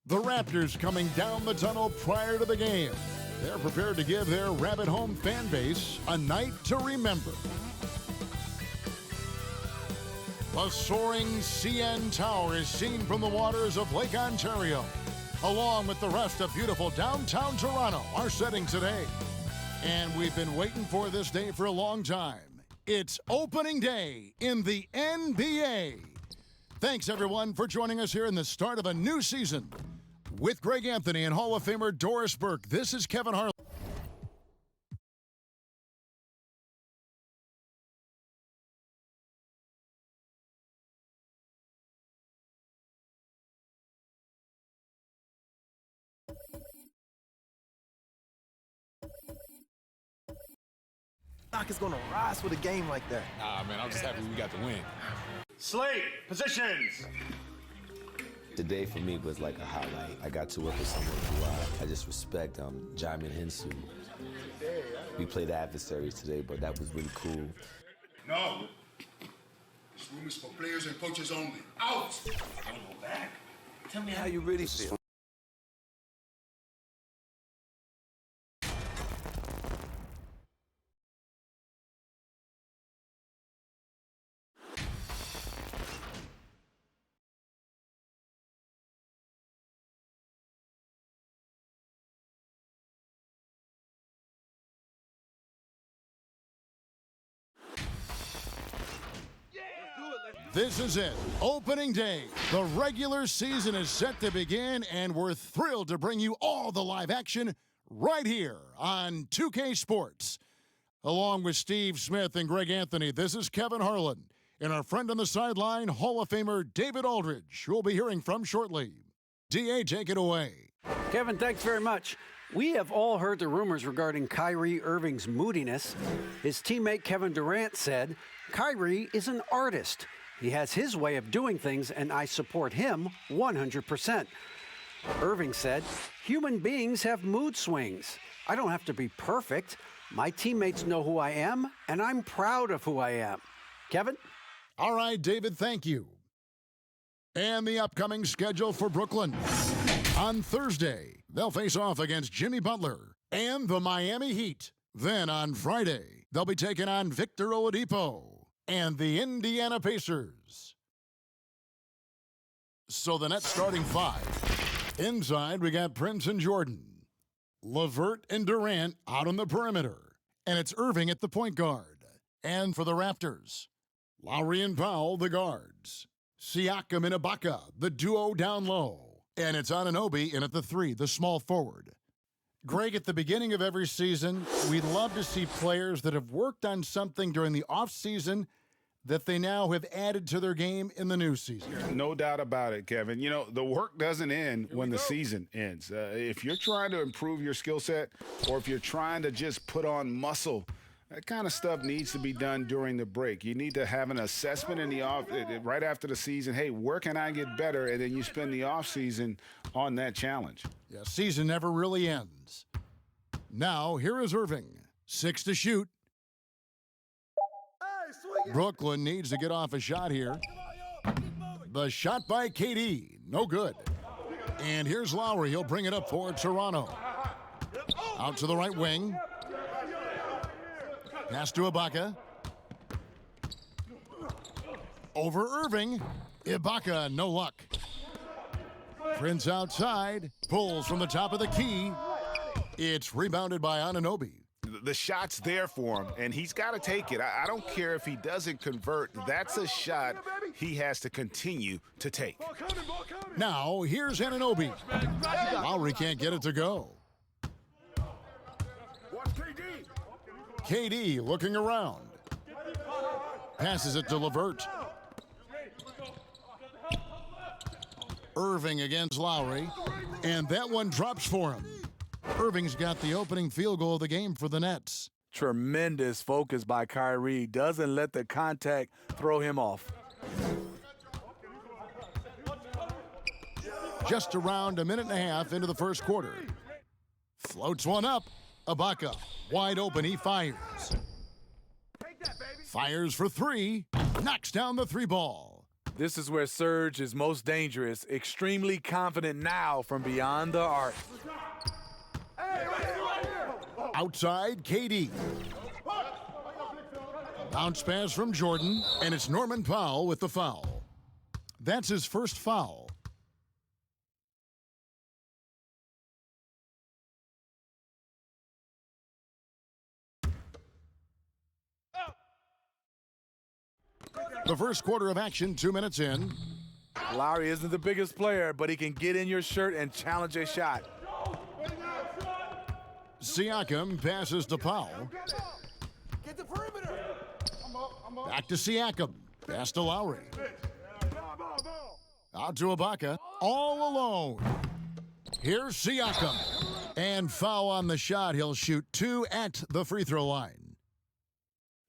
The Raptors coming down the tunnel prior to the game. They're prepared to give their Rabbit Home fan base a night to remember. The soaring CN Tower is seen from the waters of Lake Ontario, along with the rest of beautiful downtown Toronto, our setting today. And we've been waiting for this day for a long time. It's opening day in the NBA. Thanks, everyone, for joining us here in the start of a new season. With Greg Anthony and Hall of Famer Doris Burke, this is Kevin Harlan. Stock is gonna rise with a game like that. Nah, man, I'm just happy we got the win. Slate, positions. Today for me was like a highlight. I got to work with someone who I just respect, Jamin Hinsu. We played adversaries today, but that was really cool. No. This room is for players and coaches only. Out! I don't go back. Tell me how you really feel. This is it, opening day. The regular season is set to begin, and we're thrilled to bring you all the live action right here on 2K Sports. Along with Steve Smith and Greg Anthony, this is Kevin Harlan and our friend on the sideline, Hall of Famer David Aldridge, who we'll be hearing from shortly. DA, take it away. Kevin, thanks very much. We have all heard the rumors regarding Kyrie Irving's moodiness. His teammate Kevin Durant said, Kyrie is an artist. He has his way of doing things, and I support him 100%. Irving said, human beings have mood swings. I don't have to be perfect. My teammates know who I am, and I'm proud of who I am. Kevin? All right, David, thank you. And the upcoming schedule for Brooklyn. On Thursday, they'll face off against Jimmy Butler and the Miami Heat. Then on Friday, they'll be taking on Victor Oladipo and the Indiana Pacers. So the Nets starting five. Inside, we got Prince and Jordan. LeVert and Durant out on the perimeter. And it's Irving at the point guard. And for the Raptors, Lowry and Powell, the guards. Siakam and Ibaka, the duo down low. And it's Anunoby in at the three, the small forward. Greg, at the beginning of every season, we'd love to see players that have worked on something during the offseason that they now have added to their game in the new season. No doubt about it, Kevin. You know, the work doesn't end when the season ends. If you're trying to improve your skill set or if you're trying to just put on muscle, that kind of stuff needs to be done during the break. You need to have an assessment in the right after the season. Hey, where can I get better? And then you spend the offseason on that challenge. Yeah, season never really ends. Now, here is Irving. 6 to shoot. Brooklyn needs to get off a shot here. The shot by KD, no good. And here's Lowry. He'll bring it up for Toronto. Out to the right wing. Pass to Ibaka. Over Irving. Ibaka, no luck. Prince outside. Pulls from the top of the key. It's rebounded by Anunoby. The shot's there for him, and he's got to take it. I don't care if he doesn't convert. That's a shot he has to continue to take. Now, here's Anunoby. Lowry can't get it to go. KD looking around. Passes it to LeVert. Irving against Lowry. And that one drops for him. Irving's got the opening field goal of the game for the Nets. Tremendous focus by Kyrie. Doesn't let the contact throw him off. Just around a minute and a half into the first quarter. Floats one up. Ibaka, wide open, he fires. Fires for three. Knocks down the three ball. This is where Serge is most dangerous, extremely confident now from beyond the arc. Outside, KD. Bounce pass from Jordan, and it's Norman Powell with the foul. That's his first foul. The first quarter of action, 2 minutes in. Lowry isn't the biggest player, but he can get in your shirt and challenge a shot. Siakam passes to Powell. Get the perimeter. Back to Siakam. Pass to Lowry. Out to Ibaka. All alone. Here's Siakam. And foul on the shot. He'll shoot 2 at the free throw line.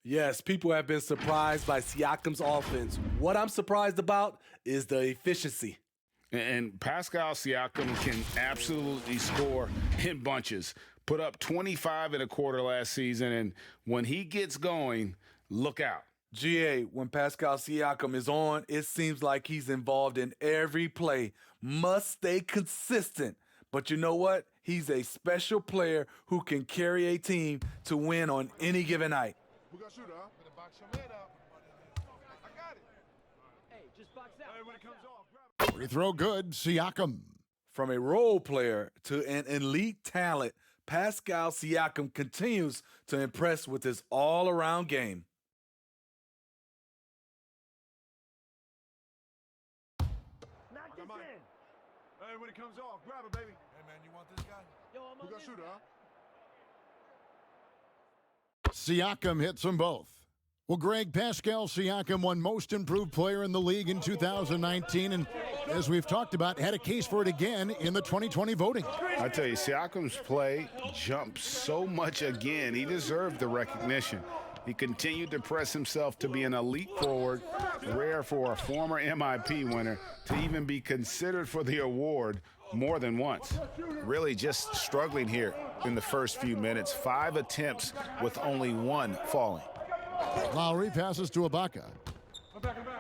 Yes, people have been surprised by Siakam's offense. What I'm surprised about is the efficiency. And Pascal Siakam can absolutely score in bunches. Put up 25 in a quarter last season, and when he gets going, look out. GA, when Pascal Siakam is on, it seems like he's involved in every play. Must stay consistent. But you know what? He's a special player who can carry a team to win on any given night. Who got shooter, huh? Better box your man out. I got it. Hey, just box out. Hey, when it comes off, grab it. Free throw good, Siakam. From a role player to an elite talent, Pascal Siakam continues to impress with his all-around game. Knock this in. Hey, when it comes off, grab it, baby. Hey, man, you want this guy? Yo, I'm Who got shooter, huh? Siakam hits them both. Well, Greg, Pascal Siakam won Most Improved Player in the league in 2019, and as we've talked about, had a case for it again in the 2020 voting. I tell you, Siakam's play jumped so much again. He deserved the recognition. He continued to press himself to be an elite forward, rare for a former MIP winner to even be considered for the award more than once. Really just struggling here in the first few minutes. 5 attempts with only 1 falling. Lowry passes to Ibaka.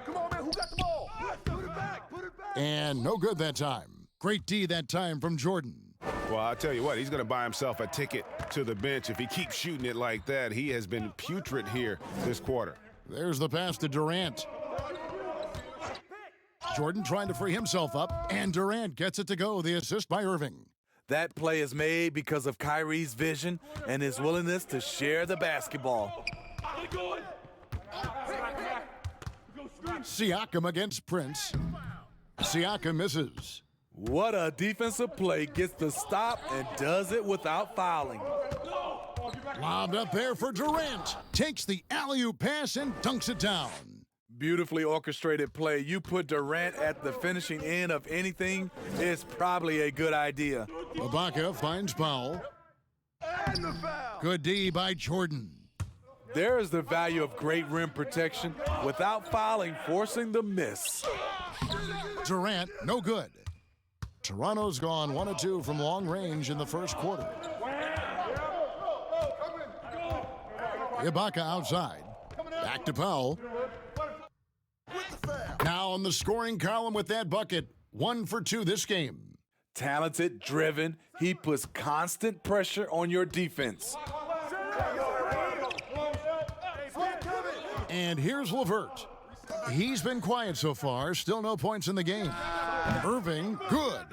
Come on, man. Who got the ball? Put it back. Put it back. And no good that time. Great D that time from Jordan. Well, I'll tell you what, he's going to buy himself a ticket to the bench if he keeps shooting it like that. He has been putrid here this quarter. There's the pass to Durant. Jordan trying to free himself up, and Durant gets it to go. The assist by Irving. That play is made because of Kyrie's vision and his willingness to share the basketball. Siakam against Prince. Siakam misses. What a defensive play, gets the stop and does it without fouling. Lobbed up there for Durant. Takes the alley-oop pass and dunks it down. Beautifully orchestrated play. You put Durant at the finishing end of anything, it's probably a good idea. Ibaka finds Powell. Good D by Jordan. There is the value of great rim protection without fouling, forcing the miss. Durant, no good. Toronto's gone 1 of 2 from long range in the first quarter. Ibaka outside. Back to Powell. Now on the scoring column with that bucket. 1 for 2 this game. Talented, driven, he puts constant pressure on your defense. And here's LeVert. He's been quiet so far, still no points in the game. Irving, good.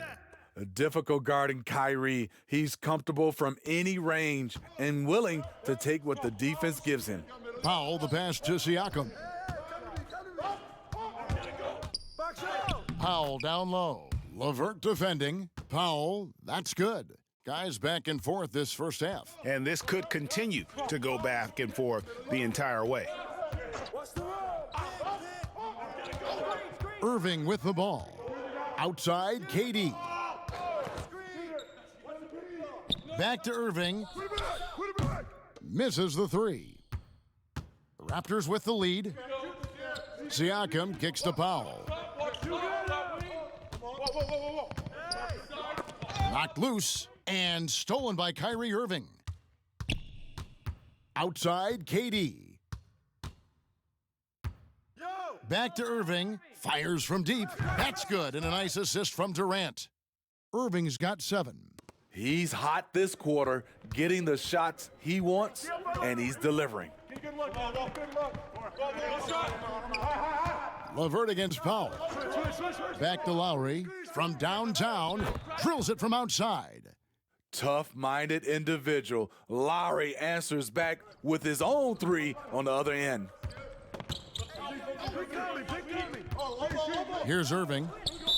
Difficult guarding Kyrie. He's comfortable from any range and willing to take what the defense gives him. Powell, the pass to Siakam. Powell down low. LeVert defending. Powell, that's good. Guys back and forth this first half. And this could continue to go back and forth the entire way. Irving with the ball. Outside, KD. Back to Irving. Misses the 3. The Raptors with the lead. Siakam kicks to Powell. Knocked loose and stolen by Kyrie Irving. Outside, KD. Back to Irving. Fires from deep. That's good. And a nice assist from Durant. Irving's got 7. He's hot this quarter, getting the shots he wants, and he's delivering. Good luck, man. Good luck. LeVert against Powell. Back to Lowry. From downtown. Drills it from outside. Tough-minded individual. Lowry answers back with his own 3 on the other end. Here's Irving.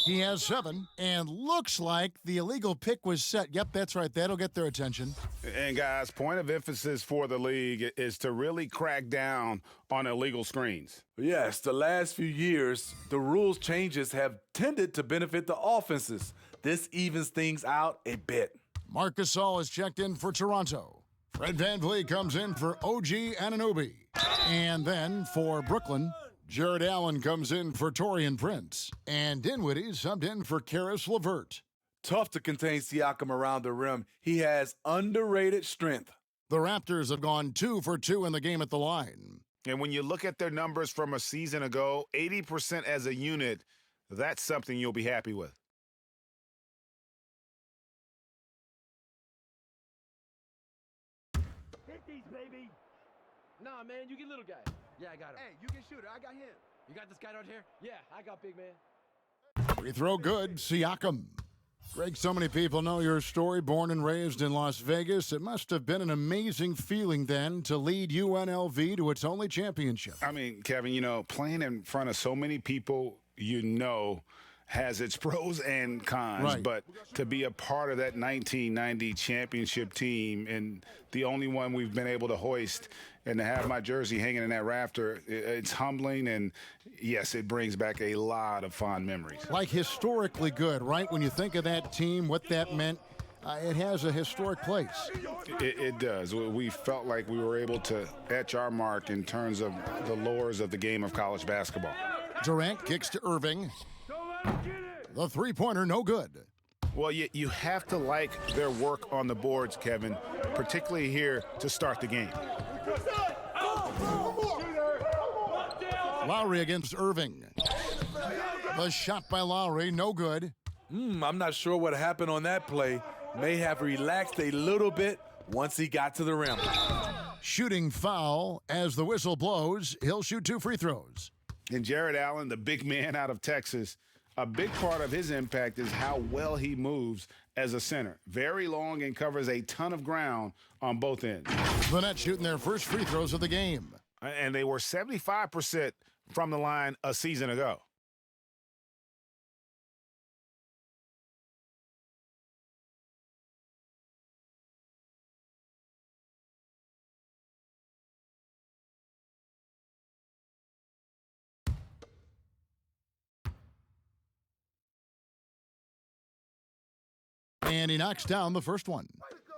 He has 7, and looks like the illegal pick was set. Yep, that's right. That'll get their attention. And guys, point of emphasis for the league is to really crack down on illegal screens. Yes, the last few years, the rules changes have tended to benefit the offenses. This evens things out a bit. Marc Gasol is checked in for Toronto. Fred VanVleet comes in for OG Anunoby. And then for Brooklyn, Jared Allen comes in for Taurean Prince. And Dinwiddie subbed in for Karis LeVert. Tough to contain Siakam around the rim. He has underrated strength. The Raptors have gone 2 for 2 in the game at the line. And when you look at their numbers from a season ago, 80% as a unit, that's something you'll be happy with. Hit these, baby. Nah, man, you get little guy. Yeah, I got him. Hey, you get shooter. I got him. You got this guy right here? Yeah, I got big man. Free throw good, Siakam. Greg, so many people know your story. Born and raised in Las Vegas, it must have been an amazing feeling then to lead UNLV to its only championship. I mean, Kevin, you know, playing in front of so many people, you know, has its pros and cons. Right. But to be a part of that 1990 championship team and the only one we've been able to hoist and to have my jersey hanging in that rafter, it's humbling. And, yes, it brings back a lot of fond memories. Like historically good, right? When you think of that team, what that meant, it has a historic place. It does. We felt like we were able to etch our mark in terms of the lures of the game of college basketball. Durant kicks to Irving. The three-pointer, no good. Well, you have to like their work on the boards, Kevin, particularly here to start the game. Lowry against Irving. The shot by Lowry, no good. I'm not sure what happened on that play. May have relaxed a little bit once he got to the rim. Shooting foul as the whistle blows. He'll shoot 2 free throws. And Jared Allen, the big man out of Texas, a big part of his impact is how well he moves as a center. Very long and covers a ton of ground on both ends. The Nets shooting their first free throws of the game. And they were 75% from the line a season ago. And he knocks down the first one.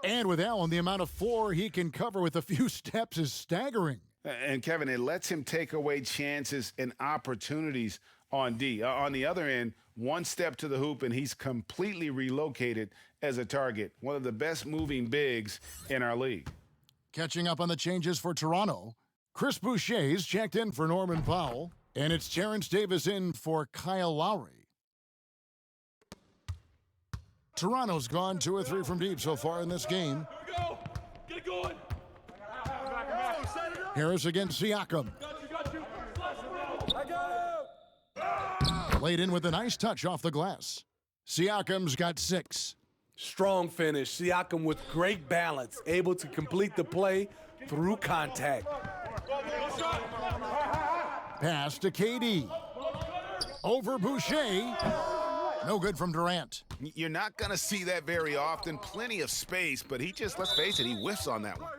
And with Allen, the amount of floor he can cover with a few steps is staggering. And, Kevin, it lets him take away chances and opportunities on D. On the other end, one step to the hoop, and he's completely relocated as a target. One of the best moving bigs in our league. Catching up on the changes for Toronto, Chris Boucher's checked in for Norman Powell, and it's Terrence Davis in for Kyle Lowry. Toronto's gone 2 or 3 from deep so far in this game. Here we go. Get it going. Harris against Siakam. Got you. Laid in with a nice touch off the glass. Siakam's got 6. Strong finish. Siakam with great balance, able to complete the play through contact. Pass to KD. Over Boucher. No good from Durant. You're not going to see that very often. Plenty of space, but he just, let's face it, he whiffs on that one.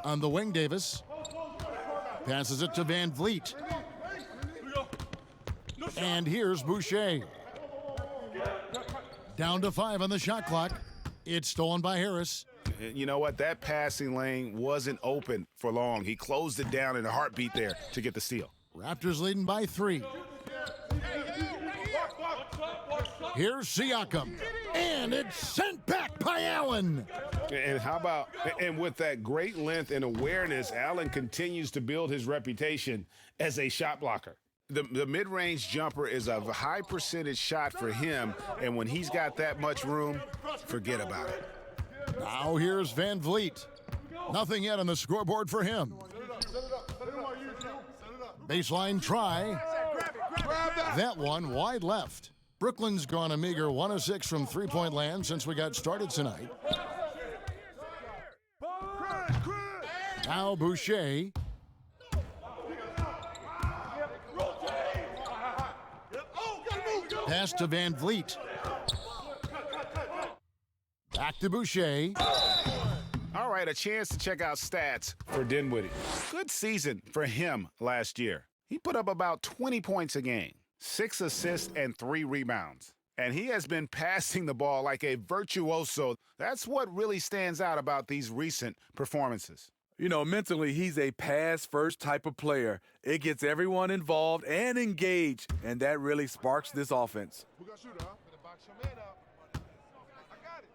On the wing, Davis passes it to Van Vliet. And here's Boucher. Down to 5 on the shot clock. It's stolen by Harris. You know what? That passing lane wasn't open for long. He closed it down in a heartbeat there to get the steal. Raptors leading by 3. Here's Siakam, and it's sent back by Allen. And how about, and with that great length and awareness, Allen continues to build his reputation as a shot blocker. The mid-range jumper is a high percentage shot for him, and when he's got that much room, forget about it. Now here's Van Vliet. Nothing yet on the scoreboard for him. Baseline try. That one wide left. Brooklyn's gone a meager 1 of 6 from three-point land since we got started tonight. Now Boucher. Pass to Van Vliet. Back to Boucher. All right, a chance to check out stats for Dinwiddie. Good season for him last year. He put up about 20 points a game, 6 assists and 3 rebounds. And he has been passing the ball like a virtuoso. That's what really stands out about these recent performances. You know, mentally, he's a pass-first type of player. It gets everyone involved and engaged, and that really sparks this offense. Who got shooter, huh? Better box your man out. I got it.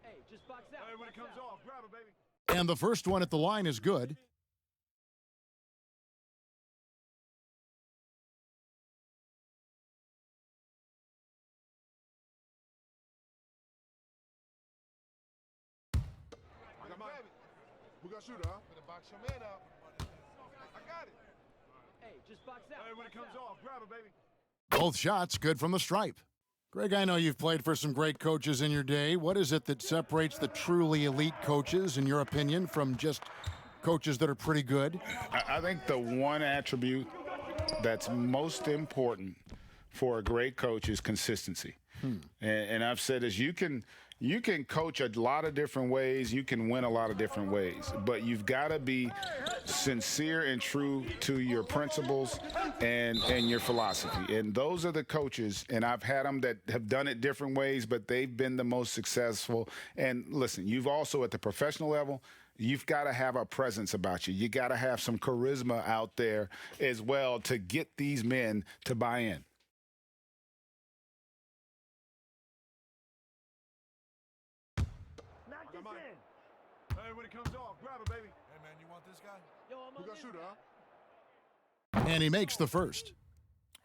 Hey, just box out. Hey, when it comes off, grab it, baby. And the first one at the line is good. Who got shooter, huh? Better box your man out. I got it. Hey, just box out. Hey, when it comes off, grab it, baby. Both shots good from the stripe. Greg, I know you've played for some great coaches in your day. What is it that separates the truly elite coaches, in your opinion, from just coaches that are pretty good? I think the one attribute that's most important for a great coach is consistency. And I've said this, you can coach a lot of different ways, you can win a lot of different ways, but you've got to be sincere and true to your principles and your philosophy. And those are the coaches, and I've had them that have done it different ways, but they've been the most successful. And listen, you've also, at the professional level, you've got to have a presence about you. You got to have some charisma out there as well to get these men to buy in. Hey, when it comes off, grab it, baby. Hey, man, you want this guy? Yo, I'm Who on got this shooter, guy. huh? And he makes the first.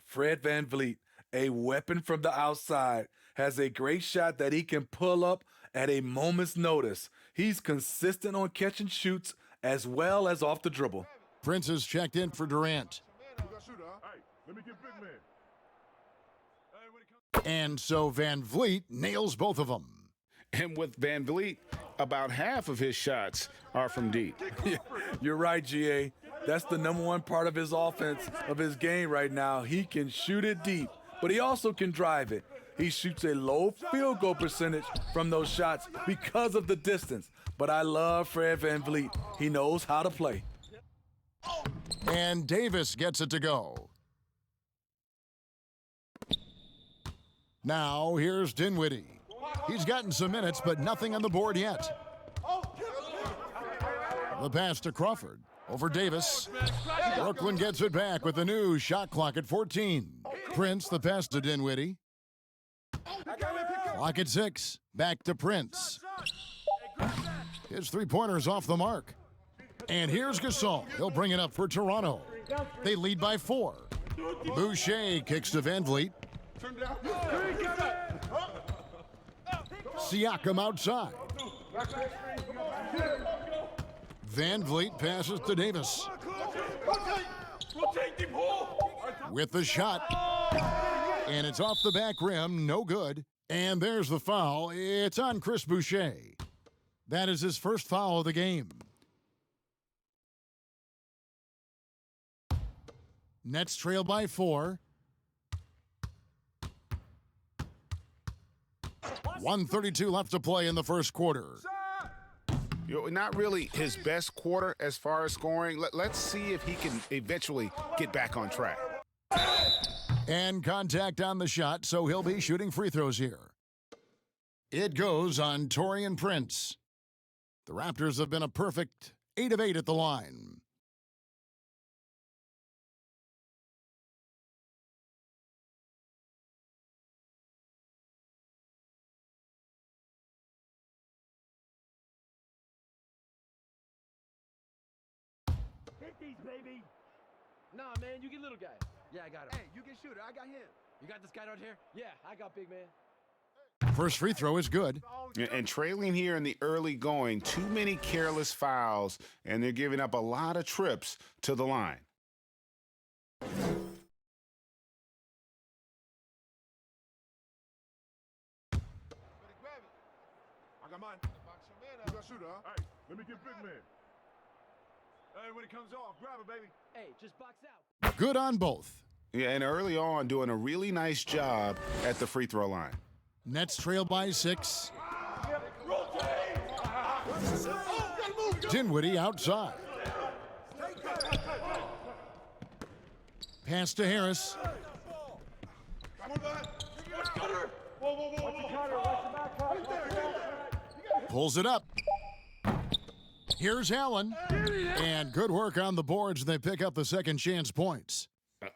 Fred VanVleet, a weapon from the outside, has a great shot that he can pull up at a moment's notice. He's consistent on catch and shoots as well as off the dribble. Prince has checked in for Durant. Who got shooter, huh? Hey, let me get big man. Hey, when it comes And so Van Vliet nails both of them. And with Van Vliet, about half of his shots are from deep. Yeah, you're right, GA. That's the number one part of his offense, of his game right now. He can shoot it deep, but he also can drive it. He shoots a low field goal percentage from those shots because of the distance. But I love Fred VanVleet. He knows how to play. And Davis gets it to go. Now here's Dinwiddie. He's gotten some minutes, but nothing on the board yet. The pass to Crawford. Over Davis. Brooklyn gets it back with a new shot clock at 14. Prince, the pass to Dinwiddie. Clock at 6. Back to Prince. His three-pointer's off the mark. And here's Gasol. He'll bring it up for Toronto. They lead by 4. Boucher kicks to Van Vliet. Siakam outside. Van Vliet passes to Davis. With the shot. And it's off the back rim, no good. And there's the foul. It's on Chris Boucher. That is his first foul of the game. Nets trail by 4. 1:32 left to play in the first quarter. Not really his best quarter as far as scoring. Let's see if he can eventually get back on track. And contact on the shot, so he'll be shooting free throws here. It goes on Taurean Prince. The Raptors have been a perfect 8 of 8 at the line. Hit these, baby. Nah, man, you get little guy. Yeah, I got him. Hey, you get shooter. I got him. You got this guy out here? Yeah, I got big man. First free throw is good. And trailing here in the early going, too many careless fouls, and they're giving up a lot of trips to the line. I got mine. You got shooter, huh? Hey, let me get big man. Hey, when it comes off, grab it, baby. Hey, just box out. Good on both. Yeah, and early on, doing a really nice job at the free throw line. Nets trail by 6. Dinwiddie outside. Pass to Harris. Pulls it up. Here's Allen. And good work on the boards. They pick up the second chance points.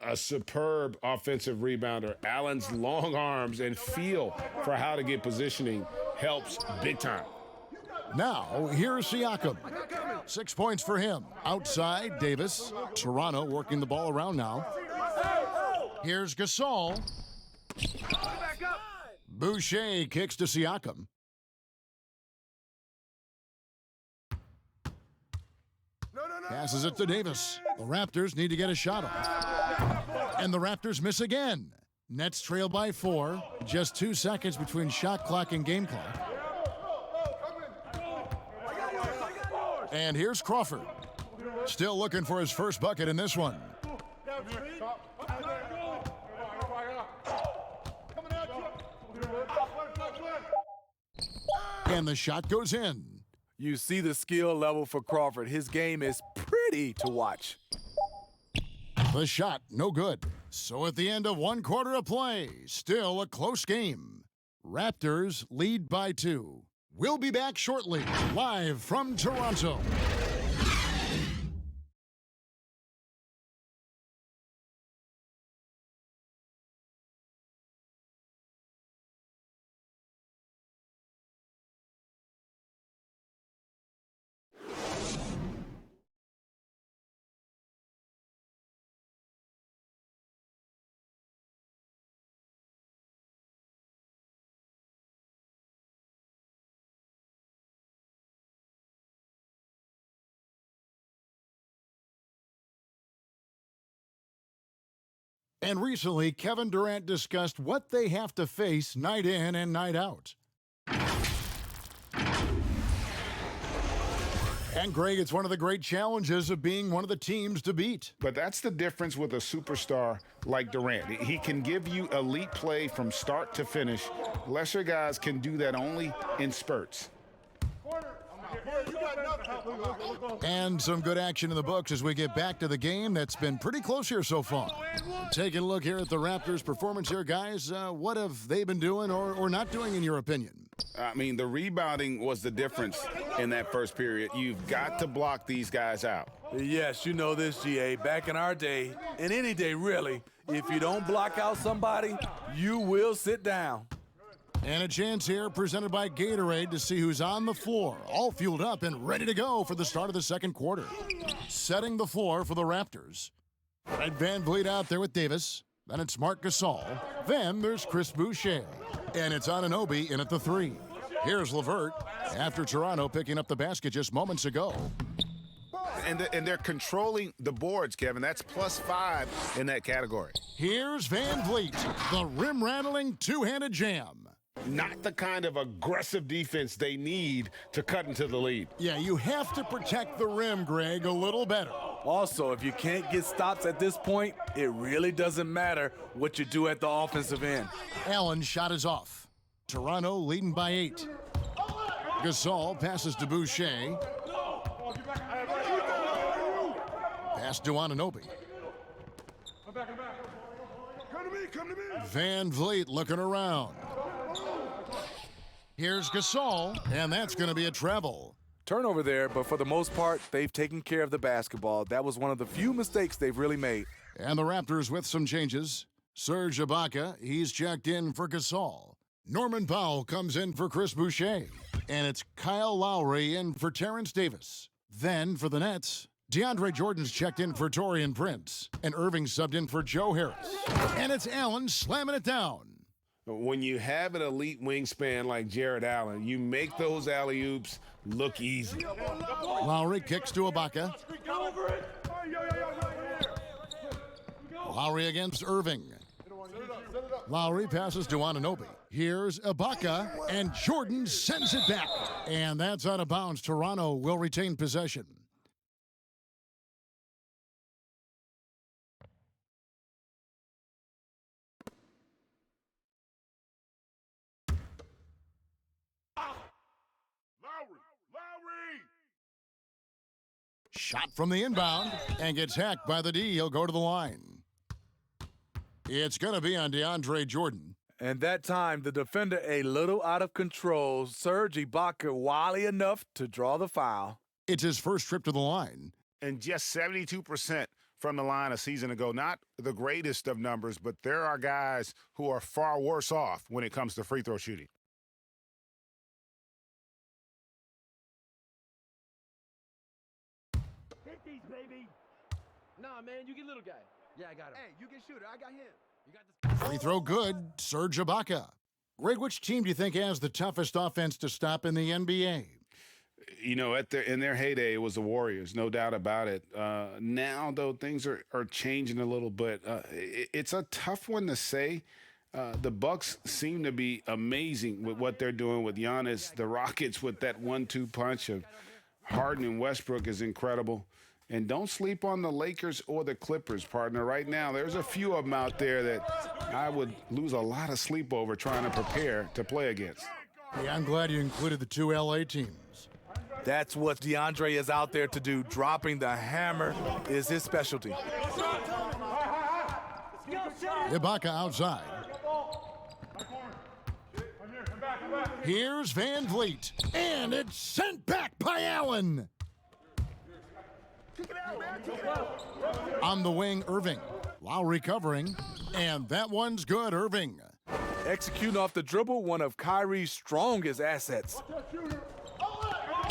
A superb offensive rebounder. Allen's long arms and feel for how to get positioning helps big time. Now, here's Siakam. 6 points for him. Outside, Davis. Toronto working the ball around now. Here's Gasol. Boucher kicks to Siakam. Passes it to Davis. The Raptors need to get a shot off. And the Raptors miss again. Nets trail by 4. Just 2 seconds between shot clock and game clock. And here's Crawford. Still looking for his first bucket in this one. And the shot goes in. You see the skill level for Crawford. His game is pretty to watch. The shot, no good. So at the end of 1 quarter of play, still a close game. Raptors lead by 2. We'll be back shortly, live from Toronto. And recently, Kevin Durant discussed what they have to face night in and night out. And Greg, it's one of the great challenges of being one of the teams to beat. But that's the difference with a superstar like Durant. He can give you elite play from start to finish. Lesser guys can do that only in spurts. And some good action in the books as we get back to the game that's been pretty close here so far. Taking a look here at the Raptors' performance here, guys. What have they been doing or not doing, in your opinion? I mean, the rebounding was the difference in that first period. You've got to block these guys out. Yes, you know this, GA. Back in our day, and any day really, if you don't block out somebody, you will sit down. And a chance here presented by Gatorade to see who's on the floor, all fueled up and ready to go for the start of the second quarter. Setting the floor for the Raptors. Fred VanVleet out there with Davis. Then it's Marc Gasol. Then there's Chris Boucher. And it's Anunoby in at the 3. Here's LeVert after Toronto picking up the basket just moments ago. And they're controlling the boards, Kevin. That's +5 in that category. Here's VanVleet, the rim-rattling two-handed jam. Not the kind of aggressive defense they need to cut into the lead. Yeah, you have to protect the rim, Greg, a little better. Also, if you can't get stops at this point, it really doesn't matter what you do at the offensive end. Allen's shot is off. Toronto leading by 8. Gasol passes to Boucher. Pass to Anunoby. Come to me. VanVleet looking around. Here's Gasol, and that's going to be a travel. Turnover there, but for the most part, they've taken care of the basketball. That was one of the few mistakes they've really made. And the Raptors with some changes. Serge Ibaka, he's checked in for Gasol. Norman Powell comes in for Chris Boucher. And it's Kyle Lowry in for Terrence Davis. Then for the Nets, DeAndre Jordan's checked in for Taurean Prince. And Irving subbed in for Joe Harris. And it's Allen slamming it down. When you have an elite wingspan like Jared Allen, you make those alley-oops look easy. Lowry kicks to Ibaka. Lowry against Irving. Lowry passes to Anunoby. Here's Ibaka, and Jordan sends it back. And that's out of bounds. Toronto will retain possession. Shot from the inbound and gets hacked by the D. He'll go to the line. It's going to be on DeAndre Jordan. And that time, the defender a little out of control. Serge Ibaka wily enough to draw the foul. It's his first trip to the line. And just 72% from the line a season ago. Not the greatest of numbers, but there are guys who are far worse off when it comes to free throw shooting. Hit these, baby. Nah, man, you get little guy. Yeah, I got him. Hey, you get shooter. I got him. You got this. Free throw good. Serge Ibaka. Greg, which team do you think has the toughest offense to stop in the NBA? You know, in their heyday, it was the Warriors, no doubt about it. Now, though, things are changing a little bit. It's a tough one to say. The Bucks seem to be amazing with what they're doing with Giannis. The Rockets with that 1-2 punch of Harden and Westbrook is incredible. And don't sleep on the Lakers or the Clippers, partner. Right now, there's a few of them out there that I would lose a lot of sleep over trying to prepare to play against. Hey, I'm glad you included the two LA teams. That's what DeAndre is out there to do. Dropping the hammer is his specialty. Ibaka outside. Here's Van Vliet. And it's sent back by Allen. On the wing, Irving. Lowry covering. And that one's good, Irving. Executing off the dribble, one of Kyrie's strongest assets.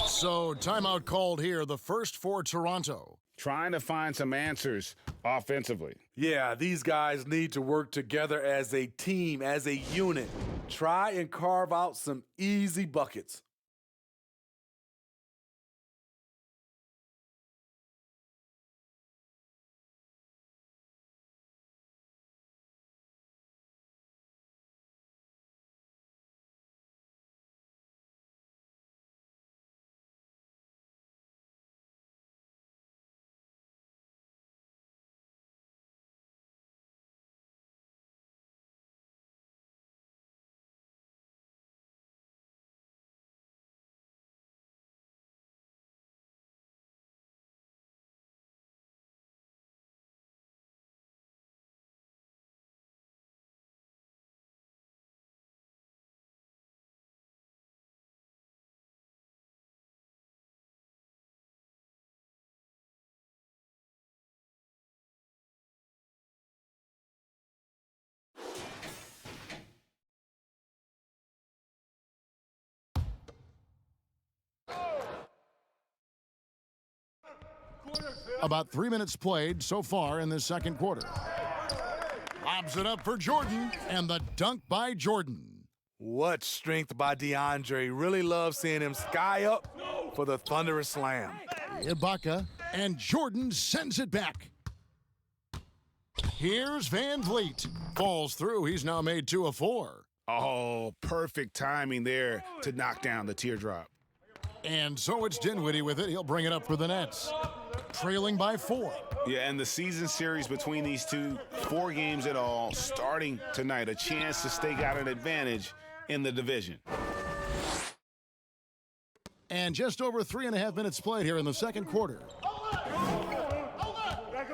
So, timeout called here, the first for Toronto. Trying to find some answers offensively. Yeah, these guys need to work together as a team, as a unit. Try and carve out some easy buckets. About 3 minutes played so far in the second quarter. Lobs it up for Jordan, and the dunk by Jordan. What strength by DeAndre. Really love seeing him sky up for the thunderous slam. Ibaka, and Jordan sends it back. Here's Van Vliet. Falls through. He's now made 2 of 4. Oh, perfect timing there to knock down the teardrop. And so it's Dinwiddie with it. He'll bring it up for the Nets. Trailing by 4. Yeah, and the season series between these two, 4 games in all, starting tonight. A chance to stake out an advantage in the division. And just over 3.5 minutes played here in the second quarter.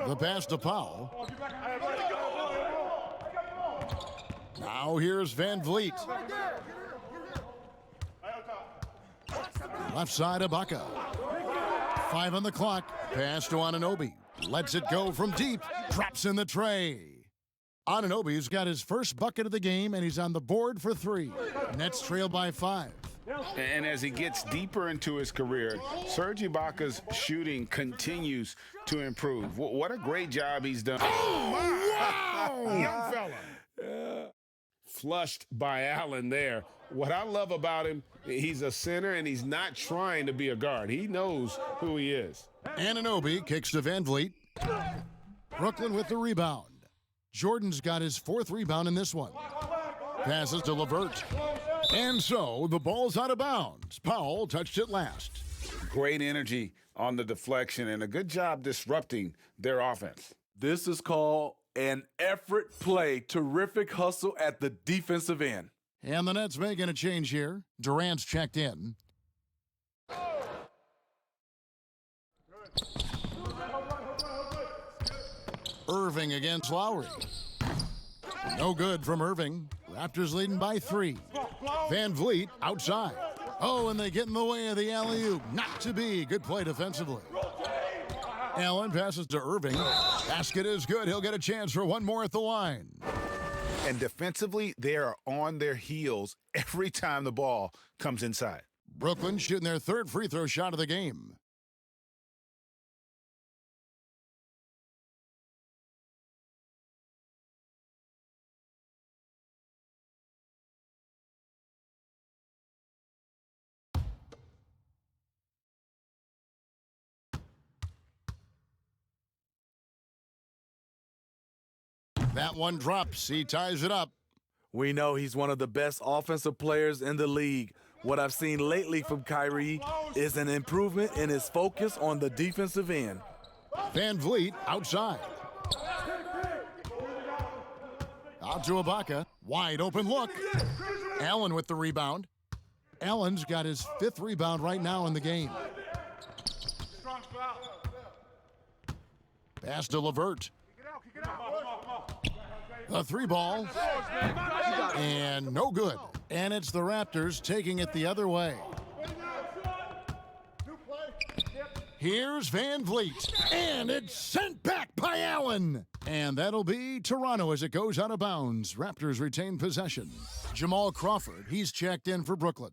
The pass to Powell. Now here's Van Vliet. Left side, Ibaka. 5 on the clock. Pass to Anunoby. Lets it go from deep. Drops in the tray. Anunoby's got his first bucket of the game, and he's on the board for 3. Nets trail by 5. And as he gets deeper into his career, Serge Ibaka's shooting continues to improve. What a great job he's done. Oh, wow! Young fella. Flushed by Allen there. What I love about him, he's a center, and he's not trying to be a guard. He knows who he is. Anunoby kicks to Van Vliet. Brooklyn with the rebound. Jordan's got his 4th rebound in this one. Passes to LeVert. And so the ball's out of bounds. Powell touched it last. Great energy on the deflection and a good job disrupting their offense. This is called an effort play. Terrific hustle at the defensive end. And the Nets making a change here. Durant's checked in. Irving against Lowry. No good from Irving. Raptors leading by 3. Van Vliet outside. Oh, and they get in the way of the alley-oop. Not to be. Good play defensively. Allen passes to Irving. Basket is good. He'll get a chance for one more at the line. And defensively, they are on their heels every time the ball comes inside. Brooklyn shooting their 3rd free throw shot of the game. That one drops. He ties it up. We know he's one of the best offensive players in the league. What I've seen lately from Kyrie is an improvement in his focus on the defensive end. Van Vliet outside. Out to Ibaka. Wide open look. Allen with the rebound. Allen's got his 5th rebound right now in the game. Pass to LeVert. A 3-ball. And no good. And it's the Raptors taking it the other way. Here's Van Vliet. And it's sent back by Allen. And that'll be Toronto as it goes out of bounds. Raptors retain possession. Jamal Crawford, he's checked in for Brooklyn.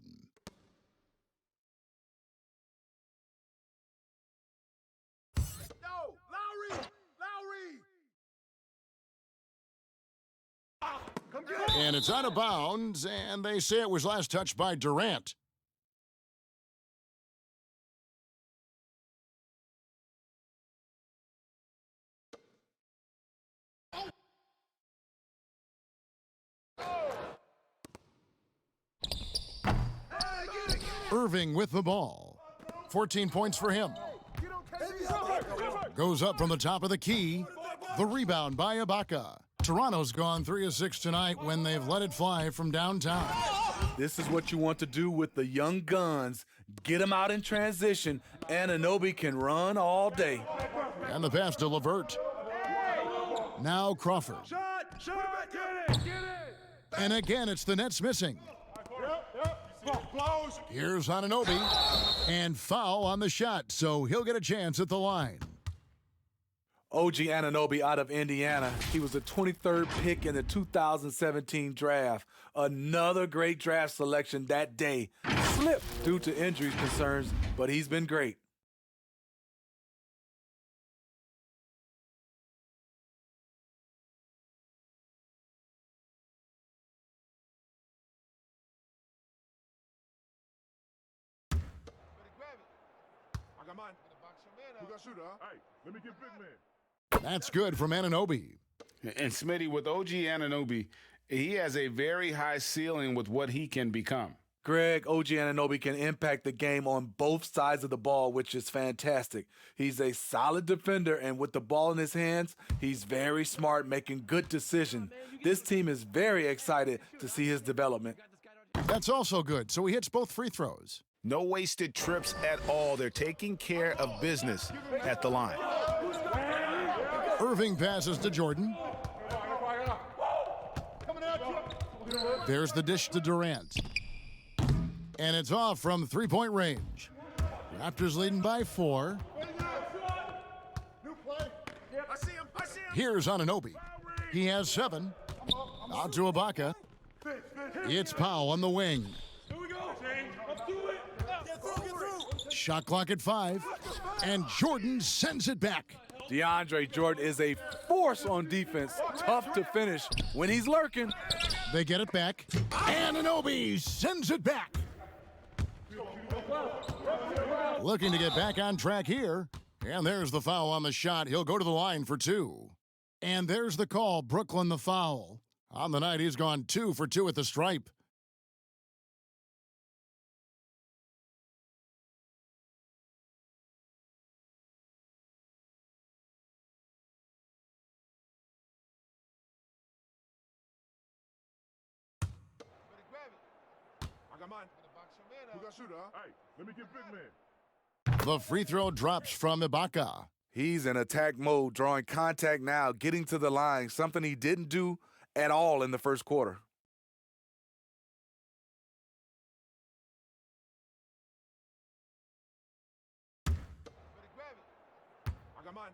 And it's out of bounds, and they say it was last touched by Durant. Irving with the ball. 14 points for him. Goes up from the top of the key. The rebound by Ibaka. Toronto's gone 3 of 6 tonight when they've let it fly from downtown. This is what you want to do with the young guns. Get them out in transition. Anunoby can run all day. And the pass to LeVert. Now Crawford. And again, it's the Nets missing. Here's Anunoby. And foul on the shot, so he'll get a chance at the line. OG Anunoby out of Indiana. He was the 23rd pick in the 2017 draft. Another great draft selection that day. Slipped due to injury concerns, but he's been great. I got mine. Who got shooter, huh? Hey, let me get big man. That's good from Anunoby. And Smitty, with OG Anunoby, he has a very high ceiling with what he can become. Greg, OG Anunoby can impact the game on both sides of the ball, which is fantastic. He's a solid defender, and with the ball in his hands, he's very smart, making good decisions. This team is very excited to see his development. That's also good, so he hits both free throws. No wasted trips at all. They're taking care of business at the line. Irving passes to Jordan. There's the dish to Durant. And it's off from 3-point range. Raptors leading by 4. New play. I see him. Here's Anunoby. He has 7. Out to Ibaka. It's Powell on the wing. Here we go. Up to it. Get through. Shot clock at 5. And Jordan sends it back. DeAndre Jordan is a force on defense. Tough to finish when he's lurking. They get it back. Anunoby sends it back. Looking to get back on track here. And there's the foul on the shot. He'll go to the line for 2. And there's the call. Brooklyn the foul. On the night, he's gone 2 for 2 at the stripe. I got mine. Who got shooter, huh? Hey, let me get big man. The free throw drops from Ibaka. He's in attack mode, drawing contact now, getting to the line, something he didn't do at all in the first quarter. I got mine.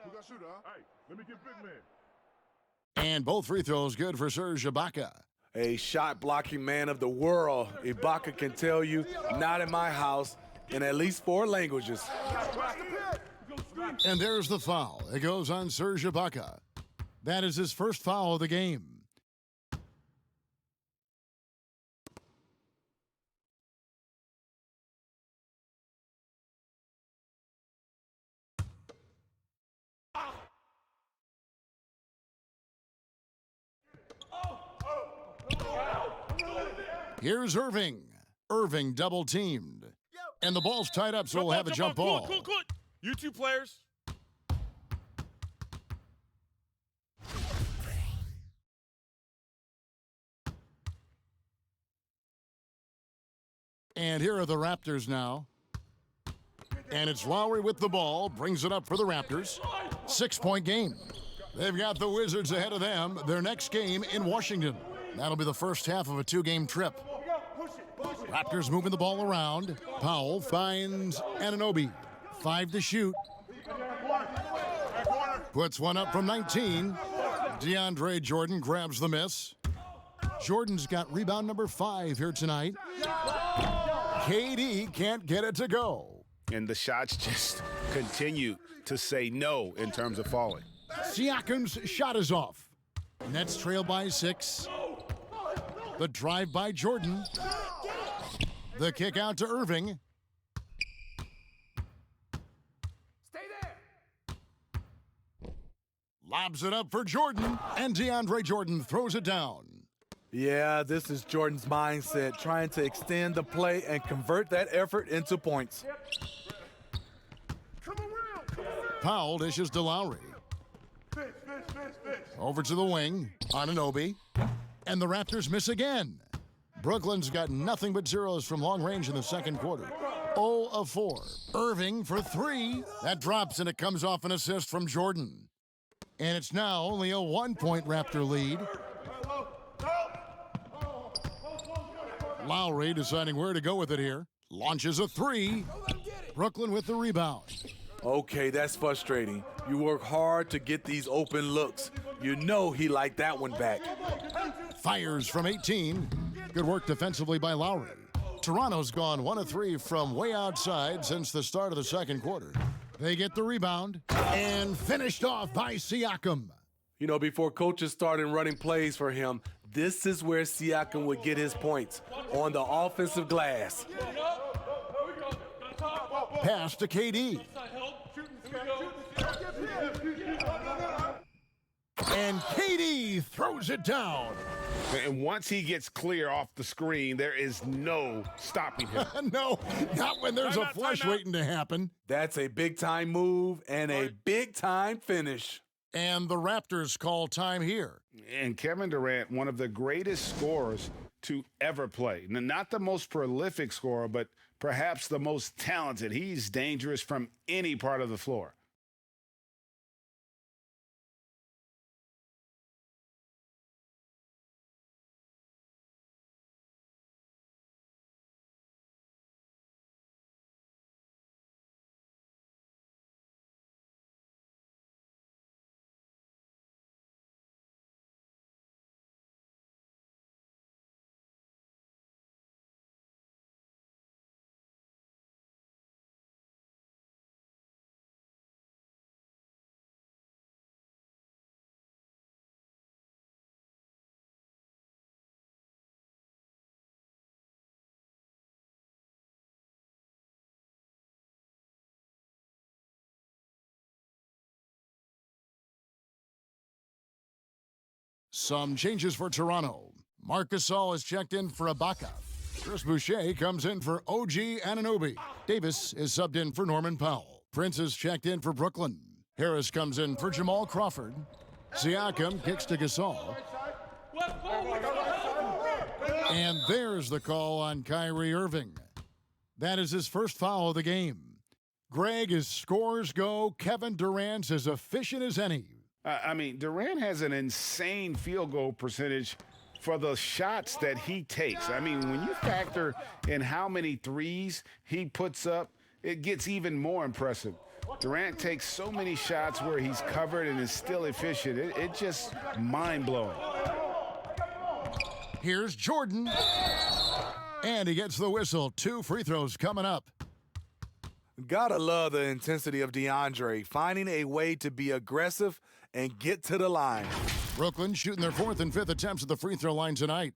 Who got shooter, huh? Hey, let me get big man. And both free throws good for Serge Ibaka. A shot blocking man of the world. Ibaka can tell you, not in my house, in at least 4 languages. And there's the foul. It goes on Serge Ibaka. That is his first foul of the game. Here's Irving. Irving double teamed. And the ball's tied up, so we'll have a jump ball. Cool. You two players. And here are the Raptors now. And it's Lowry with the ball, brings it up for the Raptors. 6-point game. They've got the Wizards ahead of them. Their next game in Washington. That'll be the first half of a 2-game trip. Raptors moving the ball around. Powell finds Anunoby. 5 to shoot. Puts one up from 19. DeAndre Jordan grabs the miss. Jordan's got rebound number 5 here tonight. KD can't get it to go. And the shots just continue to say no in terms of falling. Siakam's shot is off. Nets trail by 6. The drive by Jordan. The kick out to Irving. Stay there. Lobs it up for Jordan, and DeAndre Jordan throws it down. Yeah, this is Jordan's mindset, trying to extend the play and convert that effort into points. Powell dishes to Lowry. Over to the wing, Anunoby. And the Raptors miss again. Brooklyn's got nothing but zeros from long range in the second quarter. 0 of 4. Irving for 3. That drops, and it comes off an assist from Jordan. And it's now only a 1-point Raptor lead. Lowry deciding where to go with it here. Launches a 3. Brooklyn with the rebound. Okay, that's frustrating. You work hard to get these open looks. You know he liked that one back. Fires from 18. Good work defensively by Lowry. Toronto's gone 1 of 3 from way outside since the start of the second quarter. They get the rebound and finished off by Siakam. You know, before coaches started running plays for him, this is where Siakam would get his points, on the offensive glass. Pass to KD. And KD throws it down. And once he gets clear off the screen, there is no stopping him. No, not when there's a flush waiting to happen. That's a big-time move and a big-time finish. And the Raptors call time here. And Kevin Durant, one of the greatest scorers to ever play. Not the most prolific scorer, but perhaps the most talented. He's dangerous from any part of the floor. Some changes for Toronto. Marc Gasol is checked in for Ibaka. Chris Boucher comes in for OG Anunoby. Davis is subbed in for Norman Powell. Prince is checked in for Brooklyn. Harris comes in for Jamal Crawford. Siakam kicks to Gasol. And there's the call on Kyrie Irving. That is his first foul of the game. Greg, as scores go, Kevin Durant's as efficient as any. I mean, Durant has an insane field goal percentage for the shots that he takes. I mean, when you factor in how many threes he puts up, it gets even more impressive. Durant takes so many shots where he's covered and is still efficient. It's just mind-blowing. Here's Jordan. And he gets the whistle. 2 free throws coming up. Gotta love the intensity of DeAndre, finding a way to be aggressive and get to the line. Brooklyn shooting their 4th and 5th attempts at the free throw line tonight.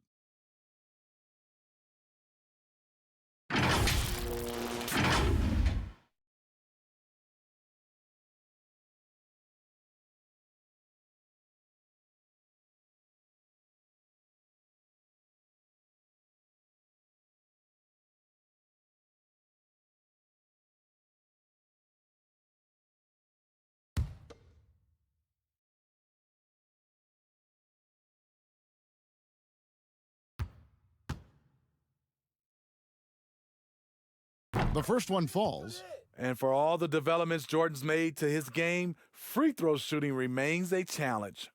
The first one falls. And for all the developments Jordan's made to his game, free throw shooting remains a challenge.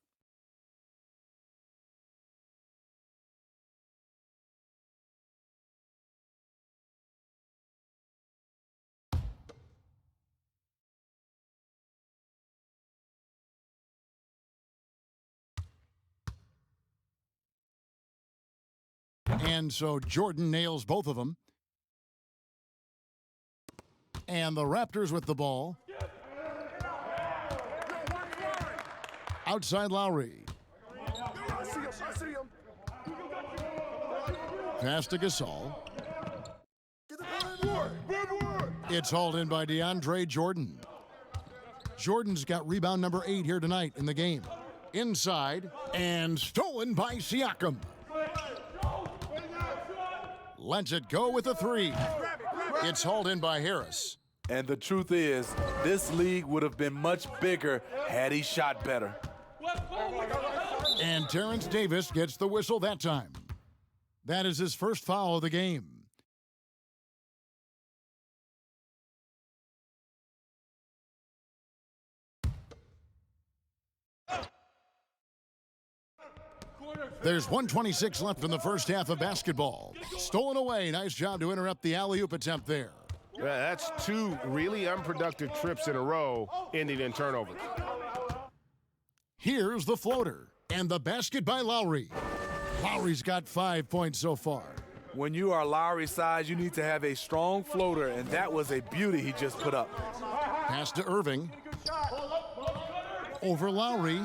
And so Jordan nails both of them. And the Raptors with the ball. Outside Lowry. Pass to Gasol. It's hauled in by DeAndre Jordan. Jordan's got rebound number 8 here tonight in the game. Inside and stolen by Siakam. Lets it go with a 3. It's hauled in by Harris. And the truth is, this league would have been much bigger had he shot better. And Terrence Davis gets the whistle that time. That is his first foul of the game. There's 1:26 left in the first half of basketball. Stolen away. Nice job to interrupt the alley-oop attempt there. That's 2 really unproductive trips in a row, ending in turnovers. Here's the floater. And the basket by Lowry. Lowry's got 5 points so far. When you are Lowry's size, you need to have a strong floater, and that was a beauty he just put up. Pass to Irving. Over Lowry.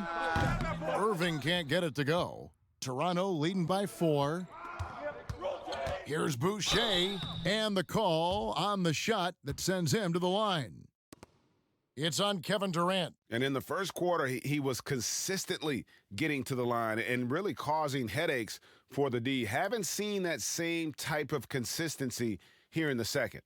Irving can't get it to go. Toronto leading by 4. Here's Boucher, and the call on the shot that sends him to the line. It's on Kevin Durant. And in the first quarter, he was consistently getting to the line and really causing headaches for the D. Haven't seen that same type of consistency here in the second.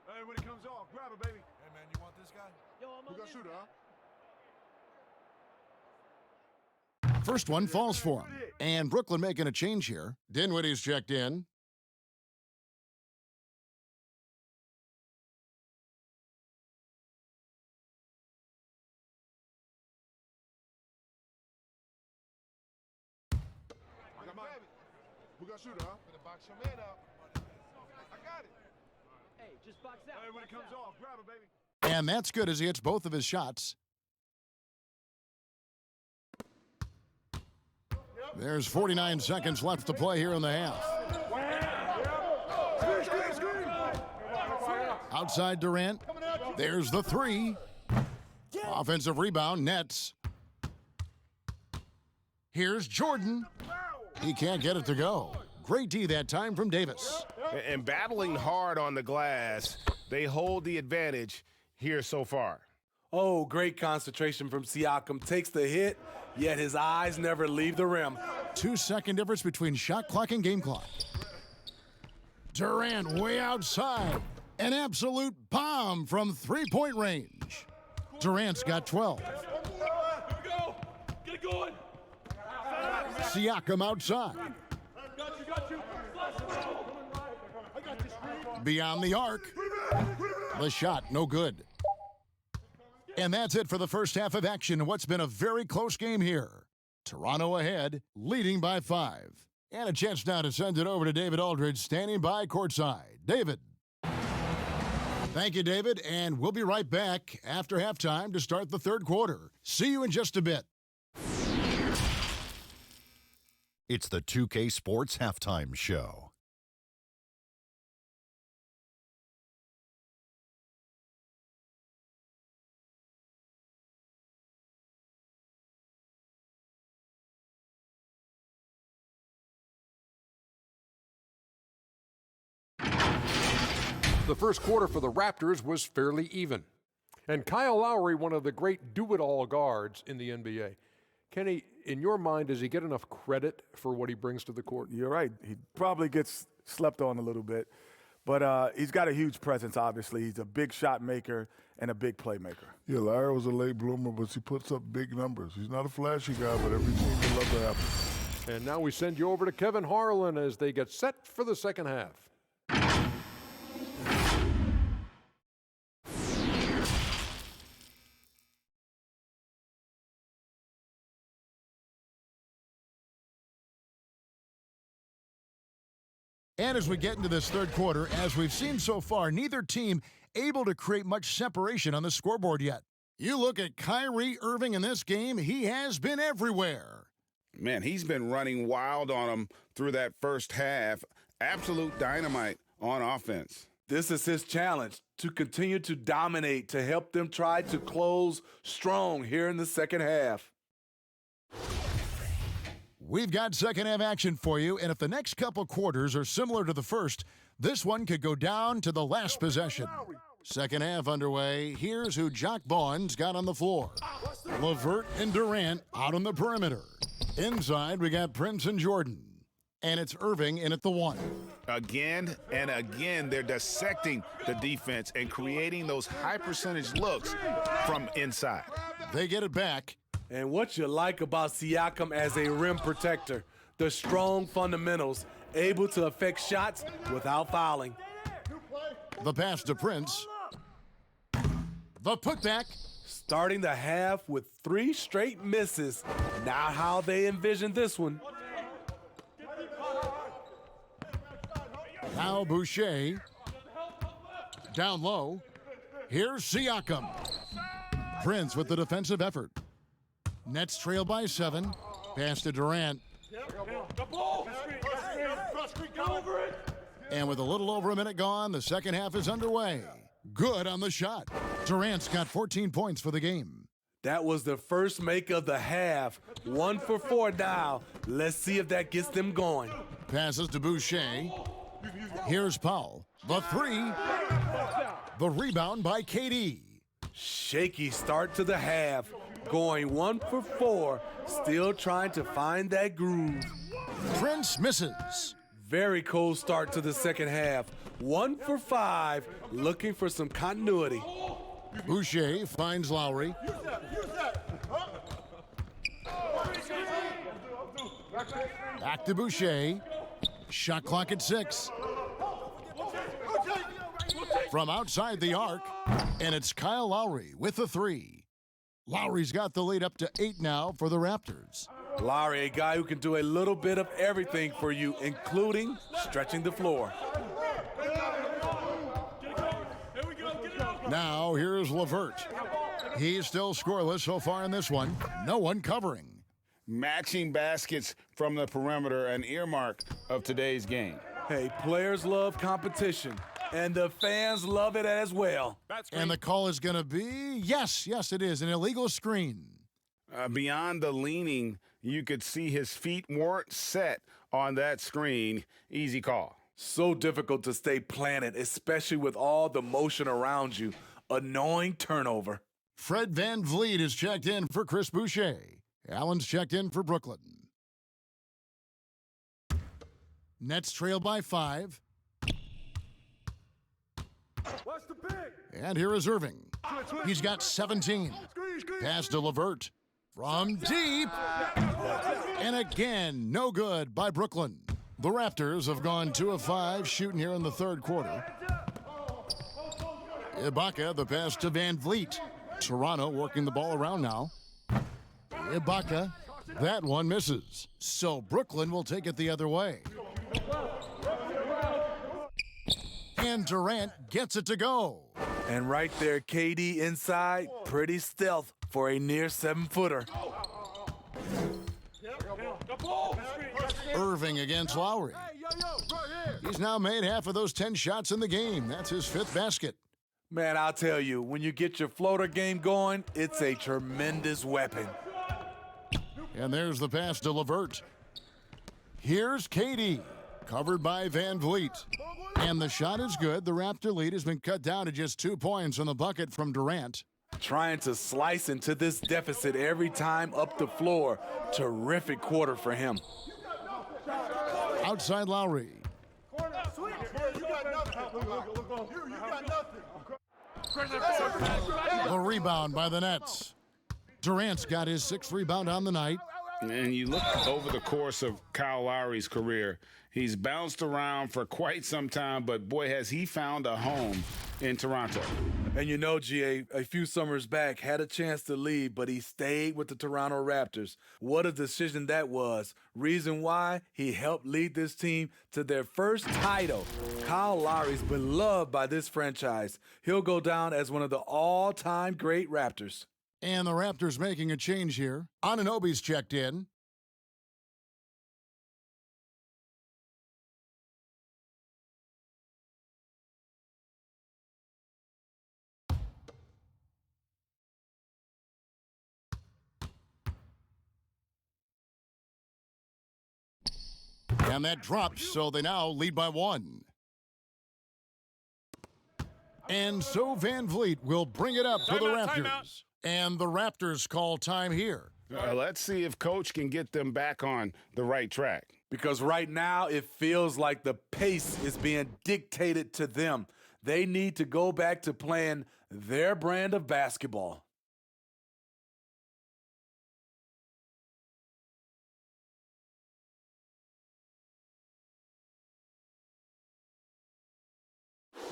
Hey, when it comes off, grab it, baby. Hey, man, you want this guy? Yo, I'm You got shooter, huh? First one falls for him. And Brooklyn making a change here. Dinwiddie's checked in. I got mine. We got shooter, huh? Gonna box your man out. I got it. Hey, just box out. Hey, when it comes off, grab it, baby. And that's good as he hits both of his shots. There's 49 seconds left to play here in the half. Outside Durant. There's the 3. Offensive rebound, Nets. Here's Jordan. He can't get it to go. Great D that time from Davis. And battling hard on the glass, They hold the advantage here so far. Oh, great concentration from Siakam. Takes the hit, yet his eyes never leave the rim. 2-second difference between shot clock and game clock. Durant way outside. An absolute bomb from three-point range. Durant's got 12. Here we go. Get it going. Siakam outside. Got you. Beyond the arc. The shot, no good. And that's it for the first half of action in what's been a very close game here. Toronto ahead, leading by 5. And a chance now to send it over to David Aldridge, standing by courtside. David. Thank you, David, and we'll be right back after halftime to start the third quarter. See you in just a bit. It's the 2K Sports Halftime Show. The first quarter for the Raptors was fairly even. And Kyle Lowry, one of the great do-it-all guards in the NBA. Kenny, in your mind, does he get enough credit for what he brings to the court? You're right. He probably gets slept on a little bit. But he's got a huge presence, obviously. He's a big shot maker and a big playmaker. Yeah, Larry was a late bloomer, but he puts up big numbers. He's not a flashy guy, but every team would love to have him. And now we send you over to Kevin Harlan as they get set for the second half. And as we get into this third quarter, as we've seen so far, neither team able to create much separation on the scoreboard yet. You look at Kyrie Irving in this game, he has been everywhere. Man, he's been running wild on them through that first half. Absolute dynamite on offense. This is his challenge, to continue to dominate, to help them try to close strong here in the second half. We've got second half action for you, and if the next couple quarters are similar to the first, this one could go down to the last possession. Second half underway. Here's who Jock Vaughn's got on the floor. LeVert and Durant out on the perimeter. Inside, we got Prince and Jordan. And it's Irving in at the 1. Again and again, they're dissecting the defense and creating those high percentage looks from inside. They get it back. And what you like about Siakam as a rim protector, the strong fundamentals, able to affect shots without fouling. The pass to Prince. The putback. Starting the half with 3 straight misses. Not how they envisioned this one. Now Boucher. Down low. Here's Siakam. Prince with the defensive effort. Nets trail by 7. Pass to Durant. And with a little over a minute gone, the second half is underway. Good on the shot. Durant's got 14 points for the game. That was the first make of the half. 1 for 4 now. Let's see if that gets them going. Passes to Boucher. Here's Powell. The 3. The rebound by KD. Shaky start to the half. Going 1 for 4. Still trying to find that groove. Prince misses. Very cold start to the second half. 1 for 5. Looking for some continuity. Boucher finds Lowry. Back to Boucher. Shot clock at 6. From outside the arc, and it's Kyle Lowry with the 3. Lowry's got the lead up to 8 now for the Raptors. Lowry, a guy who can do a little bit of everything for you, including stretching the floor. Now here's LeVert. He's still scoreless so far in this one. No one covering. Matching baskets from the perimeter, an earmark of today's game. Hey, players love competition, and the fans love it as well. And the call is going to be, yes, it is, an illegal screen. Beyond the leaning, you could see his feet weren't set on that screen. Easy call. So difficult to stay planted, especially with all the motion around you. Annoying turnover. Fred VanVleet is checked in for Chris Boucher. Allen's checked in for Brooklyn. Nets trail by 5. Watch the pick. And here is Irving. He's got 17. Pass to LeVert. From deep. And again, no good by Brooklyn. The Raptors have gone 2 of 5 shooting here in the third quarter. Ibaka, the pass to VanVleet. Toronto working the ball around now. Ibaka, that one misses. So Brooklyn will take it the other way. And Durant gets it to go. And right there, KD inside, pretty stealth for a near 7-footer. Irving against Lowry. He's now made half of those 10 shots in the game. That's his 5th basket. Man, I'll tell you, when you get your floater game going, it's a tremendous weapon. And there's the pass to LeVert. Here's KD, covered by VanVleet. And the shot is good. The Raptor lead has been cut down to just 2 points on the bucket from Durant. Trying to slice into this deficit every time up the floor. Terrific quarter for him. Outside Lowry. The rebound by the Nets. Durant's got his 6th rebound on the night. And you look over the course of Kyle Lowry's career, he's bounced around for quite some time, but boy, has he found a home in Toronto. And you know, GA, a few summers back, had a chance to leave, but he stayed with the Toronto Raptors. What a decision that was. Reason why? He helped lead this team to their first title. Kyle Lowry's beloved by this franchise. He'll go down as one of the all-time great Raptors. And the Raptors making a change here. Anunoby's checked in. And that drops, so they now lead by 1. And so VanVleet will bring it up for the Raptors. And the Raptors call time here. Let's see if Coach can get them back on the right track. Because right now it feels like the pace is being dictated to them. They need to go back to playing their brand of basketball.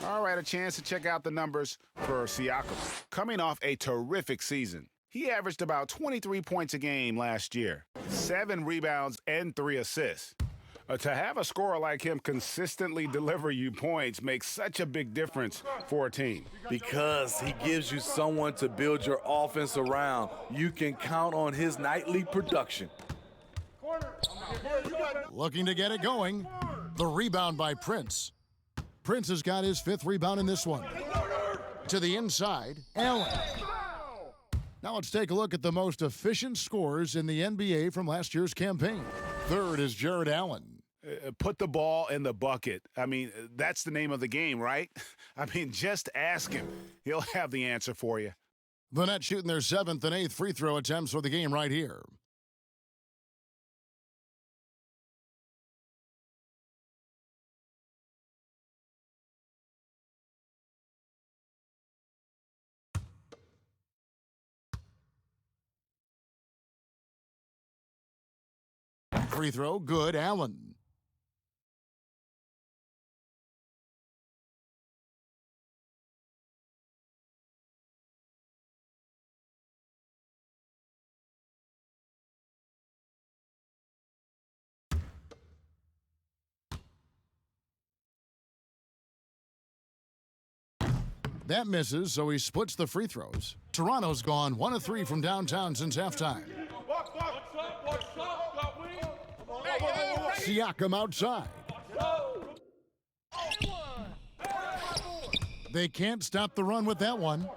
All right, a chance to check out the numbers for Siakam. Coming off a terrific season, he averaged about 23 points a game last year, 7 rebounds and 3 assists. To have a scorer like him consistently deliver you points makes such a big difference for a team. Because he gives you someone to build your offense around. You can count on his nightly production. Looking to get it going. The rebound by Prince. Prince has got his 5th rebound in this one. To the inside, Allen. Now let's take a look at the most efficient scorers in the NBA from last year's campaign. 3rd is Jared Allen. Put the ball in the bucket. I mean, that's the name of the game, right? I mean, just ask him. He'll have the answer for you. The Nets shooting their 7th and 8th free throw attempts for the game right here. Free throw, good, Allen. That misses, so he splits the free throws. Toronto's gone 1 of 3 from downtown since halftime. Siakam outside. They can't stop the run with that one.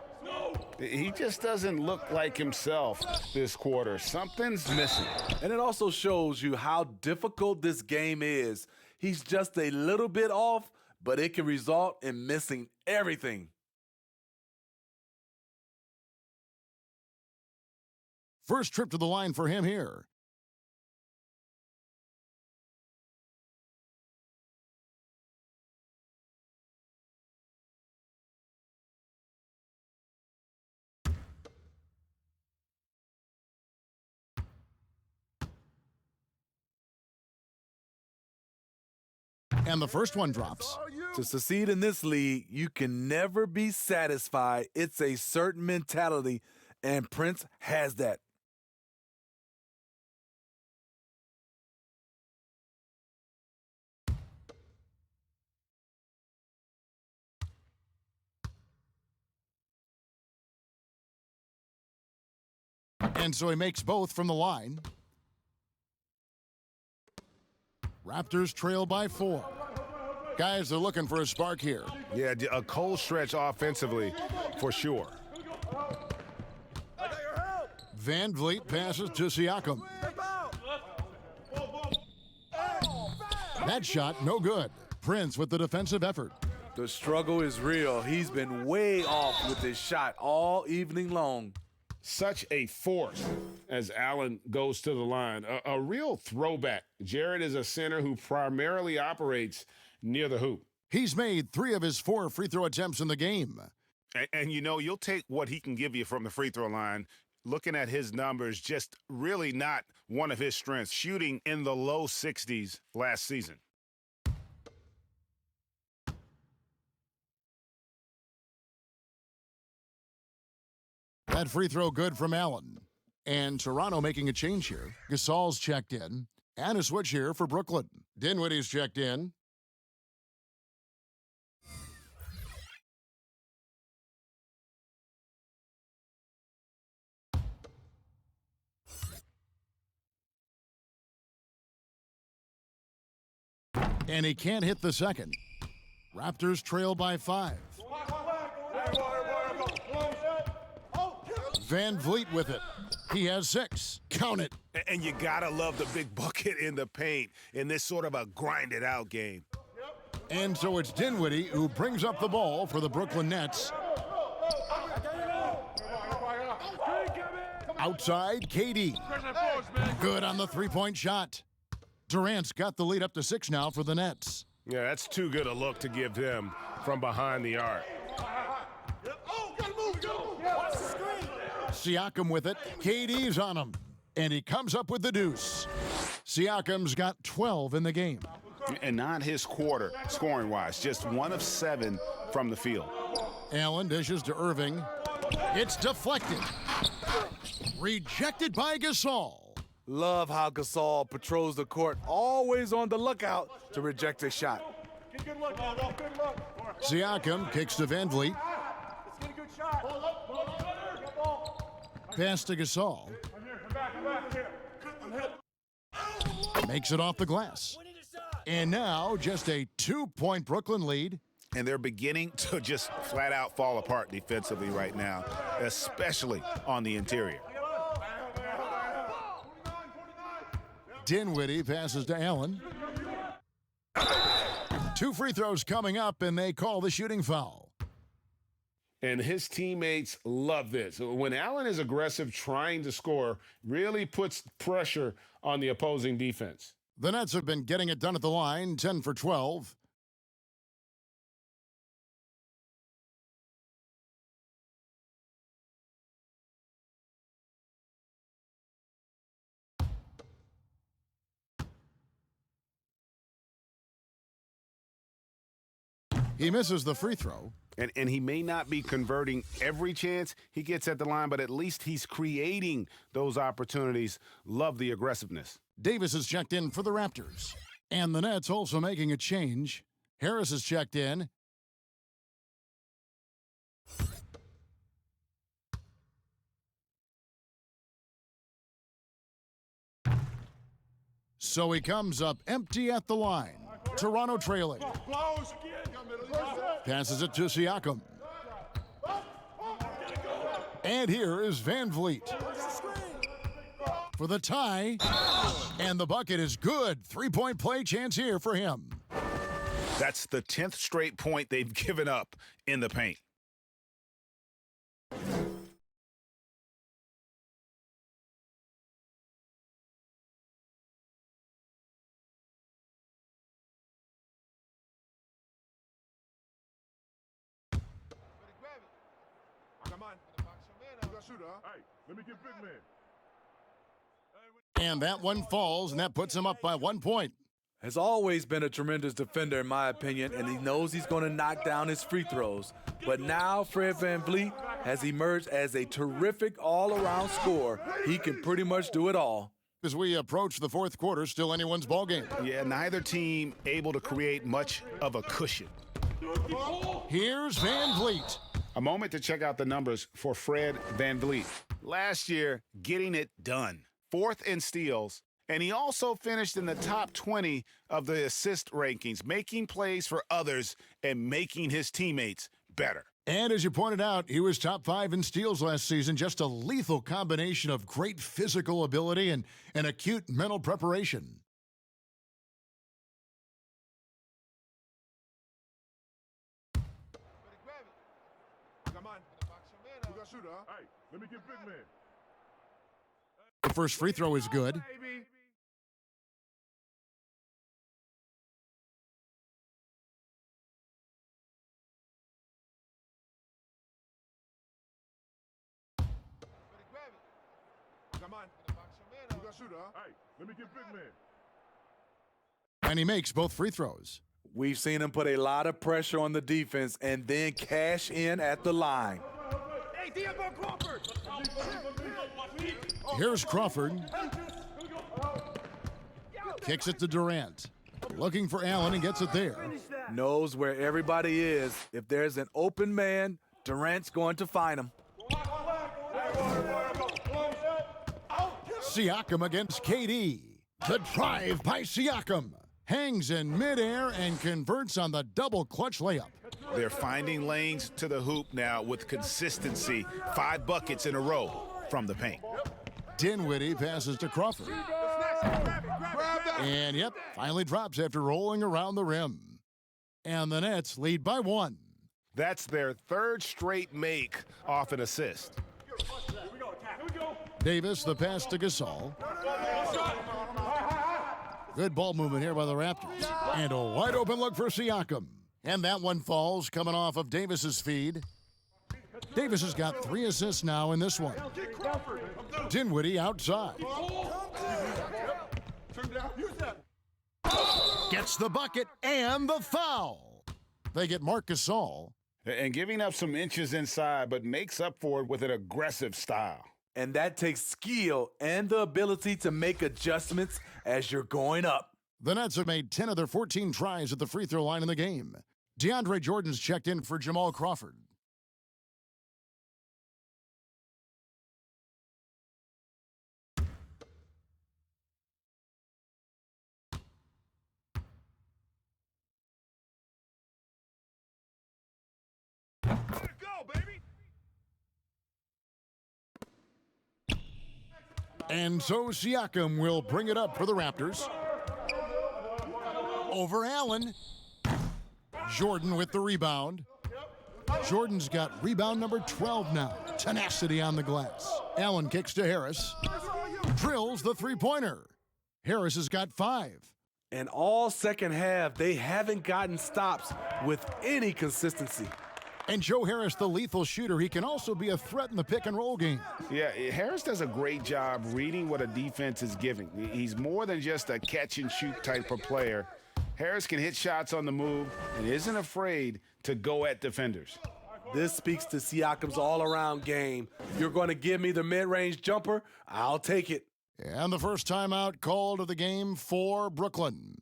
He just doesn't look like himself this quarter. Something's missing. And it also shows you how difficult this game is. He's just a little bit off, but it can result in missing everything. First trip to the line for him here. And the first one drops. To succeed in this league, you can never be satisfied. It's a certain mentality, and Prince has that. And so he makes both from the line. Raptors trail by 4. Guys are looking for a spark here. Yeah, a cold stretch offensively for sure. Van Vliet passes to Siakam. That shot, no good. Prince with the defensive effort. The struggle is real. He's been way off with his shot all evening long. Such a force as Allen goes to the line. A real throwback. Jared is a center who primarily operates near the hoop. He's made 3 of his 4 free throw attempts in the game. And you know, you'll take what he can give you from the free throw line. Looking at his numbers, just really not one of his strengths. Shooting in the low 60s last season. That free throw good from Allen. And Toronto making a change here. Gasol's checked in. And a switch here for Brooklyn. Dinwiddie's checked in. And he can't hit the second. Raptors trail by 5. Van Vliet with it. He has 6. Count it. And you gotta love the big bucket in the paint in this sort of a grind-it-out game. And so it's Dinwiddie who brings up the ball for the Brooklyn Nets. Outside, KD. Good on the three-point shot. Durant's got the lead up to 6 now for the Nets. Yeah, that's too good a look to give them from behind the arc. Siakam with it. KD's on him. And he comes up with the deuce. Siakam's got 12 in the game. And not his quarter, scoring-wise. Just 1 of 7 from the field. Allen dishes to Irving. It's deflected. Rejected by Gasol. Love how Gasol patrols the court, always on the lookout to reject a shot. Siakam kicks to Van Vliet. Pass to Gasol. Makes it off the glass. And now just a 2-point Brooklyn lead. And they're beginning to just flat out fall apart defensively right now, especially on the interior. Dinwiddie passes to Allen. 2 free throws coming up, and they call the shooting foul. And his teammates love this. When Allen is aggressive, trying to score, really puts pressure on the opposing defense. The Nets have been getting it done at the line, 10 for 12. He misses the free throw. And he may not be converting every chance he gets at the line, but at least he's creating those opportunities. Love the aggressiveness. Davis is checked in for the Raptors. And the Nets also making a change. Harris is checked in. So he comes up empty at the line. Toronto trailing. Passes it to Siakam. And here is Van Vliet for the tie. And the bucket is good. Three-point play chance here for him. That's the 10th straight point they've given up in the paint. Hey, let me get big man. And that one falls, and that puts him up by 1 point. Has always been a tremendous defender, in my opinion, and he knows he's going to knock down his free throws. But now Fred VanVleet has emerged as a terrific all-around scorer. He can pretty much do it all. As we approach the fourth quarter, still anyone's ballgame. Yeah, neither team able to create much of a cushion. Here's VanVleet. A moment to check out the numbers for Fred VanVleet. Last year, getting it done. 4th in steals, and he also finished in the top 20 of the assist rankings, making plays for others and making his teammates better. And as you pointed out, he was top 5 in steals last season. Just a lethal combination of great physical ability and acute mental preparation. Hey, let me get big man. The first free throw is good. Hey, let me get big man. And he makes both free throws. We've seen him put a lot of pressure on the defense and then cash in at the line. Here's Crawford. Kicks it to Durant. Looking for Allen and gets it there. Knows where everybody is. If there's an open man, Durant's going to find him. Siakam against KD. The drive by Siakam. Hangs in midair and converts on the double clutch layup. They're finding lanes to the hoop now with consistency. 5 buckets in a row from the paint. Dinwiddie passes to Crawford. And yep, finally drops after rolling around the rim. And the Nets lead by 1. That's their 3rd straight make off an assist. Davis, the pass to Gasol. Good ball movement here by the Raptors. And a wide open look for Siakam. And that one falls coming off of Davis's feed. Davis has got 3 assists now in this one. Dinwiddie outside. Gets the bucket and the foul. They get Marc Gasol. And giving up some inches inside, but makes up for it with an aggressive style. And that takes skill and the ability to make adjustments as you're going up. The Nets have made 10 of their 14 tries at the free throw line in the game. DeAndre Jordan's checked in for Jamal Crawford. And so Siakam will bring it up for the Raptors. Over Allen. Jordan with the rebound. Jordan's got rebound number 12 now. Tenacity on the glass. Allen kicks to Harris. Drills the three-pointer. Harris has got 5. And all second half, they haven't gotten stops with any consistency. And Joe Harris, the lethal shooter, he can also be a threat in the pick-and-roll game. Yeah, Harris does a great job reading what a defense is giving. He's more than just a catch-and-shoot type of player. Harris can hit shots on the move and isn't afraid to go at defenders. This speaks to Siakam's all-around game. You're going to give me the mid-range jumper, I'll take it. And the first timeout called of the game for Brooklyn.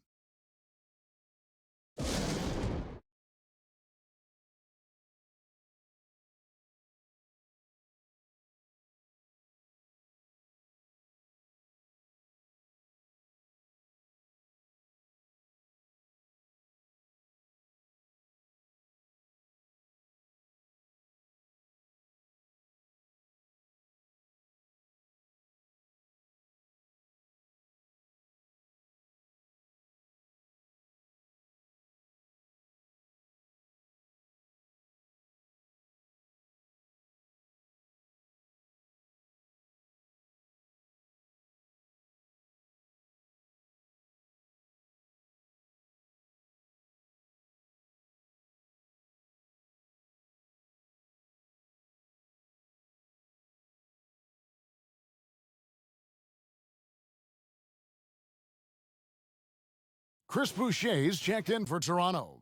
Chris Boucher's checked in for Toronto.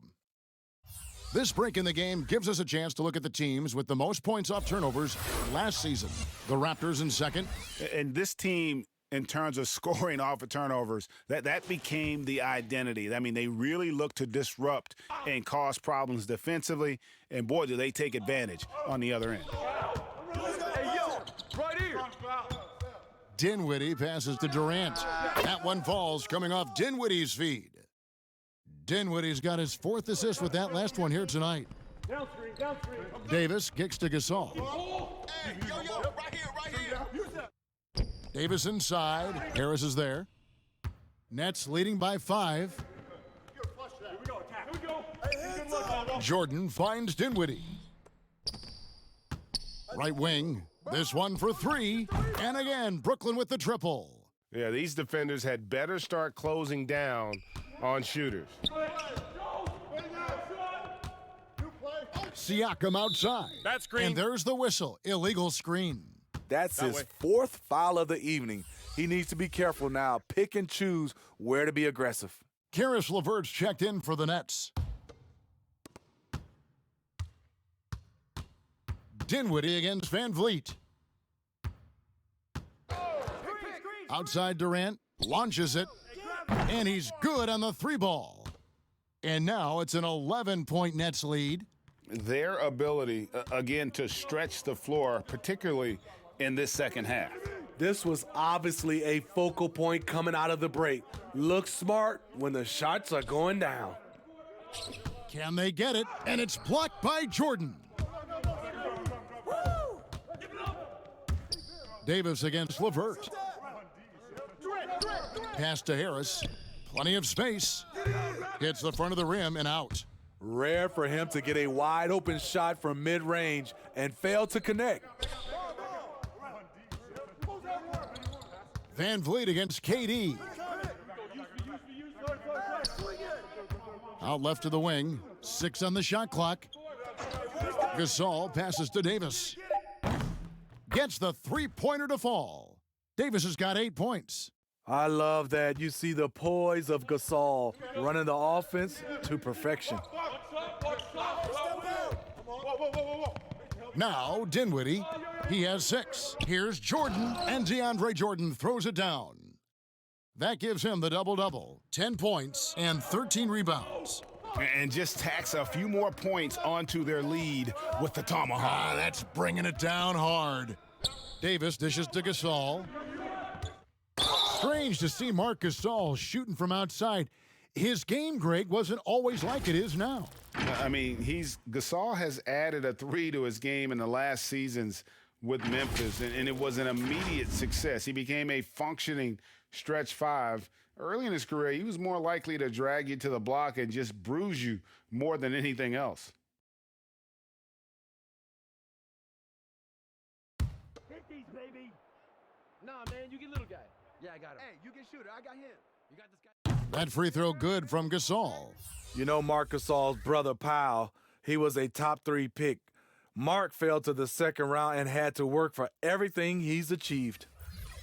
This break in the game gives us a chance to look at the teams with the most points off turnovers last season. The Raptors in second. And this team, in terms of scoring off of turnovers, that became the identity. I mean, they really look to disrupt and cause problems defensively, and boy, do they take advantage on the other end. Hey, yo, right here. Dinwiddie passes to Durant. That one falls coming off Dinwiddie's feed. Dinwiddie's got his 4th assist with that last one here tonight. Down screen. Davis kicks to Gasol. Hey, yo, right here. Use that. Davis inside. Harris is there. Nets leading by 5. Here we go, attack. Here we go. Hey, good look. Jordan finds Dinwiddie. Right wing. This one for 3. And again, Brooklyn with the triple. Yeah, these defenders had better start closing down on shooters. Siakam outside. That screen. And there's the whistle. Illegal screen. That's his 4th foul of the evening. He needs to be careful now. Pick and choose where to be aggressive. Karis LeVert's checked in for the Nets. Dinwiddie against Van Vliet. Outside Durant, launches it, and he's good on the 3 ball. And now it's an 11-point Nets lead. Their ability, again, to stretch the floor, particularly in this second half. This was obviously a focal point coming out of the break. Look smart when the shots are going down. Can they get it? And it's blocked by Jordan. Davis against LeVert. Pass to Harris. Plenty of space. Hits the front of the rim and out. Rare for him to get a wide open shot from mid-range and fail to connect. Van Vliet against KD. Out left to the wing. 6 on the shot clock. Gasol passes to Davis. Gets the 3-pointer to fall. Davis has got 8 points. I love that. You see the poise of Gasol running the offense to perfection. Now Dinwiddie. He has 6. Here's Jordan, and DeAndre Jordan throws it down. That gives him the double-double. 10 points and 13 rebounds. And just tacks a few more points onto their lead with the tomahawk. That's bringing it down hard. Davis dishes to Gasol. Strange to see Marc Gasol shooting from outside. His game, Greg, wasn't always like it is now. I mean, Gasol has added a 3 to his game in the last seasons with Memphis, and it was an immediate success. He became a functioning stretch 5. Early in his career, he was more likely to drag you to the block and just bruise you more than anything else. Hit these, baby. Nah, man, you get little guy. Yeah, I got him. Hey, you get shooter. I got him. You got this guy. That free throw good from Gasol. You know Marc Gasol's brother, Powell, he was a top 3 pick. Mark fell to the second round and had to work for everything he's achieved.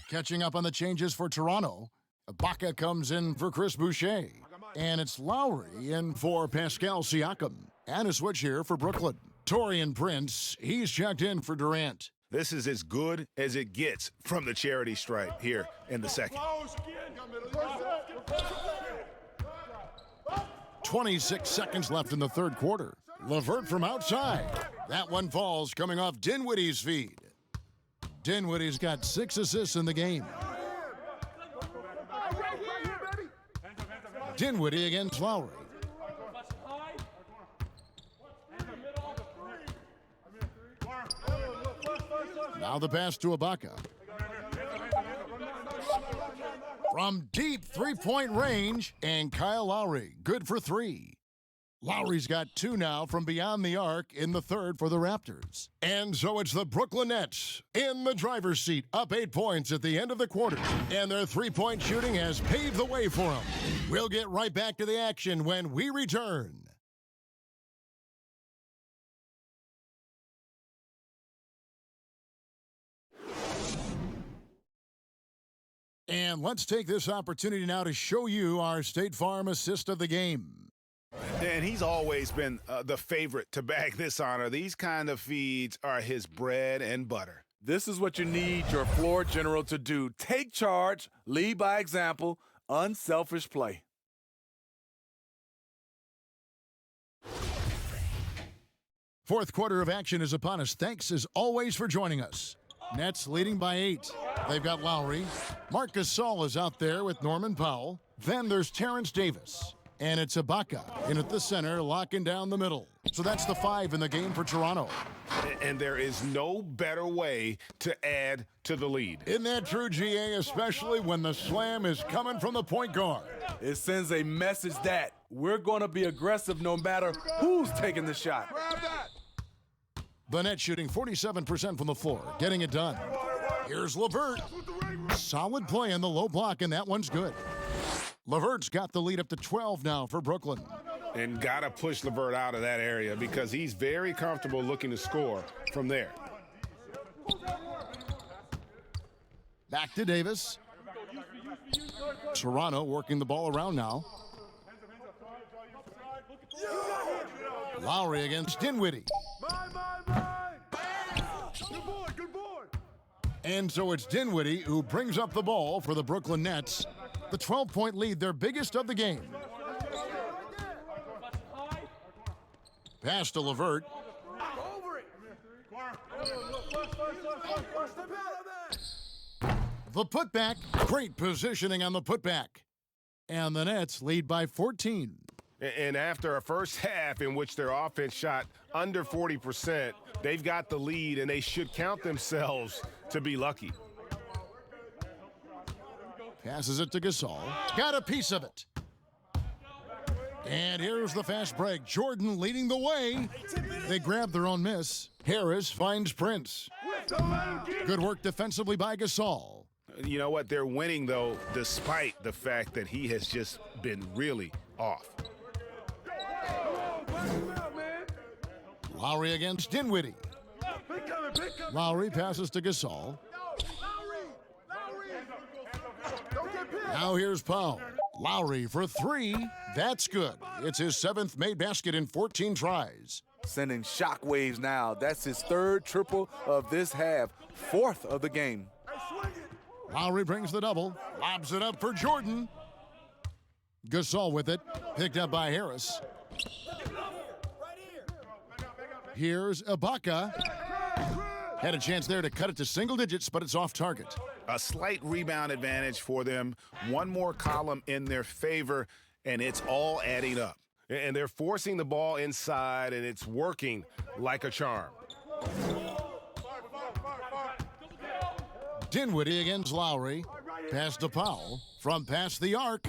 Catching up on the changes for Toronto, Ibaka comes in for Chris Boucher. And it's Lowry in for Pascal Siakam. And a switch here for Brooklyn. Taurean Prince, he's checked in for Durant. This is as good as it gets from the charity stripe here in the second. 26 seconds left in the third quarter. LeVert from outside. That one falls coming off Dinwiddie's feed. Dinwiddie's got 6 assists in the game. Dinwiddie against Lowry. Now the pass to Ibaka. From deep 3-point range, and Kyle Lowry, good for 3. Lowry's got 2 now from beyond the arc in the third for the Raptors. And so it's the Brooklyn Nets in the driver's seat, up 8 points at the end of the quarter. And their 3-point shooting has paved the way for them. We'll get right back to the action when we return. And let's take this opportunity now to show you our State Farm assist of the game. And he's always been the favorite to bag this honor. These kind of feeds are his bread and butter. This is what you need your floor general to do. Take charge, lead by example, unselfish play. Fourth quarter of action is upon us. Thanks as always for joining us. Nets leading by 8. They've got Lowry. Marc Gasol is out there with Norman Powell. Then there's Terrence Davis. And it's Ibaka in at the center, locking down the middle. So that's the 5 in the game for Toronto. And there is no better way to add to the lead. Isn't that true, GA, especially when the slam is coming from the point guard? It sends a message that we're going to be aggressive no matter who's taking the shot. The Nets shooting 47% from the floor, getting it done. Here's LeVert. Solid play in the low block, and that one's good. LeVert's got the lead up to 12 now for Brooklyn. And got to push LeVert out of that area because he's very comfortable looking to score from there. Back to Davis. Toronto working the ball around now. Lowry against Dinwiddie. Good board. And so it's Dinwiddie who brings up the ball for the Brooklyn Nets. The 12-point lead, their biggest of the game. Pass to LeVert. The putback. Great positioning on the putback. And the Nets lead by 14. And after a first half in which their offense shot under 40%, they've got the lead, and they should count themselves to be lucky. Passes it to Gasol. Got a piece of it. And here's the fast break. Jordan leading the way. They grab their own miss. Harris finds Prince. Good work defensively by Gasol. You know what? They're winning, though, despite the fact that he has just been really off. Lowry against Dinwiddie. Lowry passes to Gasol. Now here's Powell. Lowry for 3. That's good. It's his 7th made basket in 14 tries. Sending shockwaves now. That's his 3rd triple of this half, 4th of the game. Lowry brings the double. Lobs it up for Jordan. Gasol with it. Picked up by Harris. Here's Ibaka. Had a chance there to cut it to single digits, but it's off target. A slight rebound advantage for them. One more column in their favor, and it's all adding up. And they're forcing the ball inside, and it's working like a charm. Dinwiddie against Lowry. Pass to Powell. From past the arc.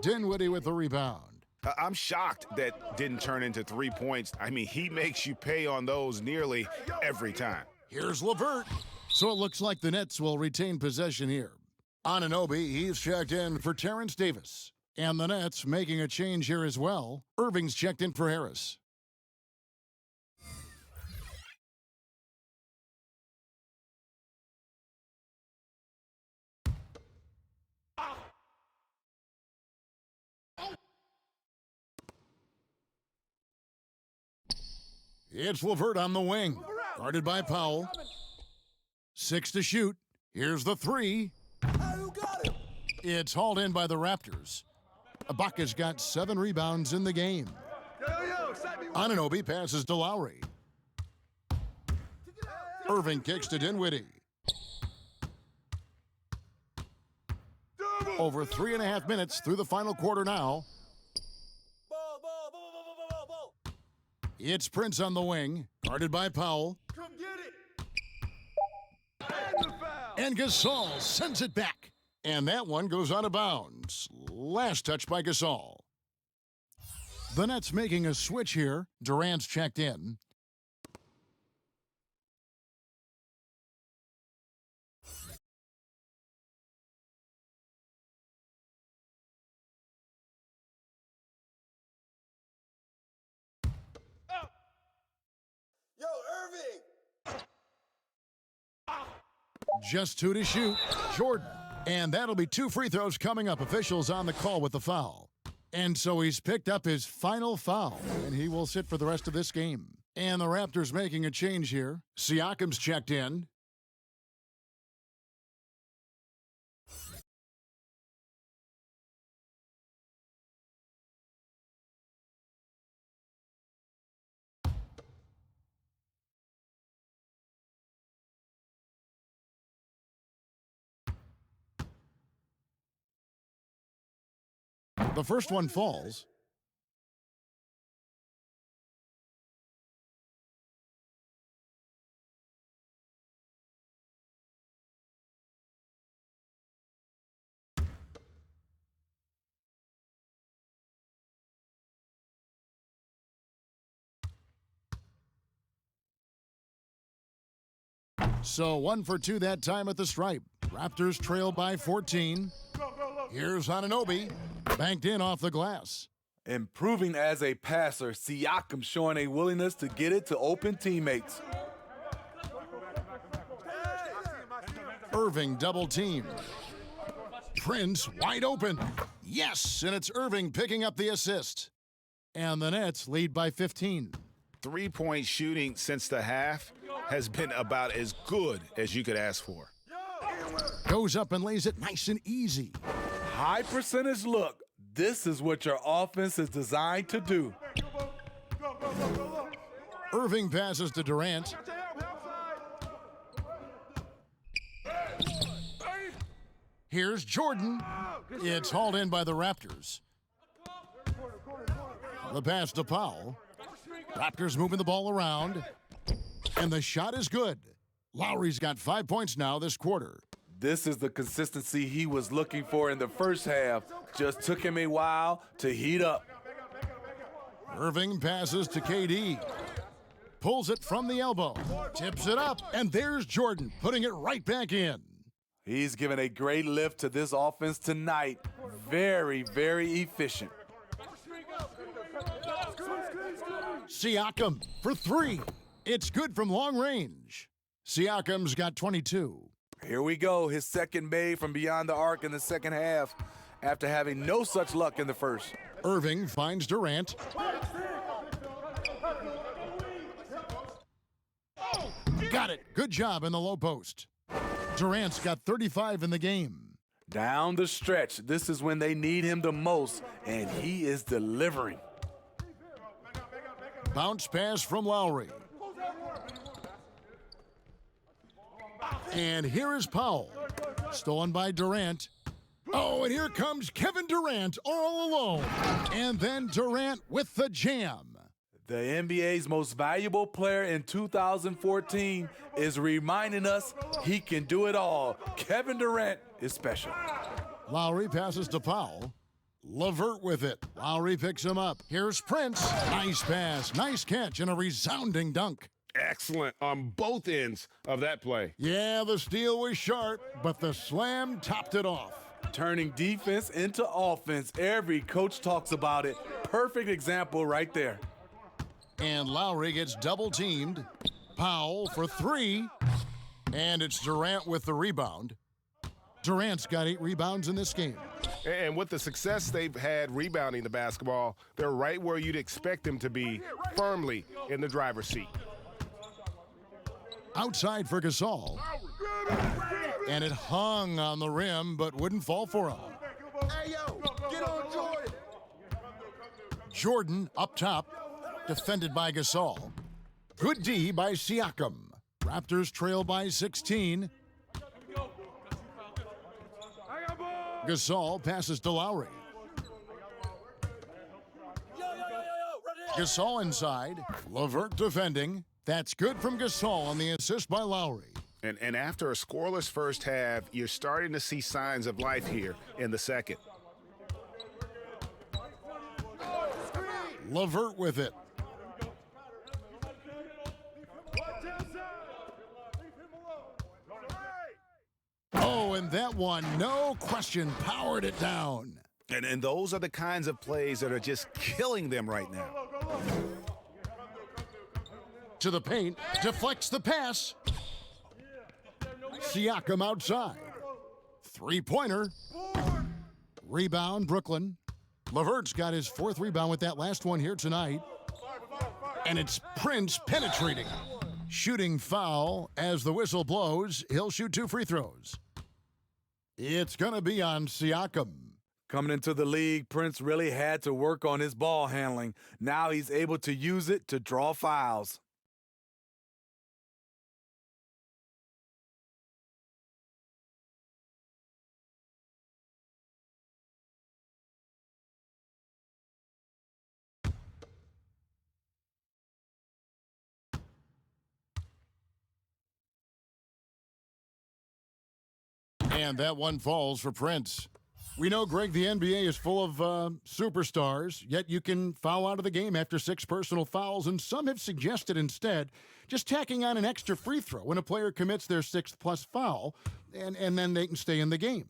Dinwiddie with the rebound. I'm shocked that didn't turn into 3 points. I mean, he makes you pay on those nearly every time. Here's LeVert. So it looks like the Nets will retain possession here. Anunoby, he's checked in for Terrence Davis. And the Nets making a change here as well. Irving's checked in for Harris. It's LeVert on the wing. Guarded by Powell. 6 to shoot. Here's the 3. It's hauled in by the Raptors. Ibaka's got 7 rebounds in the game. Anunoby passes to Lowry. Irving kicks to Dinwiddie. Over 3.5 minutes through the final quarter now. It's Prince on the wing, guarded by Powell. Come get it. And Gasol sends it back. And that one goes out of bounds. Last touch by Gasol. The Nets making a switch here. Durant's checked in. Yo, Irving. Just 2 to shoot. Jordan And that'll be 2 free throws coming up. Officials on the call with the foul. And so he's picked up his final foul, and he will sit for the rest of this game. And the Raptors making a change here. Siakam's checked in. The first one falls. So 1 for 2 that time at the stripe. Raptors trail by 14. Here's Anunoby, banked in off the glass. Improving as a passer, Siakam showing a willingness to get it to open teammates. Irving double team. Prince wide open. Yes, and it's Irving picking up the assist. And the Nets lead by 15. Three-point shooting since the half has been about as good as you could ask for. Goes up and lays it nice and easy. High percentage look. This is what your offense is designed to do. Irving passes to Durant. Here's Jordan. It's hauled in by the Raptors. The pass to Powell. Raptors moving the ball around. And the shot is good. Lowry's got 5 points now this quarter. This is the consistency he was looking for in the first half. Just took him a while to heat up. Irving passes to KD. Pulls it from the elbow. Tips it up. And there's Jordan putting it right back in. He's given a great lift to this offense tonight. Very, very efficient. Siakam for 3. It's good from long range. Siakam's got 22. Here we go. His second made from beyond the arc in the second half after having no such luck in the first. Irving finds Durant. Got it. Good job in the low post. Durant's got 35 in the game. Down the stretch, this is when they need him the most, and he is delivering. Bounce pass from Lowry. And here is Powell. Stolen by Durant. Oh, and here comes Kevin Durant all alone. And then Durant with the jam. The NBA's most valuable player in 2014 is reminding us he can do it all. Kevin Durant is special. Lowry passes to Powell. LeVert with it. Lowry picks him up. Here's Prince. Nice pass, nice catch, and a resounding dunk. Excellent on both ends of that play. Yeah, the steal was sharp, but the slam topped it off. Turning defense into offense. Every coach talks about it. Perfect example right there. And Lowry gets double teamed. Powell for 3. And it's Durant with the rebound. Durant's got 8 rebounds in this game. And with the success they've had rebounding the basketball, they're right where you'd expect them to be, firmly in the driver's seat. Outside for Gasol. And it hung on the rim, but wouldn't fall for him. Hey, yo, get on Jordan. Jordan up top, defended by Gasol. Good D by Siakam. Raptors trail by 16. Gasol passes to Lowry. Gasol inside. LeVert defending. That's good from Gasol on the assist by Lowry. And after a scoreless first half, you're starting to see signs of life here in the second. LeVert with it. Oh, and that one, no question, powered it down. And those are the kinds of plays that are just killing them right now. To the paint, deflects the pass. Siakam outside. Three-pointer. Rebound, Brooklyn. LeVert's got his 4th rebound with that last one here tonight. And it's Prince penetrating. Shooting foul as the whistle blows. He'll shoot 2 free throws. It's going to be on Siakam. Coming into the league, Prince really had to work on his ball handling. Now he's able to use it to draw fouls. And that one falls for Prince. We know, Greg, the NBA is full of superstars, yet you can foul out of the game after 6 personal fouls, and some have suggested instead just tacking on an extra free throw when a player commits their 6th plus foul, and then they can stay in the game.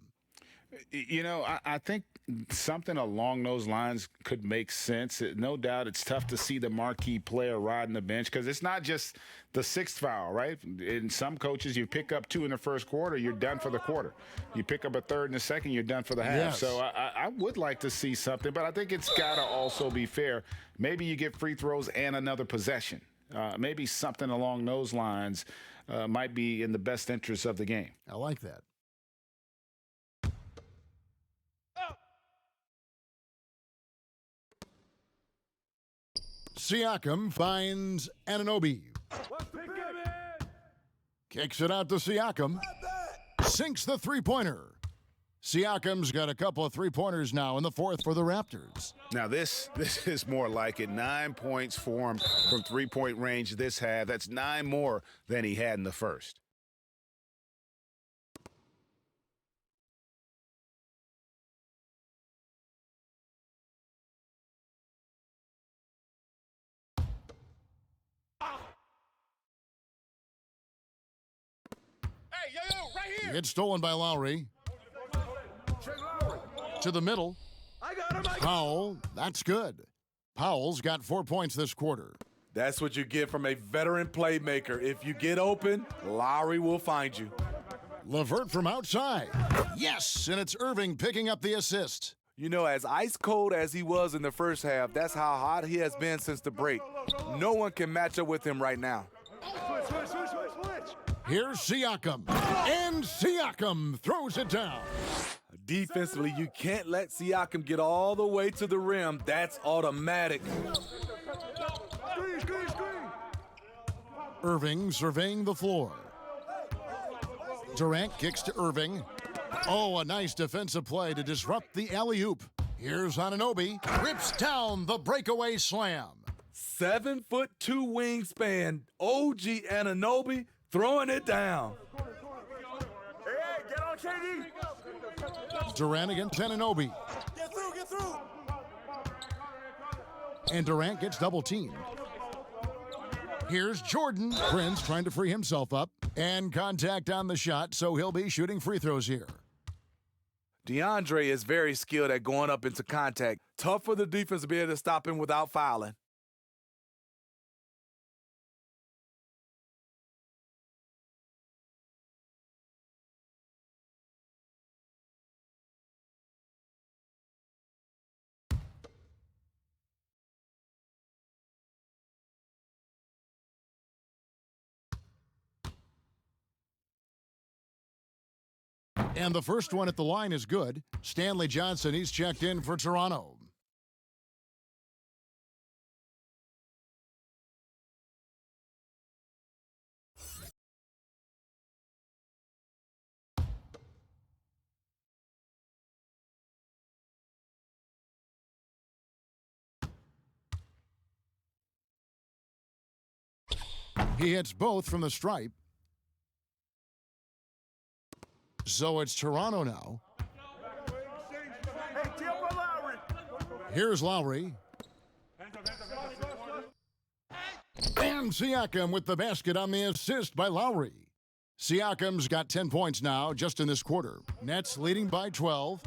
You know, I think something along those lines could make sense. No doubt it's tough to see the marquee player riding the bench because it's not just the 6th foul, right? In some coaches, you pick up 2 in the first quarter, you're done for the quarter. You pick up a 3rd in the second, you're done for the half. Yes. So I would like to see something, but I think it's got to also be fair. Maybe you get free throws and another possession. Maybe something along those lines might be in the best interest of the game. I like that. Siakam finds Anunoby. Kicks it out to Siakam. Sinks the three-pointer. Siakam's got a couple of three-pointers now in the 4th for the Raptors. Now this is more like it. 9 points for him from three-point range this half. That's 9 more than he had in the first. It's stolen by Lowry. To the middle. Powell, that's good. Powell's got 4 points this quarter. That's what you get from a veteran playmaker. If you get open, Lowry will find you. LeVert from outside. Yes, and it's Irving picking up the assist. You know, as ice cold as he was in the first half, that's how hot he has been since the break. No one can match up with him right now. Here's Siakam, and Siakam throws it down. Defensively, you can't let Siakam get all the way to the rim. That's automatic. Irving surveying the floor. Durant kicks to Irving. Oh, a nice defensive play to disrupt the alley-oop. Here's Anunoby, rips down the breakaway slam. 7'2" wingspan, OG Anunoby throwing it down. Hey, get on KD. Durant against Anunoby. Get through. And Durant gets double-teamed. Here's Jordan. Prince trying to free himself up. And contact on the shot, so he'll be shooting free throws here. DeAndre is very skilled at going up into contact. Tough for the defense to be able to stop him without fouling. And the first one at the line is good. Stanley Johnson, he's checked in for Toronto. He hits both from the stripe. So it's Toronto now. Here's Lowry. And Siakam with the basket on the assist by Lowry. Siakam's got 10 points now just in this quarter. Nets leading by 12.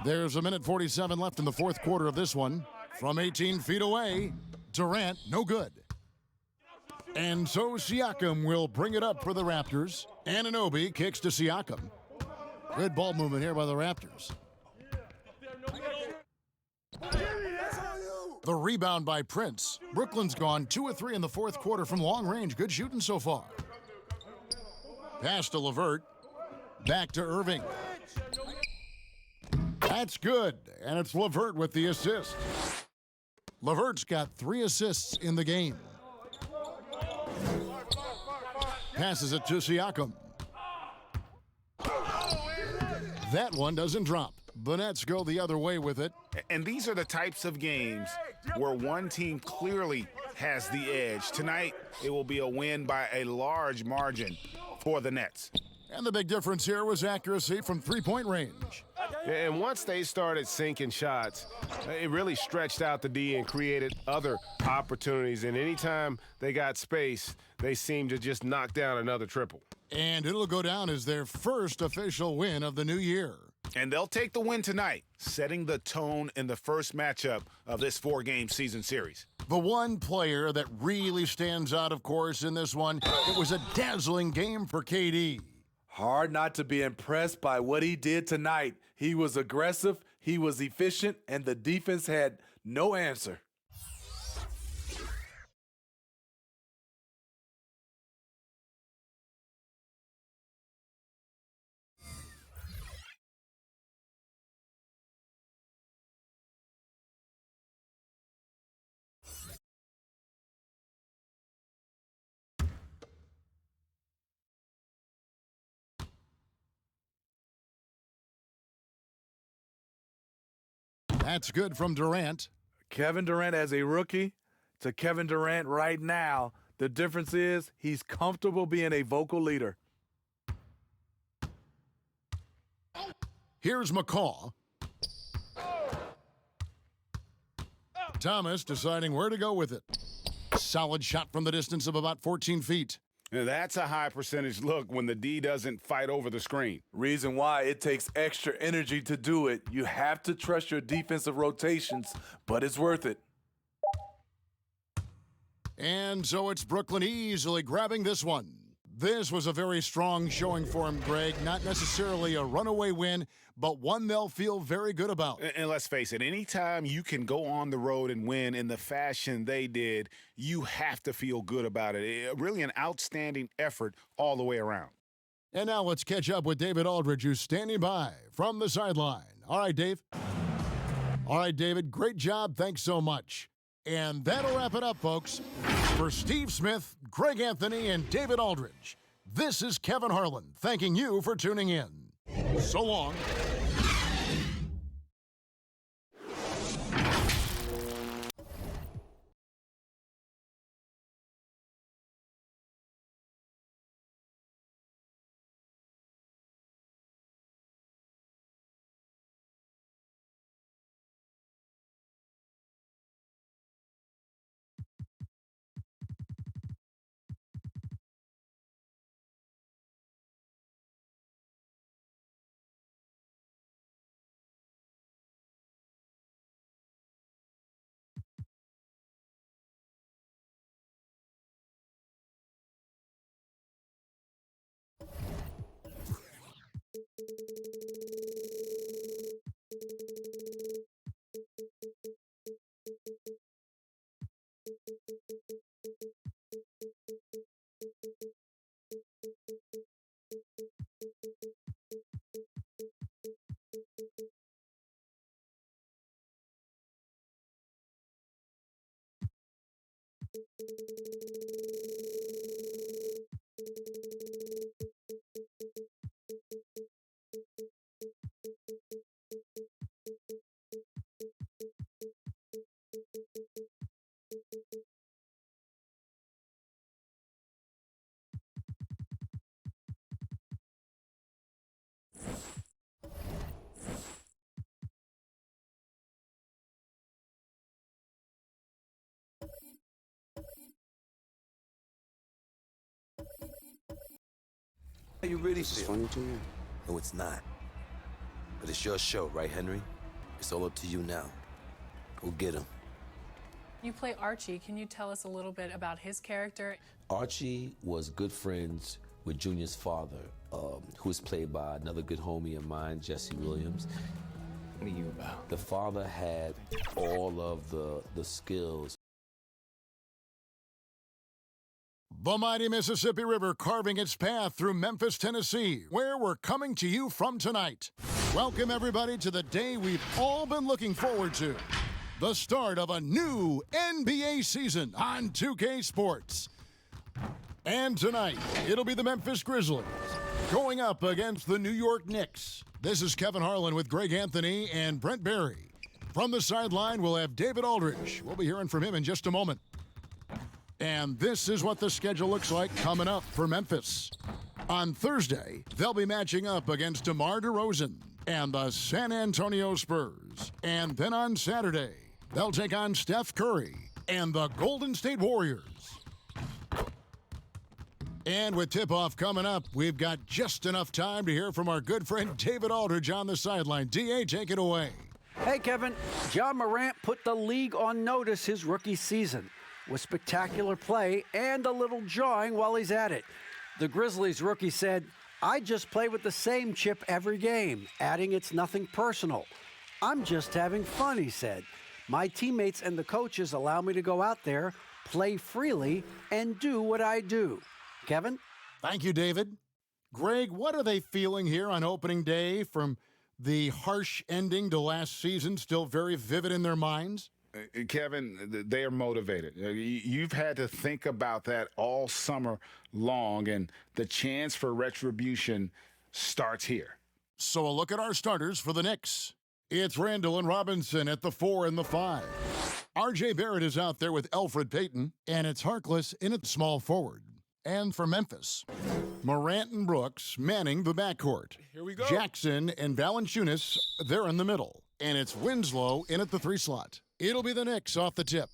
There's a minute 47 left in the 4th quarter of this one. From 18 feet away, Durant, no good. And so Siakam will bring it up for the Raptors. Anunoby kicks to Siakam. Good ball movement here by the Raptors. The rebound by Prince. Brooklyn's gone 2 of 3 in the fourth quarter from long range. Good shooting so far. Pass to LeVert. Back to Irving. That's good, and it's LeVert with the assist. LeVert's got 3 assists in the game. Passes it to Siakam. That one doesn't drop. The Nets go the other way with it. And these are the types of games where one team clearly has the edge. Tonight, it will be a win by a large margin for the Nets. And the big difference here was accuracy from three-point range. And once they started sinking shots, it really stretched out the D and created other opportunities. And anytime they got space, they seemed to just knock down another triple. And it'll go down as their first official win of the new year. And they'll take the win tonight, setting the tone in the first matchup of this 4-game season series. The one player that really stands out, of course, in this one, it was a dazzling game for KD. Hard not to be impressed by what he did tonight. He was aggressive, he was efficient, and the defense had no answer. That's good from Durant. Kevin Durant as a rookie to Kevin Durant right now, the difference is he's comfortable being a vocal leader. Here's McCaw. Thomas deciding where to go with it. Solid shot from the distance of about 14 feet. Now that's a high percentage look when the D doesn't fight over the screen. Reason why it takes extra energy to do it. You have to trust your defensive rotations, but it's worth it. And so it's Brooklyn easily grabbing this one. This was a very strong showing for him, Greg. Not necessarily a runaway win, but one they'll feel very good about. And let's face it, anytime you can go on the road and win in the fashion they did, you have to feel good about it. Really an outstanding effort all the way around. And now let's catch up with David Aldridge, who's standing by from the sideline. All right, Dave. All right, David, great job. Thanks so much. And that'll wrap it up, folks. For Steve Smith, Greg Anthony, and David Aldridge, this is Kevin Harlan thanking you for tuning in. So long. How you really feel? It's funny to you? No, it's not. But it's your show, right, Henry? It's all up to you now. Go get him. You play Archie. Can you tell us a little bit about his character? Archie was good friends with Junior's father, who was played by another good homie of mine, Jesse Williams. What are you about? The father had all of the skills. The mighty Mississippi River carving its path through Memphis, Tennessee, where we're coming to you from tonight. Welcome, everybody, to the day we've all been looking forward to. The start of a new NBA season on 2K Sports. And tonight, it'll be the Memphis Grizzlies going up against the New York Knicks. This is Kevin Harlan with Greg Anthony and Brent Barry. From the sideline, we'll have David Aldridge. We'll be hearing from him in just a moment. And this is what the schedule looks like coming up for Memphis. On Thursday, they'll be matching up against DeMar DeRozan and the San Antonio Spurs. And then on Saturday, they'll take on Steph Curry and the Golden State Warriors. And with tip-off coming up, we've got just enough time to hear from our good friend David Aldridge on the sideline. D.A., take it away. Hey, Kevin. Ja Morant put the league on notice his rookie season with spectacular play and a little jawing while he's at it. The Grizzlies rookie said, "I just play with the same chip every game," adding it's nothing personal. "I'm just having fun," he said. "My teammates and the coaches allow me to go out there, play freely, and do what I do." Kevin? Thank you, David. Greg, what are they feeling here on opening day from the harsh ending to last season still very vivid in their minds? Kevin, they are motivated. You've had to think about that all summer long, and the chance for retribution starts here. So a look at our starters for the Knicks. It's Randall and Robinson at the 4 and the 5. R.J. Barrett is out there with Elfrid Payton, and it's Harkless in at small forward. And for Memphis, Morant and Brooks manning the backcourt. Here we go. Jackson and Valanciunas, they're in the middle. And it's Winslow in at the 3 slot. It'll be the Knicks off the tip.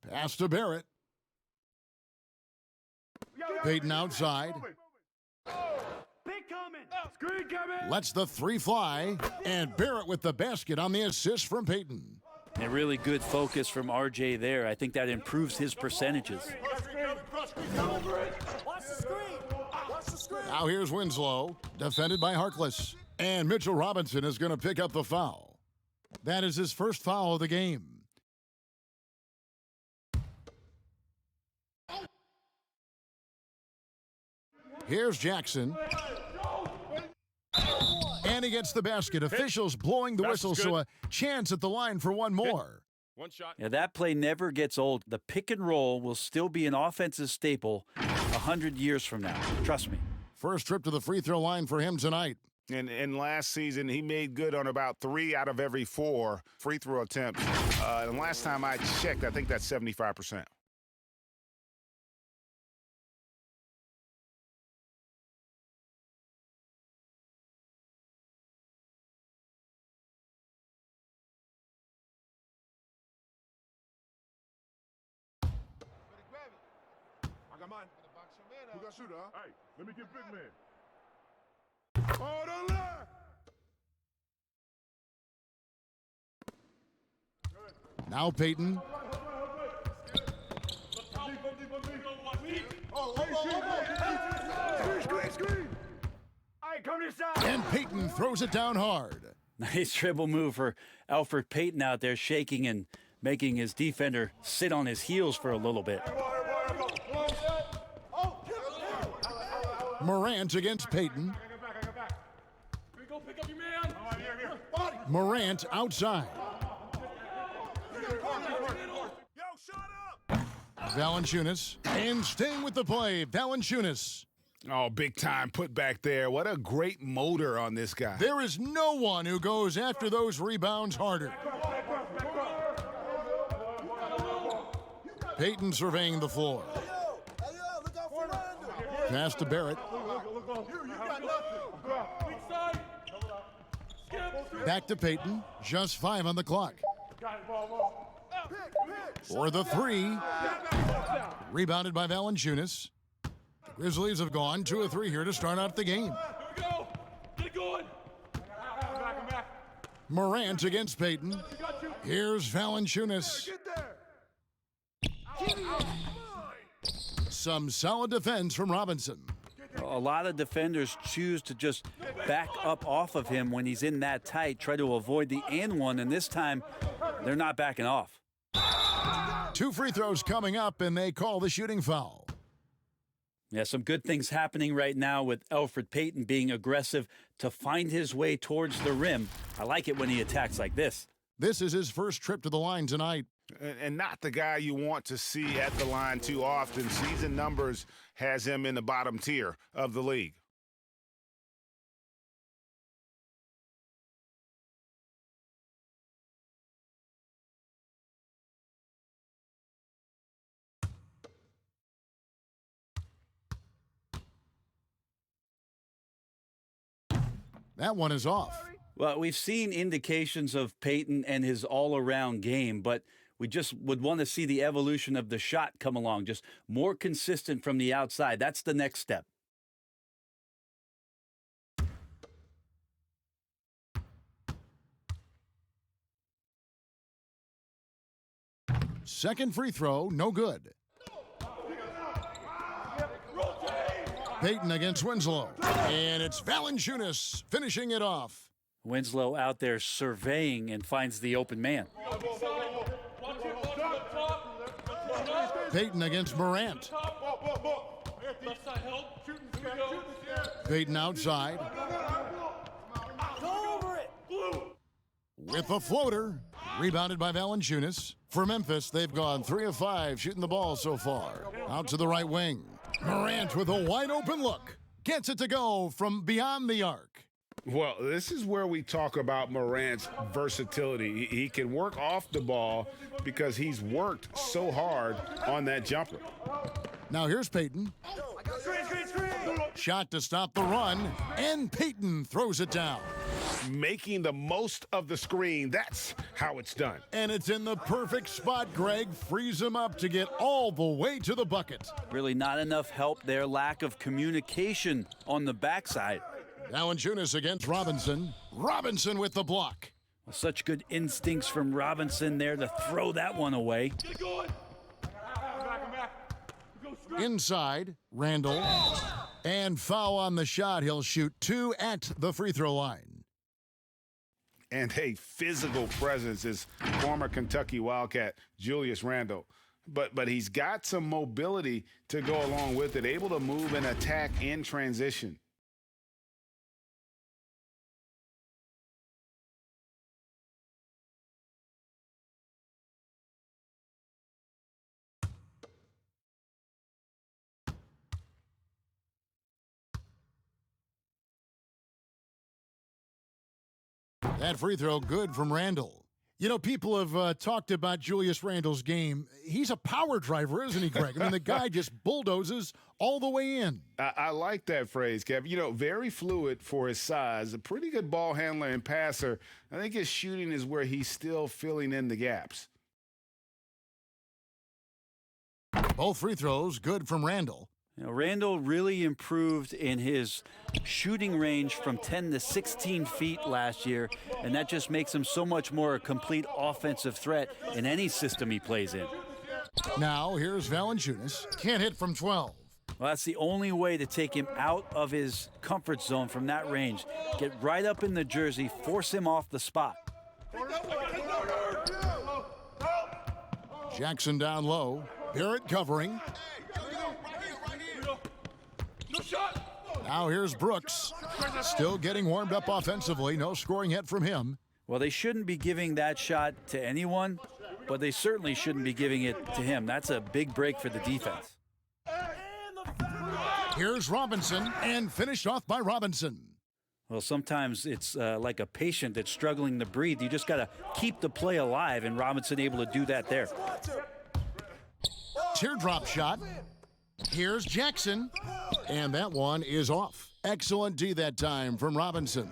Pass to Barrett. Payton outside. Lets the 3 fly. And Barrett with the basket on the assist from Payton. A really good focus from RJ there. I think that improves his percentages. Now here's Winslow, defended by Harkless. And Mitchell Robinson is going to pick up the foul. That is his first foul of the game. Here's Jackson. And he gets the basket. Officials blowing the whistle, so a chance at the line for one more. One shot. Yeah, that play never gets old. The pick and roll will still be an offensive staple 100 years from now. Trust me. First trip to the free throw line for him tonight. And last season, he made good on about 3 out of every 4 free throw attempts. And last time I checked, I think that's 75%. I got mine. Who got shooter, huh? Hey, let me get big man. Oh, don't lie! Now Payton. Screen. Hey, come this side. And Payton throws it down hard. Nice dribble move for Elfrid Payton out there, shaking and making his defender sit on his heels for a little bit. Morant against Payton. Morant outside. Valanciunas. And staying with the play, Valanciunas. Oh, big time put back there. What a great motor on this guy. There is no one who goes after those rebounds harder. Payton surveying the floor. Pass to Barrett. Back to Payton. Just 5 on the clock. For the 3. Rebounded by Valanciunas. The Grizzlies have gone 2 of 3 here to start out the game. Morant against Payton. Here's Valanciunas. Some solid defense from Robinson. A lot of defenders choose to just back up off of him when he's in that tight, try to avoid the and one, and this time they're not backing off. 2 free throws coming up, and they call the shooting foul. Yeah, some good things happening right now with Elfrid Payton being aggressive to find his way towards the rim. I like it when he attacks like this. This is his first trip to the line tonight. And not the guy you want to see at the line too often. Season numbers has him in the bottom tier of the league. That one is off. Well, we've seen indications of Payton and his all-around game, but we just would want to see the evolution of the shot come along, just more consistent from the outside. That's the next step. Second free throw, no good. Payton against Winslow. And it's Valanciunas finishing it off. Winslow out there surveying and finds the open man. Payton against Morant. Payton outside. With a floater. Rebounded by Valanciunas. For Memphis, they've gone 3 of 5 shooting the ball so far. Out to the right wing. Morant with a wide open look. Gets it to go from beyond the arc. Well, this is where we talk about Morant's versatility. He can work off the ball because he's worked so hard on that jumper. Now here's Payton. Shot to stop the run, and Payton throws it down. Making the most of the screen, that's how it's done. And it's in the perfect spot, Greg. Frees him up to get all the way to the bucket. Really not enough help there, lack of communication on the backside. Valanciunas against Robinson. Robinson with the block. Well, such good instincts from Robinson there to throw that one away. Inside, Randall. And foul on the shot. He'll shoot 2 at the free throw line. And a physical presence is former Kentucky Wildcat Julius Randle. But he's got some mobility to go along with it, able to move and attack in transition. That free throw good from Randall. You know, people have talked about Julius Randle's game. He's a power driver, isn't he, Greg? I mean, the guy just bulldozes all the way in. I like that phrase, Kevin. You know, very fluid for his size, a pretty good ball handler and passer. I think his shooting is where he's still filling in the gaps. Both free throws good from Randall. You know, Randall really improved in his shooting range from 10 to 16 feet last year, and that just makes him so much more a complete offensive threat in any system he plays in. Now here's Valanciunas. Can't hit from 12. Well, that's the only way to take him out of his comfort zone from that range. Get right up in the jersey, force him off the spot. Jackson down low. Barrett covering. Now here's Brooks. Still getting warmed up offensively. No scoring yet from him. Well, they shouldn't be giving that shot to anyone, but they certainly shouldn't be giving it to him. That's a big break for the defense. Here's Robinson, and finished off by Robinson. Well, sometimes it's like a patient that's struggling to breathe. You just got to keep the play alive, and Robinson able to do that there. Teardrop shot. Here's Jackson, and that one is off. Excellent D that time from Robinson.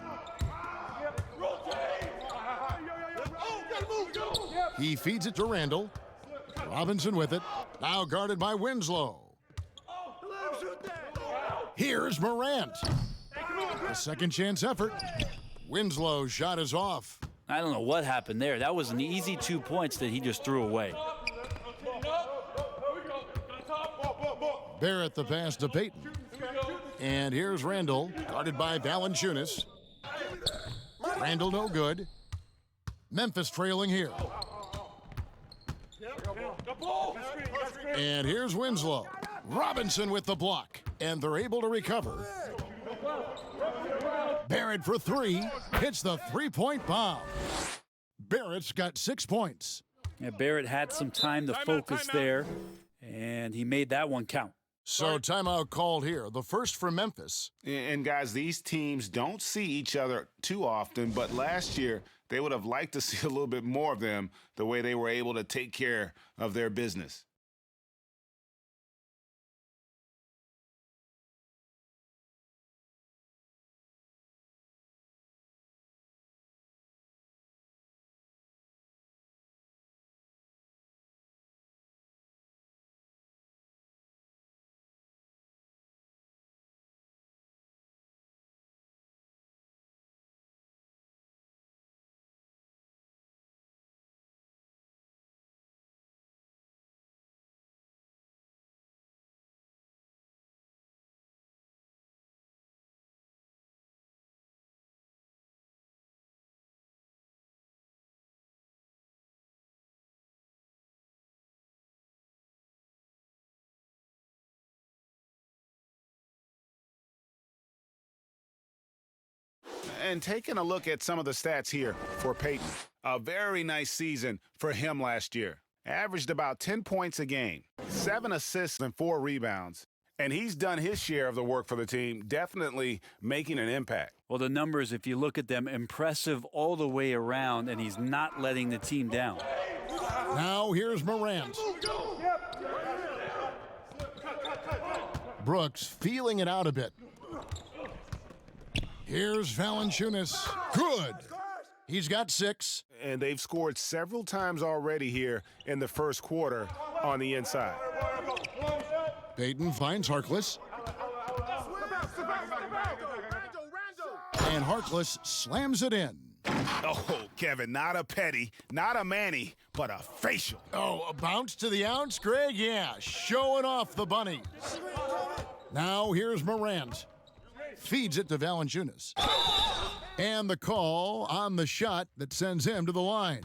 He feeds it to Randall. Robinson with it. Now guarded by Winslow. Here's Morant. A second chance effort. Winslow's shot is off. I don't know what happened there. That was an easy 2 points that he just threw away. Barrett the pass to Peyton. And here's Randall, guarded by Valanciunas. Randall no good. Memphis trailing here. And here's Winslow. Robinson with the block. And they're able to recover. Barrett for three. Hits the three-point bomb. Barrett's got 6 points. Yeah, Barrett had some time to focus there, and he made that one count. So timeout called here. The first for Memphis. And guys, these teams don't see each other too often, but last year they would have liked to see a little bit more of them, the way they were able to take care of their business. And taking a look at some of the stats here for Peyton, a very nice season for him last year. Averaged about 10 points a game, 7 assists and 4 rebounds. And he's done his share of the work for the team, definitely making an impact. Well, the numbers, if you look at them, impressive all the way around, and he's not letting the team down. Now here's Morant. Brooks feeling it out a bit. Here's Valanciunas. Good. He's got 6. And they've scored several times already here in the first quarter on the inside. Peyton finds Harkless. And Harkless slams it in. Oh, Kevin, not a petty, not a Manny, but a facial. Oh, a bounce to the ounce, Greg? Yeah, showing off the bunnies. Now here's Morant. Feeds it to Valanciunas. And the call on the shot that sends him to the line.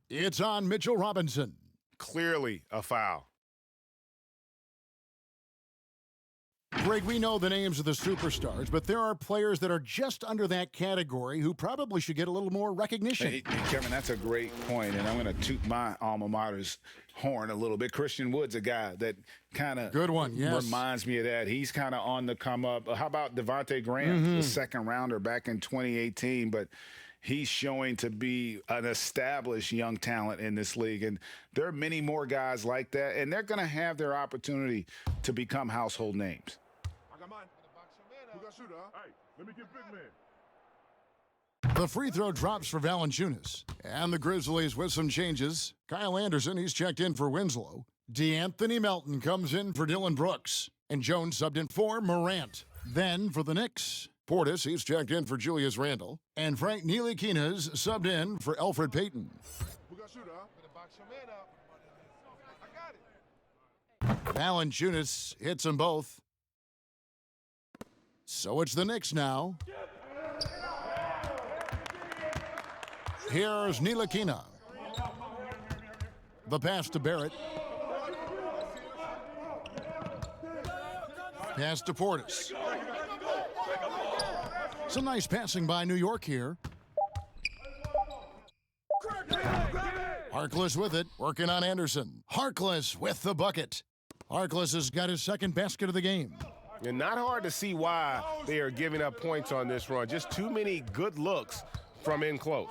It's on Mitchell Robinson. Clearly a foul. Greg, we know the names of the superstars, but there are players that are just under that category who probably should get a little more recognition. Hey, Kevin, that's a great point, and I'm going to toot my alma mater's horn a little bit. Christian Wood's a guy that kind of good one, yes, reminds me of that. He's kind of on the come up. How about Devontae Graham, the second rounder back in 2018, but he's showing to be an established young talent in this league, and there are many more guys like that, and they're going to have their opportunity to become household names. Who got shooter, huh? Hey, let me get big man. The free throw drops for Valanciunas. And the Grizzlies with some changes. Kyle Anderson, he's checked in for Winslow. DeAnthony Melton comes in for Dylan Brooks. And Jones subbed in for Morant. Then for the Knicks, Portis, he's checked in for Julius Randle. And Frank Ntilikina's subbed in for Elfrid Payton. Who got shooter, huh? Better box your man up. I got it. Valanciunas hits them both. So it's the Knicks now. Here's Ntilikina. The pass to Barrett. Pass to Portis. Some nice passing by New York here. Harkless with it, working on Anderson. Harkless with the bucket. Harkless has got his second basket of the game. And not hard to see why they are giving up points on this run. Just too many good looks from in close.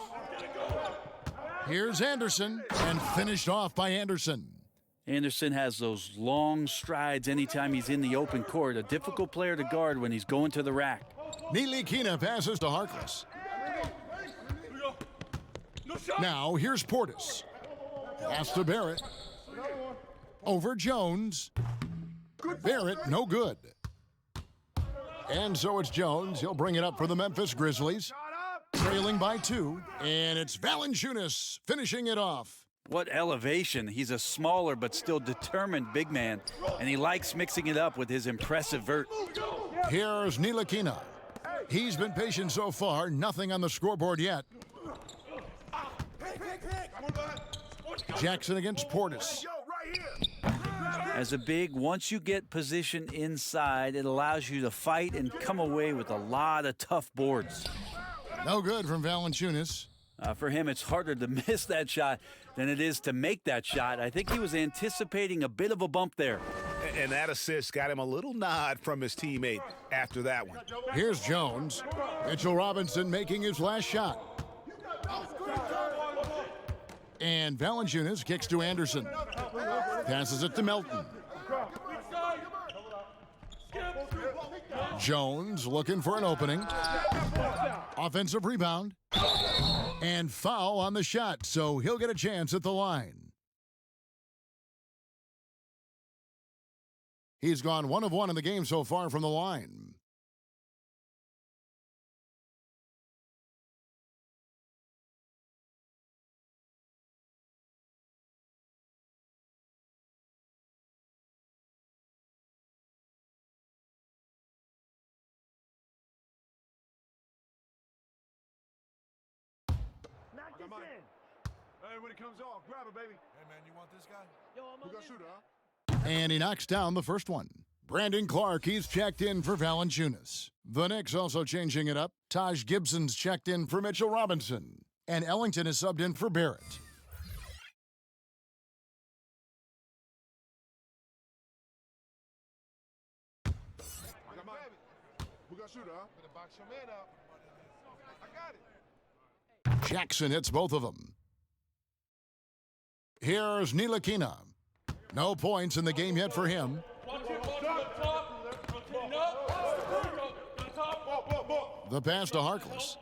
Here's Anderson, and finished off by Anderson. Anderson has those long strides anytime he's in the open court. A difficult player to guard when he's going to the rack. Ntilikina passes to Harkless. Now here's Portis. Pass to Barrett. Over Jones. Barrett, no good. And so it's Jones. He'll bring it up for the Memphis Grizzlies. trailing by 2, and it's Valanciunas finishing it off. What elevation. He's a smaller but still determined big man, and he likes mixing it up with his impressive vert. Here's Ntilikina. He's been patient so far, nothing on the scoreboard yet. Jackson against Portis. As a big, once you get position inside, it allows you to fight and come away with a lot of tough boards. No good from Valanciunas. For him, it's harder to miss that shot than it is to make that shot. I think he was anticipating a bit of a bump there. And that assist got him a little nod from his teammate after that one. Here's Jones. Mitchell Robinson making his last shot. And Valanciunas kicks to Anderson. Passes it to Melton. Jones looking for an opening. Offensive rebound. And foul on the shot, so he'll get a chance at the line. He's gone 1 of 1 in the game so far from the line. Hey, when it comes off, grab it, baby. Hey, man, you want this guy? Yo, I'm gonna shoot, huh? And he knocks down the first one. Brandon Clark, he's checked in for Valanciunas. The Knicks also changing it up. Taj Gibson's checked in for Mitchell Robinson. And Ellington is subbed in for Barrett. We got shooter, huh? Better box your man up. I got it. Jackson hits both of them. Here's Ntilikina. No points in the game yet for him. The pass to Harkless.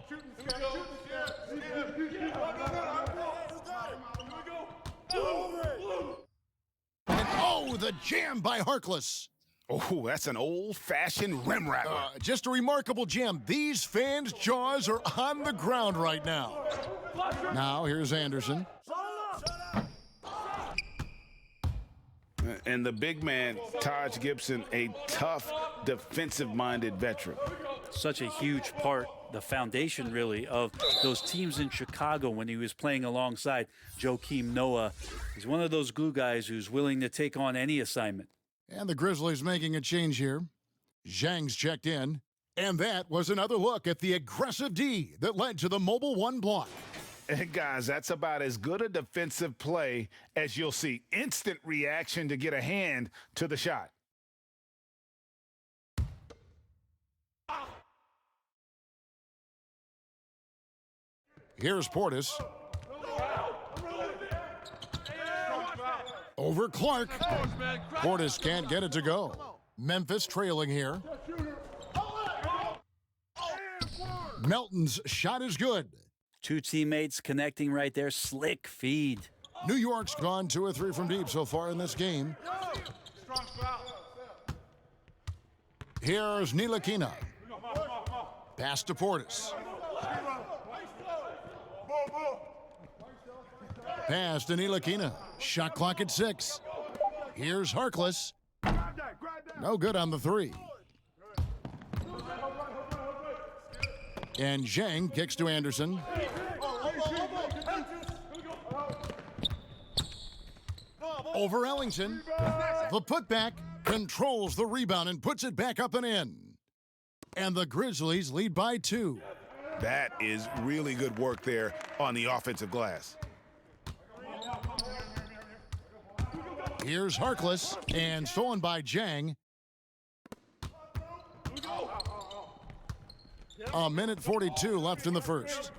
And oh, the jam by Harkless. Oh, that's an old-fashioned rim rattler. Just a remarkable jam. These fans' jaws are on the ground right now. Now, here's Anderson. And the big man, Taj Gibson, a tough, defensive-minded veteran. Such a huge part, the foundation really, of those teams in Chicago when he was playing alongside Joakim Noah. He's one of those glue guys who's willing to take on any assignment. And the Grizzlies making a change here. Zhang's checked in. And that was another look at the aggressive D that led to the Mobile One block. And guys, that's about as good a defensive play as you'll see. Instant reaction to get a hand to the shot. Here's Portis. Over Clark. Portis can't get it to go. Memphis trailing here. Melton's shot is good. Two teammates connecting right there. Slick feed. New York's gone 2 or 3 from deep so far in this game. Here's Ntilikina. Pass to Portis. Pass to Ntilikina. Shot clock at 6. Here's Harkless. No good on the 3. And Zhang kicks to Anderson. Over Ellington. The putback controls the rebound and puts it back up and in. And the Grizzlies lead by 2. That is really good work there on the offensive glass. Here's Harkless, and stolen by Zhang. A minute 42 left in the first.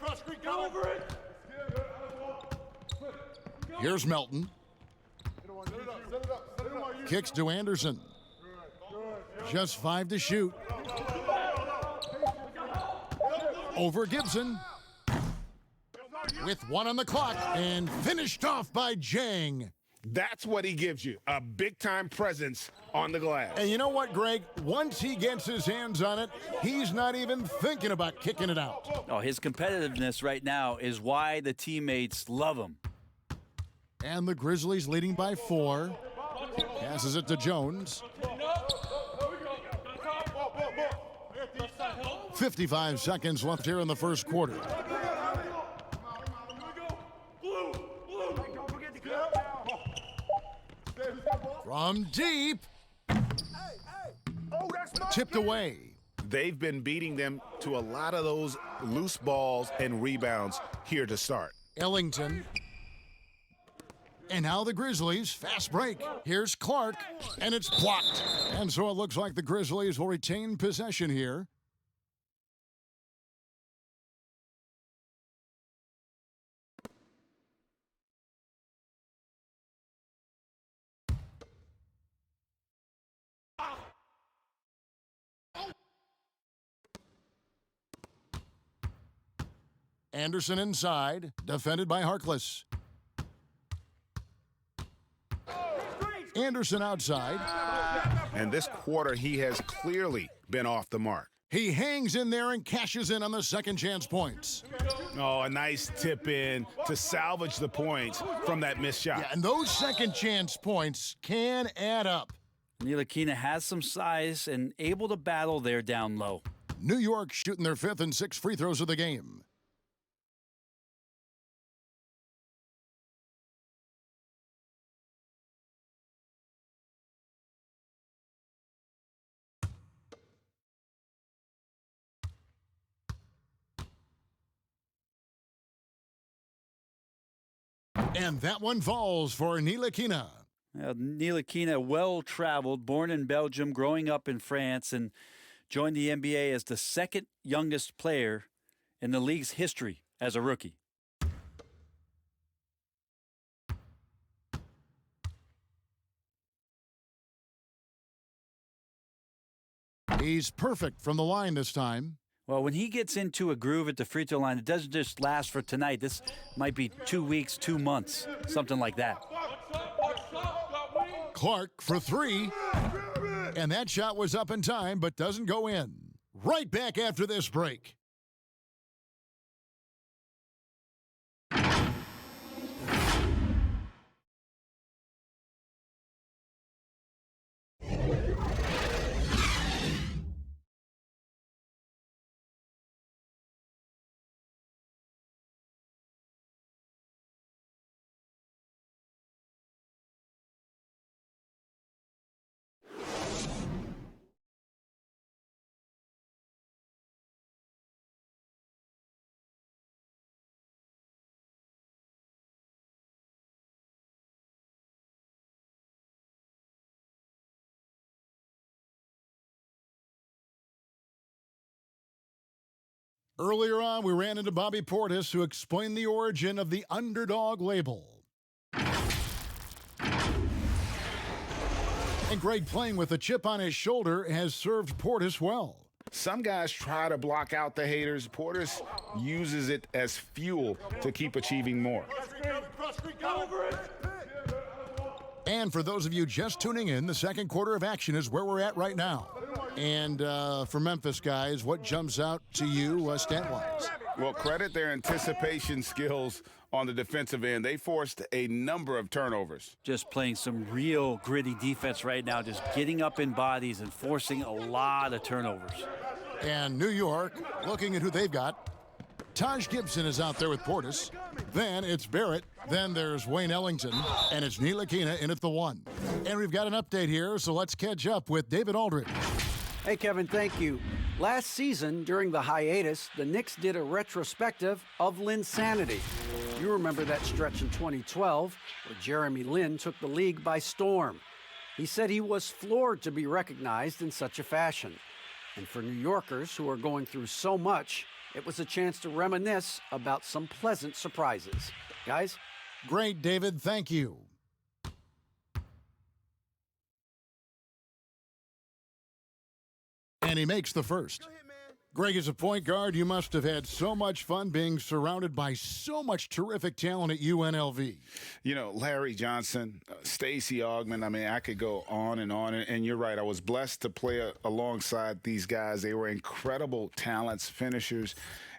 Here's Melton. Kicks to Anderson. Just 5 to shoot. Over Gibson. With 1 on the clock, and finished off by Zhang. That's what he gives you, a big-time presence on the glass. And you know what, Greg? Once he gets his hands on it, he's not even thinking about kicking it out. Oh, his competitiveness right now is why the teammates love him. And the Grizzlies leading by 4. Passes it to Jones. 55 seconds left here in the first quarter. From deep. Tipped away. They've been beating them to a lot of those loose balls and rebounds here to start. Ellington. And now the Grizzlies, fast break. Here's Clark, and it's blocked. And so it looks like the Grizzlies will retain possession here. Anderson inside, defended by Harkless. Anderson outside. And this quarter, he has clearly been off the mark. He hangs in there and cashes in on the second chance points. Oh, a nice tip in to salvage the points from that missed shot. Yeah, and those second chance points can add up. Ntilikina has some size and able to battle there down low. New York shooting their 5th and 6th free throws of the game. And that one falls for Ntilikina. Ntilikina, well-traveled, born in Belgium, growing up in France, and joined the NBA as the second youngest player in the league's history as a rookie. He's perfect from the line this time. Well, when he gets into a groove at the free throw line, it doesn't just last for tonight. This might be 2 weeks, 2 months, something like that. Clark for 3. And that shot was up in time, but doesn't go in. Right back after this break. Earlier on, we ran into Bobby Portis, who explained the origin of the underdog label. And Greg, playing with a chip on his shoulder, has served Portis well. Some guys try to block out the haters. Portis uses it as fuel to keep achieving more. And for those of you just tuning in, the second quarter of action is where we're at right now. And for Memphis guys, what jumps out to you stat-wise? Well, credit their anticipation skills on the defensive end. They forced a number of turnovers. Just playing some real gritty defense right now, just getting up in bodies and forcing a lot of turnovers. And New York, looking at who they've got. Taj Gibson is out there with Portis. Then it's Barrett. Then there's Wayne Ellington. And it's Ntilikina in at the 1. And we've got an update here, so let's catch up with David Aldridge. Hey, Kevin, thank you. Last season, during the hiatus, the Knicks did a retrospective of Linsanity. You remember that stretch in 2012 where Jeremy Lin took the league by storm. He said he was floored to be recognized in such a fashion. And for New Yorkers who are going through so much, it was a chance to reminisce about some pleasant surprises. Guys? Great, David. Thank you. And he makes the first. Greg, as a point guard, you must have had so much fun being surrounded by so much terrific talent at UNLV. You know, Larry Johnson, Stacey Augmon, I mean, I could go on. And you're right, I was blessed to play alongside these guys. They were incredible talents, finishers.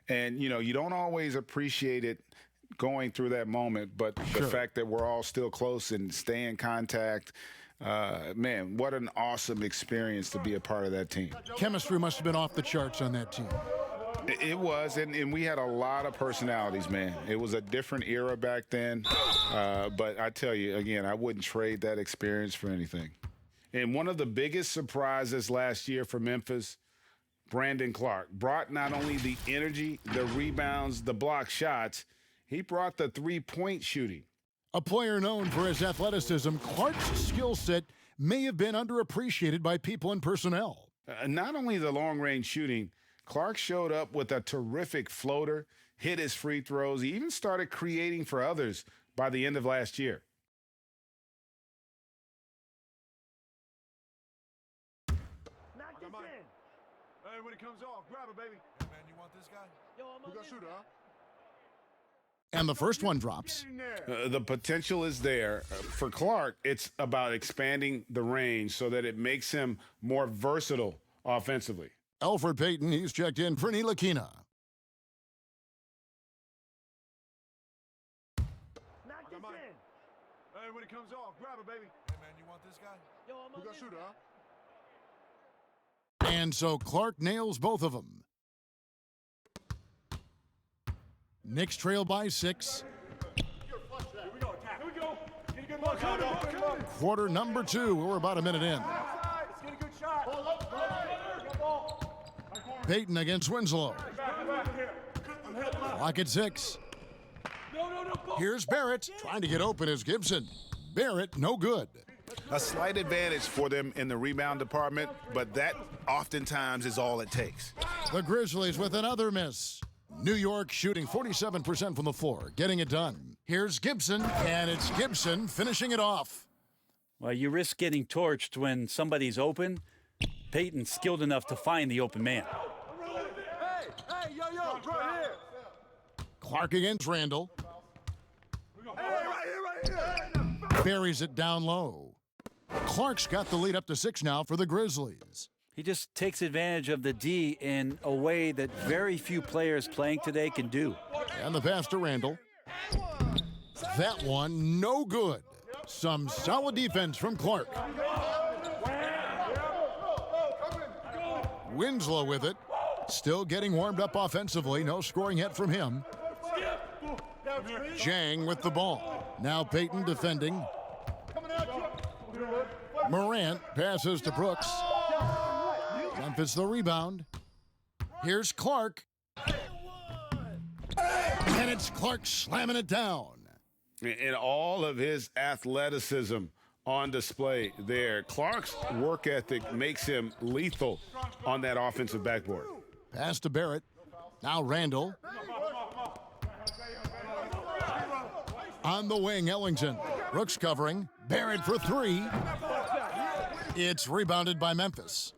And, you know, you don't always appreciate it going through that moment, but the fact that we're all still close and stay in contact, man, what an awesome experience to be a part of that team. Chemistry must have been off the charts on that team. It was, and we had a lot of personalities, man. It was a different era back then, but I tell you, again, I wouldn't trade that experience for anything. And one of the biggest surprises last year for Memphis, Brandon Clark, brought not only the energy, the rebounds, the block shots, he brought the three-point shooting. A player known for his athleticism, Clark's skill set may have been underappreciated by people in personnel. Not only the long-range shooting, Clark showed up with a terrific floater, hit his free throws. He even started creating for others by the end of last year. Knock this in. Hey, when it comes off, grab it, baby. Hey, man, you want this guy? Yo, I'm gonna shoot, huh? And the first one drops. The potential is there. For Clark, it's about expanding the range so that it makes him more versatile offensively. Alfred Payton, he's checked in for Ntilikina. Knock this in. Hey, when it comes off, grab it, baby. Hey, man, you want this guy? Yo, I'm gonna shoot, huh? And so Clark nails both of them. Knicks trail by 6. Here we go, attack. Here we go. Get a good look. Quarter number 2. We're about a minute in. Let's get a good shot. Payton against Winslow. Clock at 6. Here's Barrett trying to get open as Gibson. Barrett, no good. A slight advantage for them in the rebound department, but that oftentimes is all it takes. The Grizzlies with another miss. New York shooting 47% from the floor, getting it done. Here's Gibson, and it's Gibson finishing it off. Well, you risk getting torched when somebody's open. Payton's skilled enough to find the open man. Hey, yo, right here. Clark against Randall. Hey, right here. Buries it down low. Clark's got the lead up to 6 now for the Grizzlies. He just takes advantage of the D in a way that very few players playing today can do. And the pass to Randall. That one, no good. Some solid defense from Clark. Winslow with it. Still getting warmed up offensively. No scoring yet from him. Jang with the ball. Now Payton defending. Morant passes to Brooks. Memphis the rebound. Here's Clark. And it's Clark slamming it down. And all of his athleticism on display there. Clark's work ethic makes him lethal on that offensive backboard. Pass to Barrett. Now Randall. On the wing, Ellington. Brooks covering. Barrett for 3. It's rebounded by Memphis.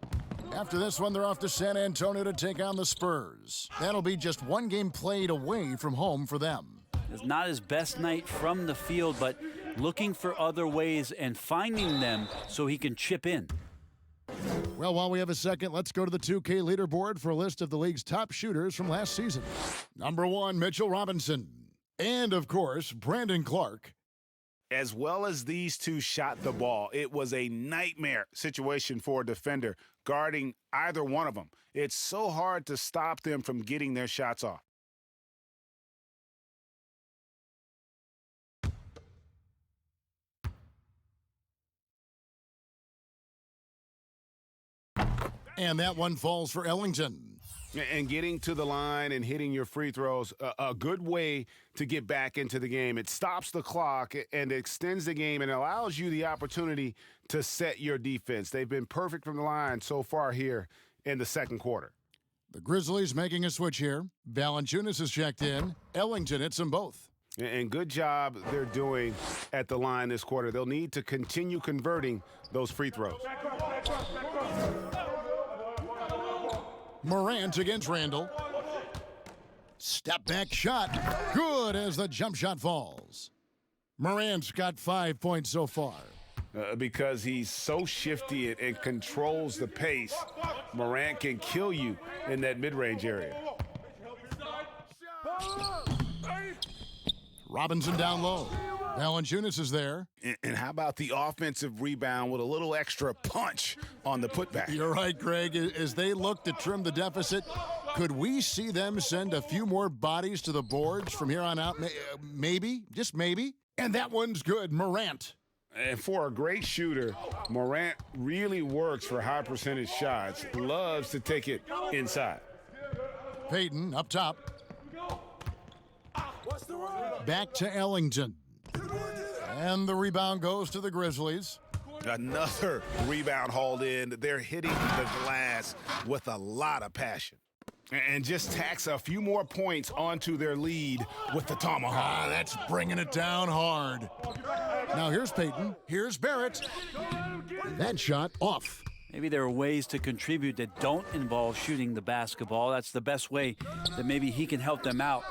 After this one, they're off to San Antonio to take on the Spurs. That'll be just one game played away from home for them. It's not his best night from the field, but looking for other ways and finding them so he can chip in. Well, while we have a second, let's go to the 2K leaderboard for a list of the league's top shooters from last season. Number 1, Mitchell Robinson. And, of course, Brandon Clark. As well as these two shot the ball, it was a nightmare situation for a defender guarding either one of them. It's so hard to stop them from getting their shots off. And that one falls for Ellington. And getting to the line and hitting your free throws, a good way to get back into the game. It stops the clock and extends the game and allows you the opportunity to set your defense. They've been perfect from the line so far here in the second quarter. The Grizzlies making a switch here. Valanciunas is checked in. Ellington hits them both. And good job they're doing at the line this quarter. They'll need to continue converting those free throws. Morant against Randall. Step back shot. Good as the jump shot falls. Morant's got 5 points so far. Because he's so shifty and controls the pace, Morant can kill you in that mid-range area. Robinson down low. Valanciunas is there. And how about the offensive rebound with a little extra punch on the putback? You're right, Greg. As they look to trim the deficit, could we see them send a few more bodies to the boards from here on out? Maybe, just maybe. And that one's good. Morant. And for a great shooter, Morant really works for high percentage shots, loves to take it inside. Payton up top. Back to Ellington. And the rebound goes to the Grizzlies. Another rebound hauled in. They're hitting the glass with a lot of passion. And just tacks a few more points onto their lead with the tomahawk. That's bringing it down hard. Now here's Payton. Here's Barrett. That shot off. Maybe there are ways to contribute that don't involve shooting the basketball. That's the best way that maybe he can help them out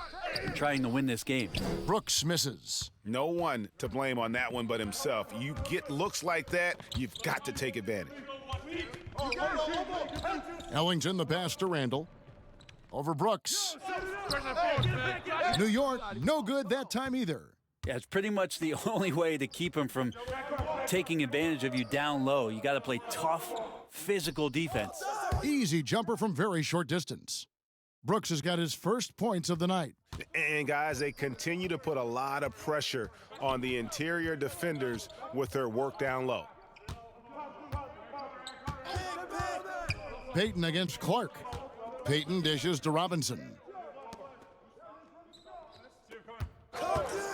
in trying to win this game. Brooks misses. No one to blame on that one but himself. You get looks like that, you've got to take advantage. Ellington, the pass to Randall. Over Brooks. New York, no good that time either. Yeah, it's pretty much the only way to keep him from taking advantage of you down low. You got to play tough, physical defense. Easy jumper from very short distance. Brooks has got his first points of the night. And guys, they continue to put a lot of pressure on the interior defenders with their work down low. Payton against Clark. Payton dishes to Robinson.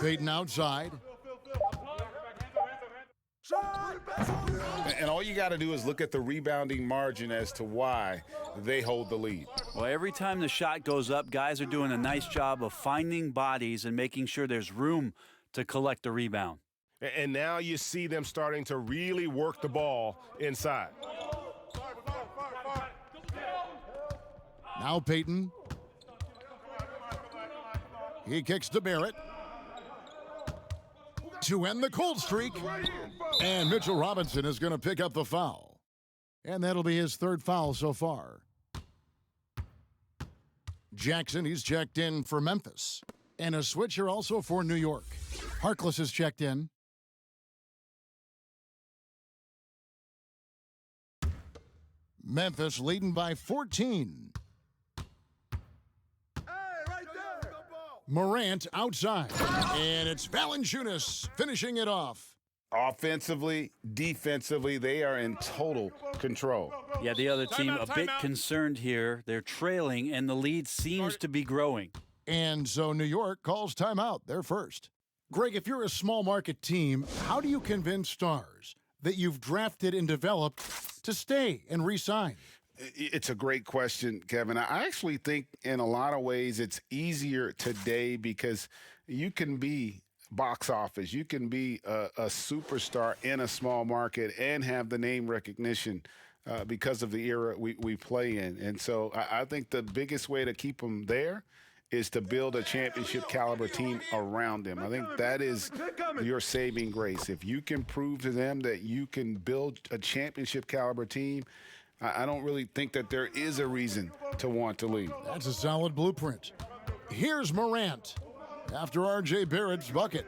Payton outside. And all you got to do is look at the rebounding margin as to why they hold the lead. Well, every time the shot goes up, guys are doing a nice job of finding bodies and making sure there's room to collect the rebound. And now you see them starting to really work the ball inside. Now Payton. He kicks to Barrett. To end the cold streak. And Mitchell Robinson is going to pick up the foul. And that'll be his third foul so far. Jackson, he's checked in for Memphis. And a switcher also for New York. Harkless is checked in. Memphis leading by 14. Morant outside. And it's Valanciunas finishing it off. Offensively, defensively, they are in total control. Yeah, the other team a bit concerned here. They're trailing, and the lead seems to be growing. And so New York calls timeout. They're first. Greg, if you're a small market team, how do you convince stars that you've drafted and developed to stay and re-sign? It's a great question, Kevin. I actually think in a lot of ways it's easier today because you can be box office. You can be a superstar in a small market and have the name recognition because of the era we play in. And so I think the biggest way to keep them there is to build a championship caliber team around them. I think that is your saving grace. If you can prove to them that you can build a championship caliber team, I don't really think that there is a reason to want to leave. That's a solid blueprint. Here's Morant after R.J. Barrett's bucket.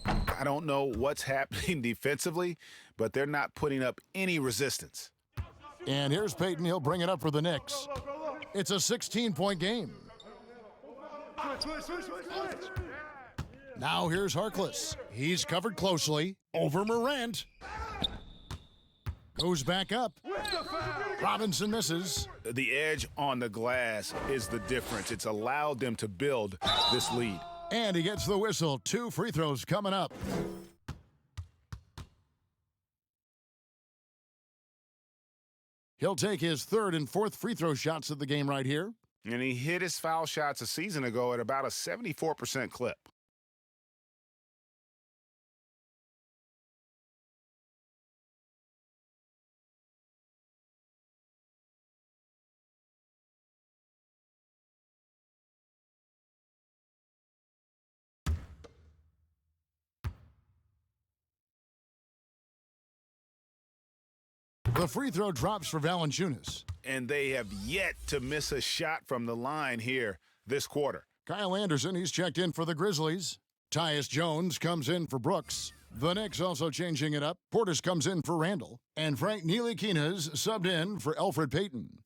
I don't know what's happening defensively, but they're not putting up any resistance. And here's Payton. He'll bring it up for the Knicks. It's a 16-point game. Now here's Harkless. He's covered closely. Over Morant. Goes back up. Robinson misses. The edge on the glass is the difference. It's allowed them to build this lead. And he gets the whistle. 2 free throws coming up. He'll take his third and fourth free throw shots of the game right here. And he hit his foul shots a season ago at about a 74% clip. The free throw drops for Valanciunas. And they have yet to miss a shot from the line here this quarter. Kyle Anderson, he's checked in for the Grizzlies. Tyus Jones comes in for Brooks. The Knicks also changing it up. Portis comes in for Randall. And Frank Ntilikina's subbed in for Elfrid Payton.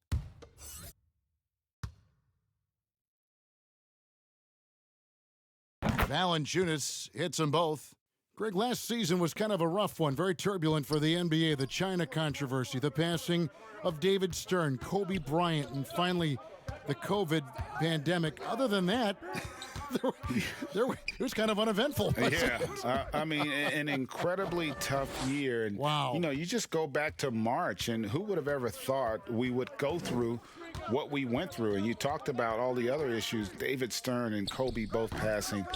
Valanciunas hits them both. Greg, last season was kind of a rough one, very turbulent for the NBA. The China controversy, the passing of David Stern, Kobe Bryant, and finally the COVID pandemic. Other than that, it was kind of uneventful. Yeah, I mean, an incredibly tough year. And, wow. You know, you just go back to March, and who would have ever thought we would go through what we went through? And you talked about all the other issues, David Stern and Kobe both passing.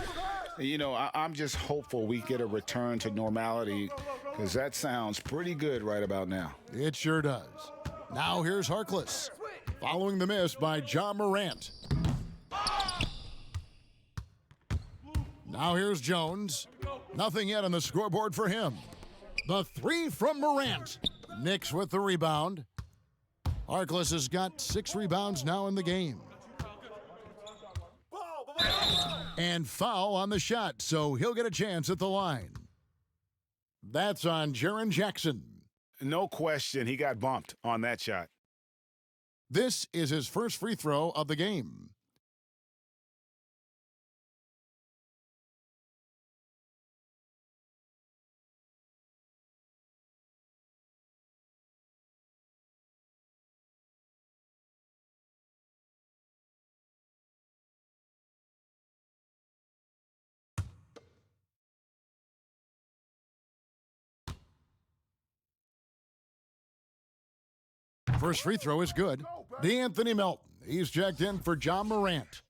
You know, I'm just hopeful we get a return to normality, because that sounds pretty good right about now. It sure does. Now here's Harkless, following the miss by John Morant. Now here's Jones. Nothing yet on the scoreboard for him. The three from Morant. Knicks with the rebound. Harkless has got 6 rebounds now in the game. And foul on the shot, so he'll get a chance at the line. That's on Jaren Jackson. No question, he got bumped on that shot. This is his first free throw of the game. First free throw is good. D'Anthony Melton. He's checked in for John Morant.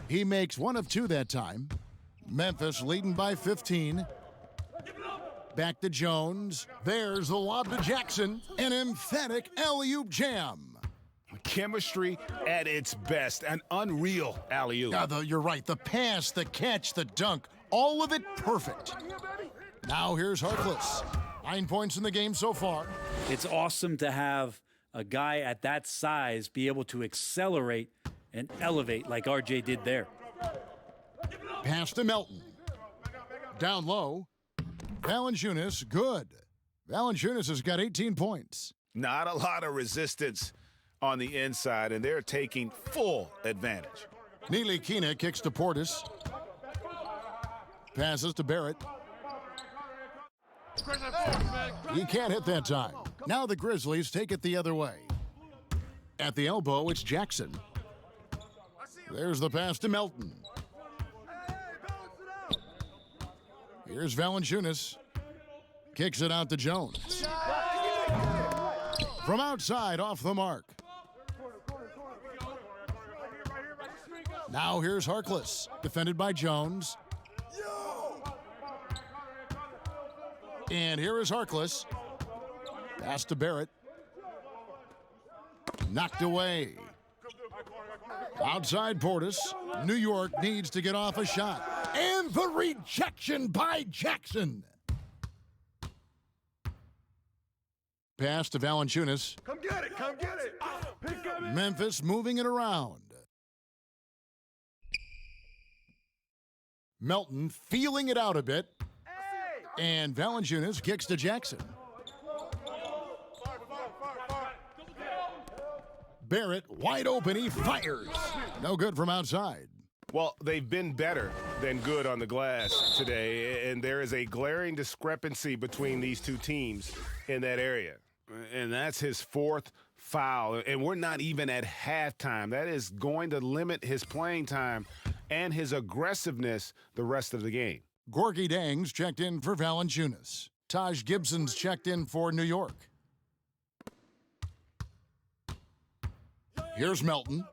He makes 1 of 2 that time. Memphis leading by 15. Back to Jones. There's the lob to Jackson. An emphatic alley-oop jam. Chemistry at its best. An unreal alley-oop. You're right. The pass, the catch, the dunk. All of it perfect. Now here's Harkless. 9 points in the game so far. It's awesome to have a guy at that size be able to accelerate and elevate like RJ did there. Pass to Melton. Down low. Valanciunas, good. Valanciunas has got 18 points. Not a lot of resistance on the inside, and they're taking full advantage. Ntilikina kicks to Portis. Passes to Barrett. He can't hit that time. Now the Grizzlies take it the other way. At the elbow, it's Jackson. There's the pass to Melton. Here's Valanciunas. Kicks it out to Jones. From outside, off the mark. Now here's Harkless. Defended by Jones. And here is Harkless. Pass to Barrett. Knocked away. Outside Portis. New York needs to get off a shot. And the rejection by Jackson. Pass to Valanciunas. Come get it, come get it. Pick up. Memphis moving it around. Melton feeling it out a bit. And Valanciunas kicks to Jackson. Barrett wide open, he fires. No good from outside. Well, they've been better than good on the glass today, and there is a glaring discrepancy between these two teams in that area. And that's his 4th foul, and we're not even at halftime. That is going to limit his playing time and his aggressiveness the rest of the game. Gorgie Dang's checked in for Valanciunas. Taj Gibson's checked in for New York. Here's Melton.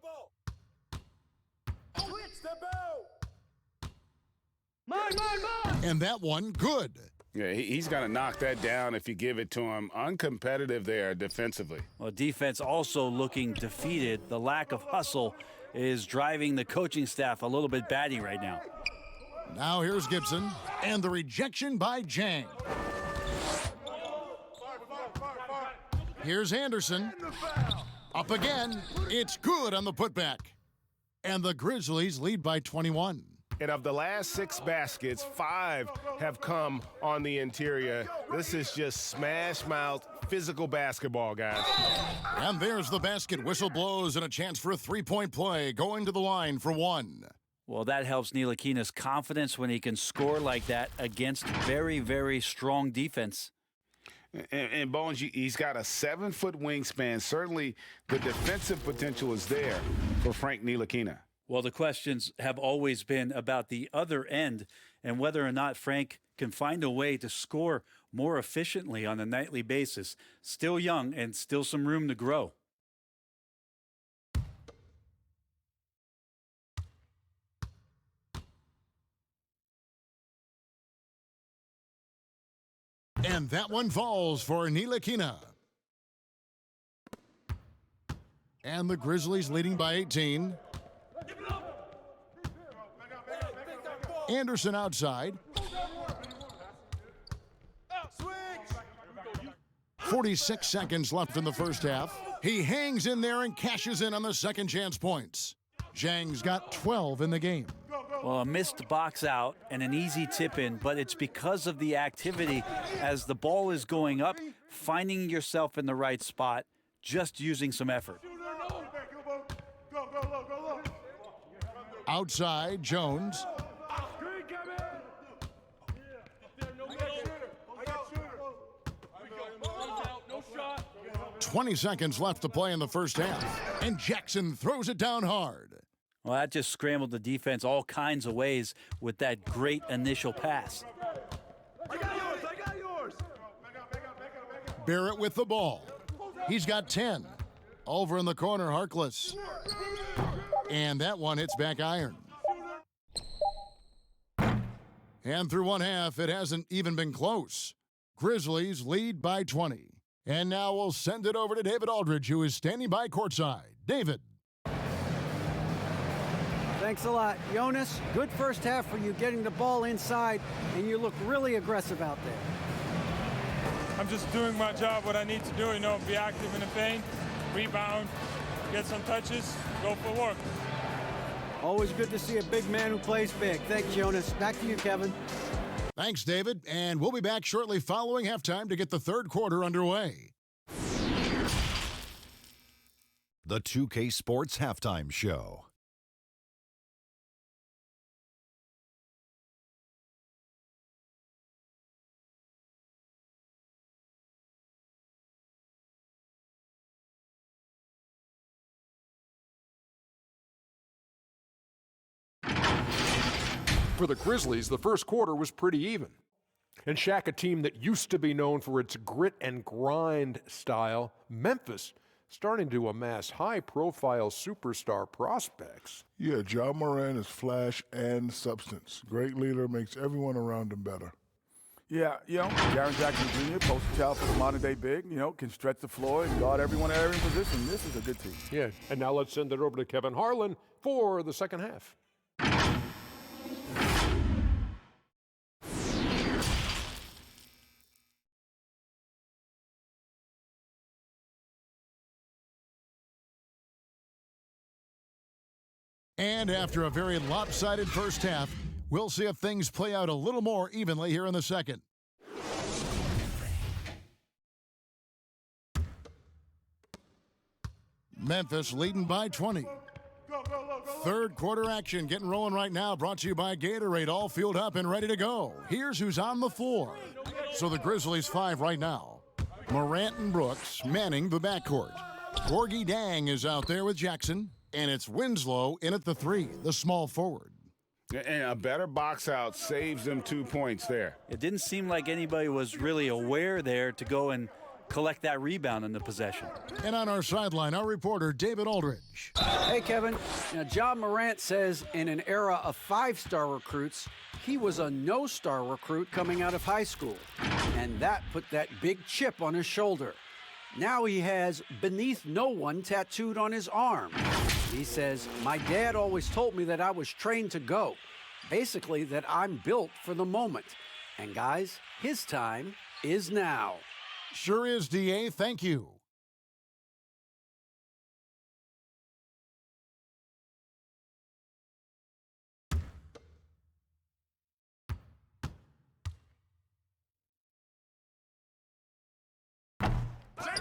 And that one, good. Yeah, he's going to knock that down if you give it to him. Uncompetitive there defensively. Well, defense also looking defeated. The lack of hustle is driving the coaching staff a little bit batty right now. Now here's Gibson, and the rejection by Jang. Here's Anderson. Up again. It's good on the putback. And the Grizzlies lead by 21. And of the last 6 baskets, 5 have come on the interior. This is just smash mouth physical basketball, guys. And there's the basket. Whistle blows and a chance for a three-point play going to the line for 1. Well, that helps Ntilikina's confidence when he can score like that against very, very strong defense. And Bones, he's got a 7-foot wingspan. Certainly the defensive potential is there for Frank Ntilikina. Well, the questions have always been about the other end and whether or not Frank can find a way to score more efficiently on a nightly basis. Still young and still some room to grow. And that one falls for Ntilikina. And the Grizzlies leading by 18. Anderson outside. 46 seconds left in the first half. He hangs in there and cashes in on the second chance points. Zhang's got 12 in the game. Well, a missed box out and an easy tip in, but it's because of the activity as the ball is going up, finding yourself in the right spot, just using some effort. Outside, Jones. 20 seconds left to play in the first half, and Jackson throws it down hard. Well, that just scrambled the defense all kinds of ways with that great initial pass. I got yours. Barrett with the ball. He's got 10. Over in the corner, Harkless. And that one hits back iron. And through one half, it hasn't even been close. Grizzlies lead by 20. And now we'll send it over to David Aldridge, who is standing by courtside. David. Thanks a lot, Jonas. Good first half for you getting the ball inside, and you look really aggressive out there. I'm just doing my job, what I need to do, be active in the paint, rebound, get some touches, go for work. Always good to see a big man who plays big. Thanks, Jonas. Back to you, Kevin. Thanks, David. And we'll be back shortly following halftime to get the third quarter underway. The 2K Sports Halftime Show. For the Grizzlies, the first quarter was pretty even. And Shaq, a team that used to be known for its grit and grind style, Memphis starting to amass high-profile superstar prospects. Yeah, Ja Morant is flash and substance. Great leader, makes everyone around him better. Yeah, Jaren Jackson Jr., poster child for the modern-day big, can stretch the floor and guard everyone at every position. This is a good team. Yeah, and now let's send it over to Kevin Harlan for the second half. And after a very lopsided first half, we'll see if things play out a little more evenly here in the second. Memphis leading by 20. Third quarter action getting rolling right now, brought to you by Gatorade, all fueled up and ready to go. Here's who's on the floor. So the Grizzlies 5 right now. Morant and Brooks manning the backcourt. Gorgie Dang is out there with Jackson. And it's Winslow in at the 3, the small forward. And a better box out saves them 2 points there. It didn't seem like anybody was really aware there to go and collect that rebound in the possession. And on our sideline, our reporter, David Aldridge. Hey, Kevin. Now, John Morant says in an era of 5-star recruits, he was a no-star recruit coming out of high school. And that put that big chip on his shoulder. Now he has "beneath no one" tattooed on his arm. He says, "My dad always told me that I was trained to go. Basically, that I'm built for the moment. And guys, his time is now." Sure is, DA. Thank you.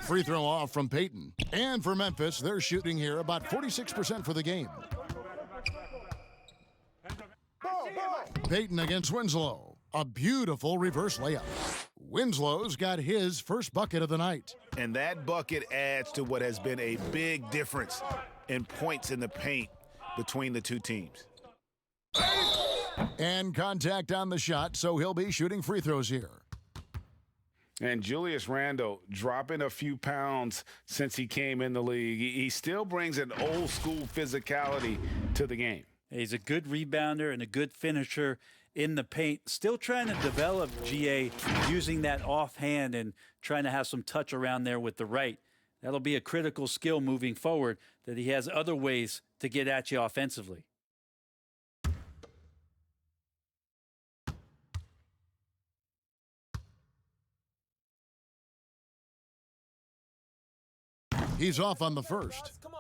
Free throw off from Peyton. And for Memphis, they're shooting here about 46% for the game. Peyton against Winslow. A beautiful reverse layup. Winslow's got his first bucket of the night. And that bucket adds to what has been a big difference in points in the paint between the two teams. And contact on the shot, so he'll be shooting free throws here. And Julius Randle dropping a few pounds since he came in the league. He still brings an old school physicality to the game. He's a good rebounder and a good finisher in the paint. Still trying to develop GA using that offhand and trying to have some touch around there with the right. That'll be a critical skill moving forward, that he has other ways to get at you offensively. He's off on the first. Come on.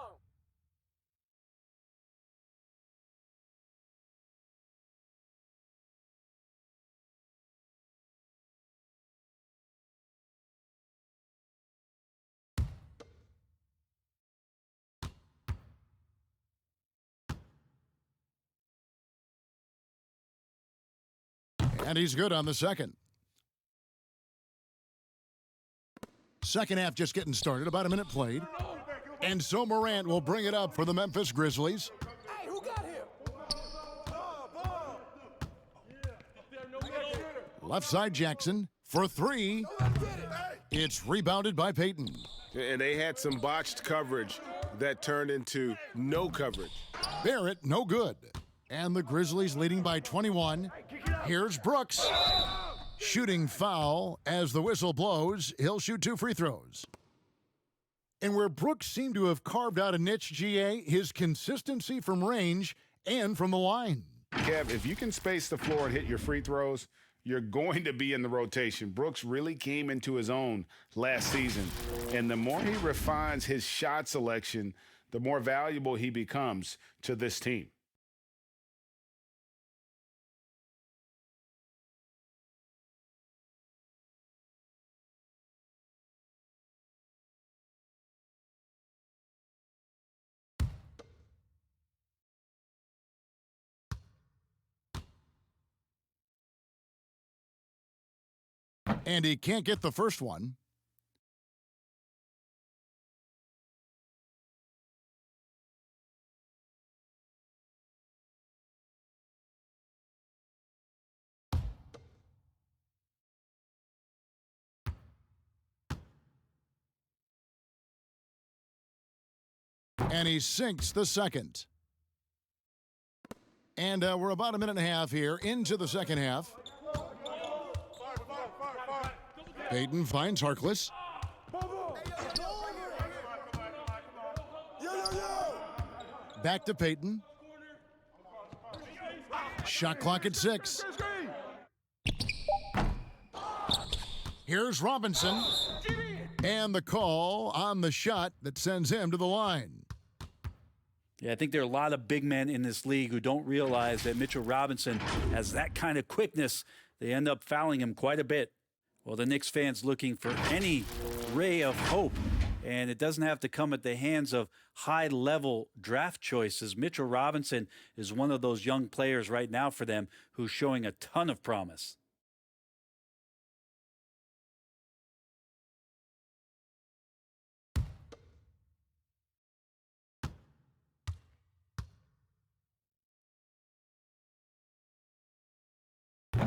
And he's good on the second. Second half just getting started, about a minute played. And so Morant will bring it up for the Memphis Grizzlies. Hey, who got him? Left side Jackson for three. It's rebounded by Peyton. And they had some botched coverage that turned into no coverage. Barrett, no good. And the Grizzlies leading by 21. Here's Brooks. Shooting foul as the whistle blows. He'll shoot 2 free throws. And where Brooks seemed to have carved out a niche, GA, his consistency from range and from the line. Kev, if you can space the floor and hit your free throws, you're going to be in the rotation. Brooks really came into his own last season. And the more he refines his shot selection, the more valuable he becomes to this team. And he can't get the first one. And he sinks the second. And we're about a minute and a half here into the second half. Peyton finds Harkless. Back to Peyton. Shot clock at 6. Here's Robinson. And the call on the shot that sends him to the line. Yeah, I think there are a lot of big men in this league who don't realize that Mitchell Robinson has that kind of quickness. They end up fouling him quite a bit. Well, the Knicks fans looking for any ray of hope, and it doesn't have to come at the hands of high-level draft choices. Mitchell Robinson is one of those young players right now for them who's showing a ton of promise.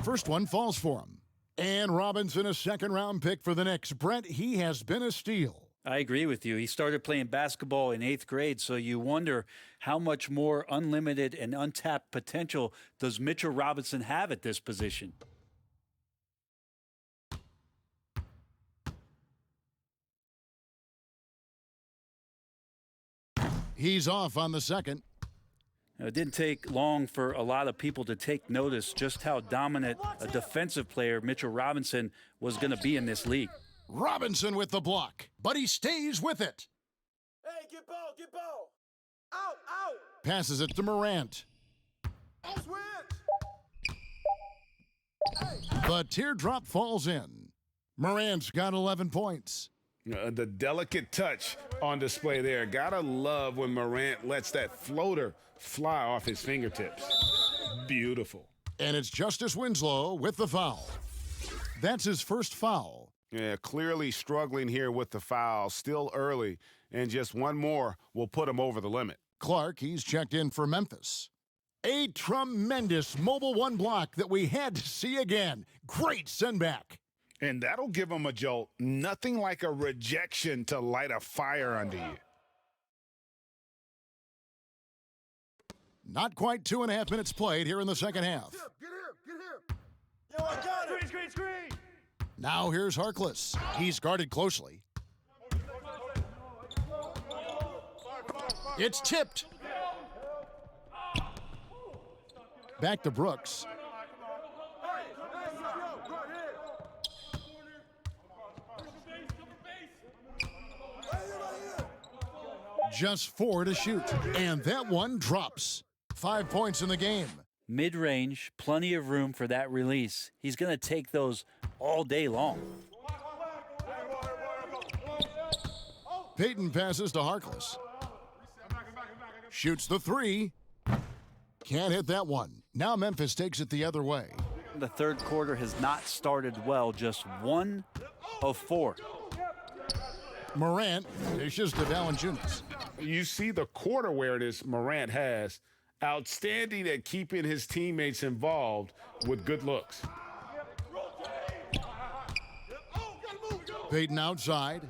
First one falls for him. And Robinson, a second-round pick for the Knicks. Brent, he has been a steal. I agree with you. He started playing basketball in 8th grade, so you wonder how much more unlimited and untapped potential does Mitchell Robinson have at this position? He's off on the second. It didn't take long for a lot of people to take notice just how dominant a defensive player Mitchell Robinson was going to be in this league. Robinson with the block, but he stays with it. Hey, get ball, get ball. Out, out. Passes it to Morant. Switch. The teardrop falls in. Morant's got 11 points. The delicate touch on display there. Gotta love when Morant lets that floater fly off his fingertips. Beautiful. And it's Justice Winslow with the foul. That's his first foul. Yeah, clearly struggling here with the foul. Still early, and just one more will put him over the limit. Clark, he's checked in for Memphis. A tremendous mobile one block that we had to see again. Great send back. And that'll give him a jolt. Nothing like a rejection to light a fire under you. Not quite 2.5 minutes played here in the second half. Get here. Yo, I got it. Screen. Now here's Harkless. He's guarded closely. It's tipped. Back to Brooks. Just 4 to shoot, and that one drops. 5 points in the game. Mid-range, plenty of room for that release. He's going to take those all day long. Payton passes to Harkless. Shoots the 3. Can't hit that one. Now Memphis takes it the other way. The third quarter has not started well, just 1 of 4. Morant dishes to Valanciunas. You see the court awareness Morant has. Outstanding at keeping his teammates involved with good looks. Payton outside.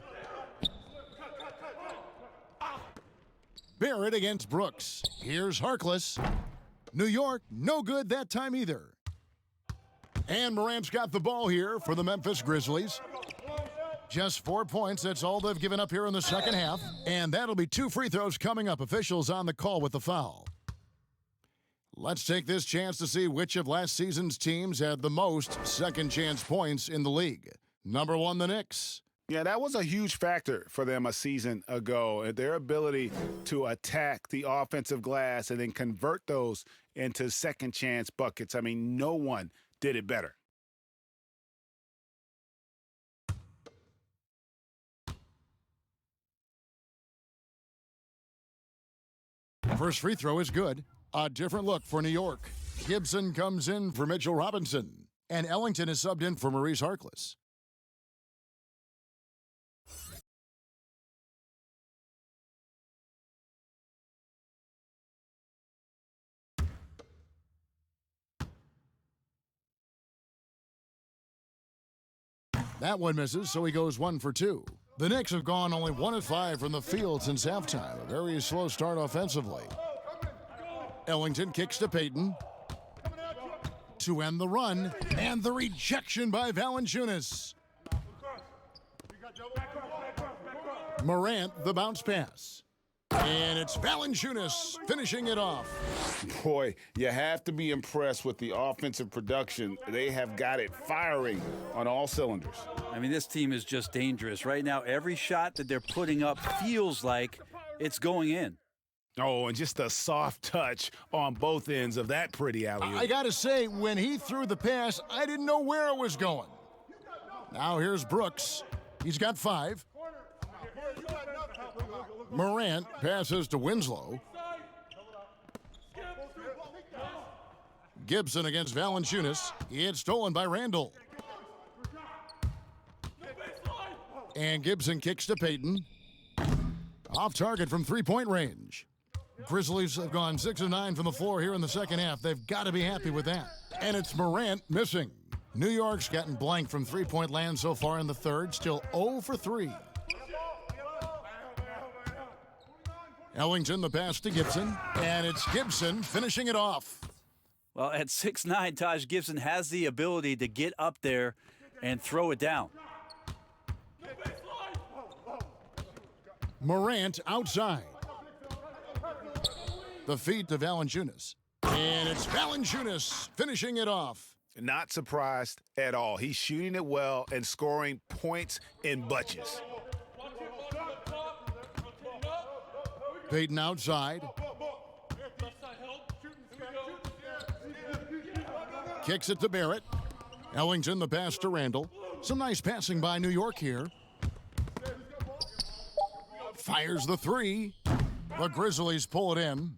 Barrett against Brooks. Here's Harkless. New York, no good that time either. And Morant's got the ball here for the Memphis Grizzlies. Just 4 points, that's all they've given up here in the second half. And that'll be 2 free throws coming up. Officials on the call with the foul. Let's take this chance to see which of last season's teams had the most second chance points in the league. Number 1, the Knicks. Yeah, that was a huge factor for them a season ago. Their ability to attack the offensive glass and then convert those into second chance buckets. I mean, no one did it better. First free throw is good. A different look for New York. Gibson comes in for Mitchell Robinson. And Ellington is subbed in for Maurice Harkless. That one misses, so he goes 1 for 2. The Knicks have gone only 1 of 5 from the field since halftime. A very slow start offensively. Ellington kicks to Payton to end the run, and the rejection by Valanciunas. Morant, the bounce pass. And it's Valanciunas finishing it off. Boy, you have to be impressed with the offensive production. They have got it firing on all cylinders. I mean, this team is just dangerous. Right now, every shot that they're putting up feels like it's going in. Oh, and just a soft touch on both ends of that pretty alley-oop. I got to say, when he threw the pass, I didn't know where it was going. Now here's Brooks. He's got 5. Morant passes to Winslow. Gibson against Valanciunas. It's stolen by Randall. And Gibson kicks to Payton. Off target from three-point range. Grizzlies have gone 6 of 9 from the floor here in the second half. They've got to be happy with that. And it's Morant missing. New York's gotten blank from three-point land so far in the third, still 0 for 3. Ellington the pass to Gibson, and it's Gibson finishing it off. Well, at 6'9", Taj Gibson has the ability to get up there and throw it down. Morant outside. The feet to Valanciunas. And it's Valanciunas finishing it off. Not surprised at all. He's shooting it well and scoring points in bunches. Payton outside. Kicks it to Barrett. Ellington the pass to Randall. Some nice passing by New York here. Fires the three. The Grizzlies pull it in.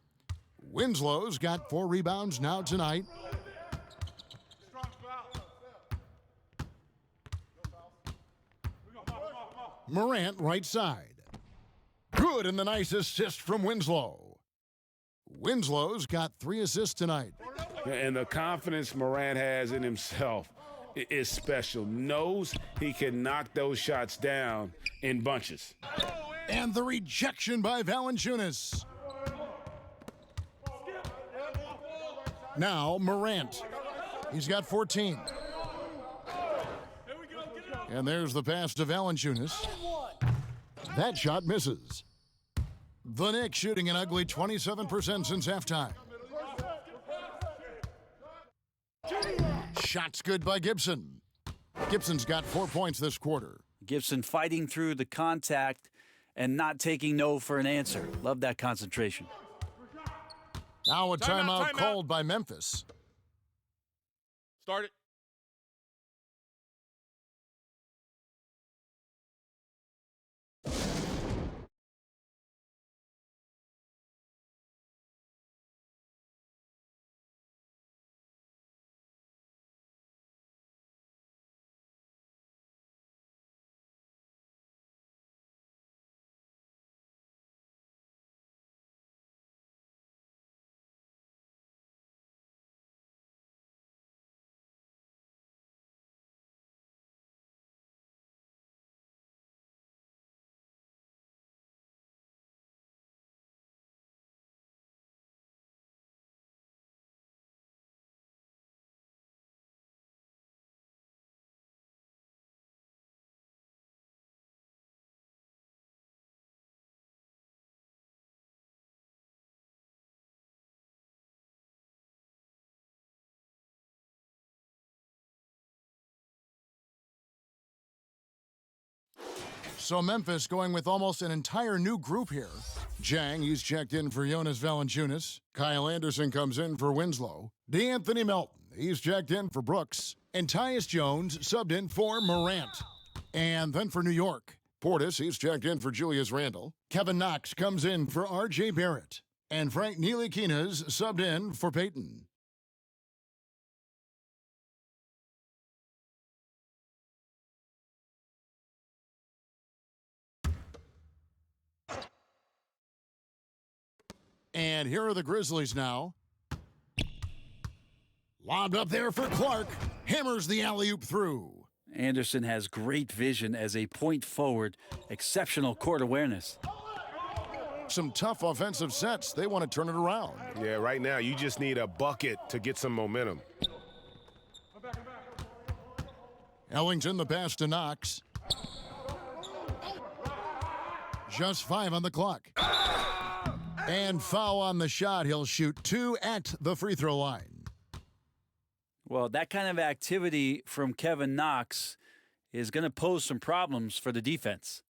Winslow's got 4 rebounds now tonight. Morant right side. Good, and the nice assist from Winslow. Winslow's got 3 assists tonight. And the confidence Morant has in himself is special. Knows he can knock those shots down in bunches. And the rejection by Valanciunas. Now Morant. He's got 14. And there's the pass to Valanciunas. That shot misses. The Knicks shooting an ugly 27% since halftime. Shots good by Gibson. Gibson's got 4 points this quarter. Gibson fighting through the contact and not taking no for an answer. Love that concentration. Now a timeout called by Memphis. Start it. So Memphis going with almost an entire new group here. Jang, he's checked in for Jonas Valanciunas. Kyle Anderson comes in for Winslow. DeAnthony Melton, he's checked in for Brooks. And Tyus Jones subbed in for Morant. And then for New York, Portis, he's checked in for Julius Randle. Kevin Knox comes in for R.J. Barrett. And Frank Ntilikina's subbed in for Payton. And here are the Grizzlies now. Lobbed up there for Clark. Hammers the alley-oop through. Anderson has great vision as a point forward. Exceptional court awareness. Some tough offensive sets. They want to turn it around. Yeah, right now you just need a bucket to get some momentum. Ellington the pass to Knox. Just 5 on the clock. And foul on the shot. He'll shoot 2 at the free throw line. Well, that kind of activity from Kevin Knox is going to pose some problems for the defense.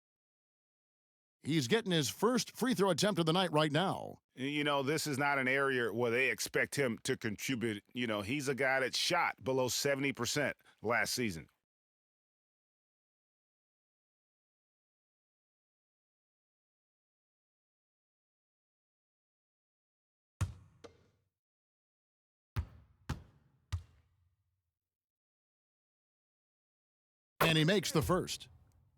He's getting his first free throw attempt of the night right now. You know, this is not an area where they expect him to contribute. You know, he's a guy that shot below 70% last season. And he makes the first.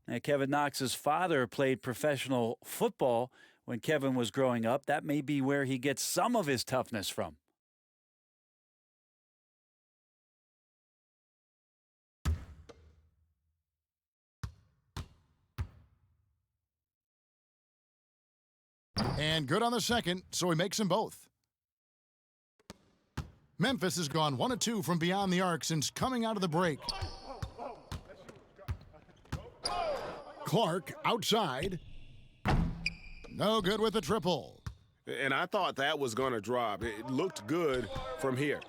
And Kevin Knox's father played professional football when Kevin was growing up. That may be where he gets some of his toughness from. And good on the second, so he makes them both. Memphis has gone 1 of 2 from beyond the arc since coming out of the break. Clark outside. No good with the triple. And I thought that was going to drop. It looked good from here.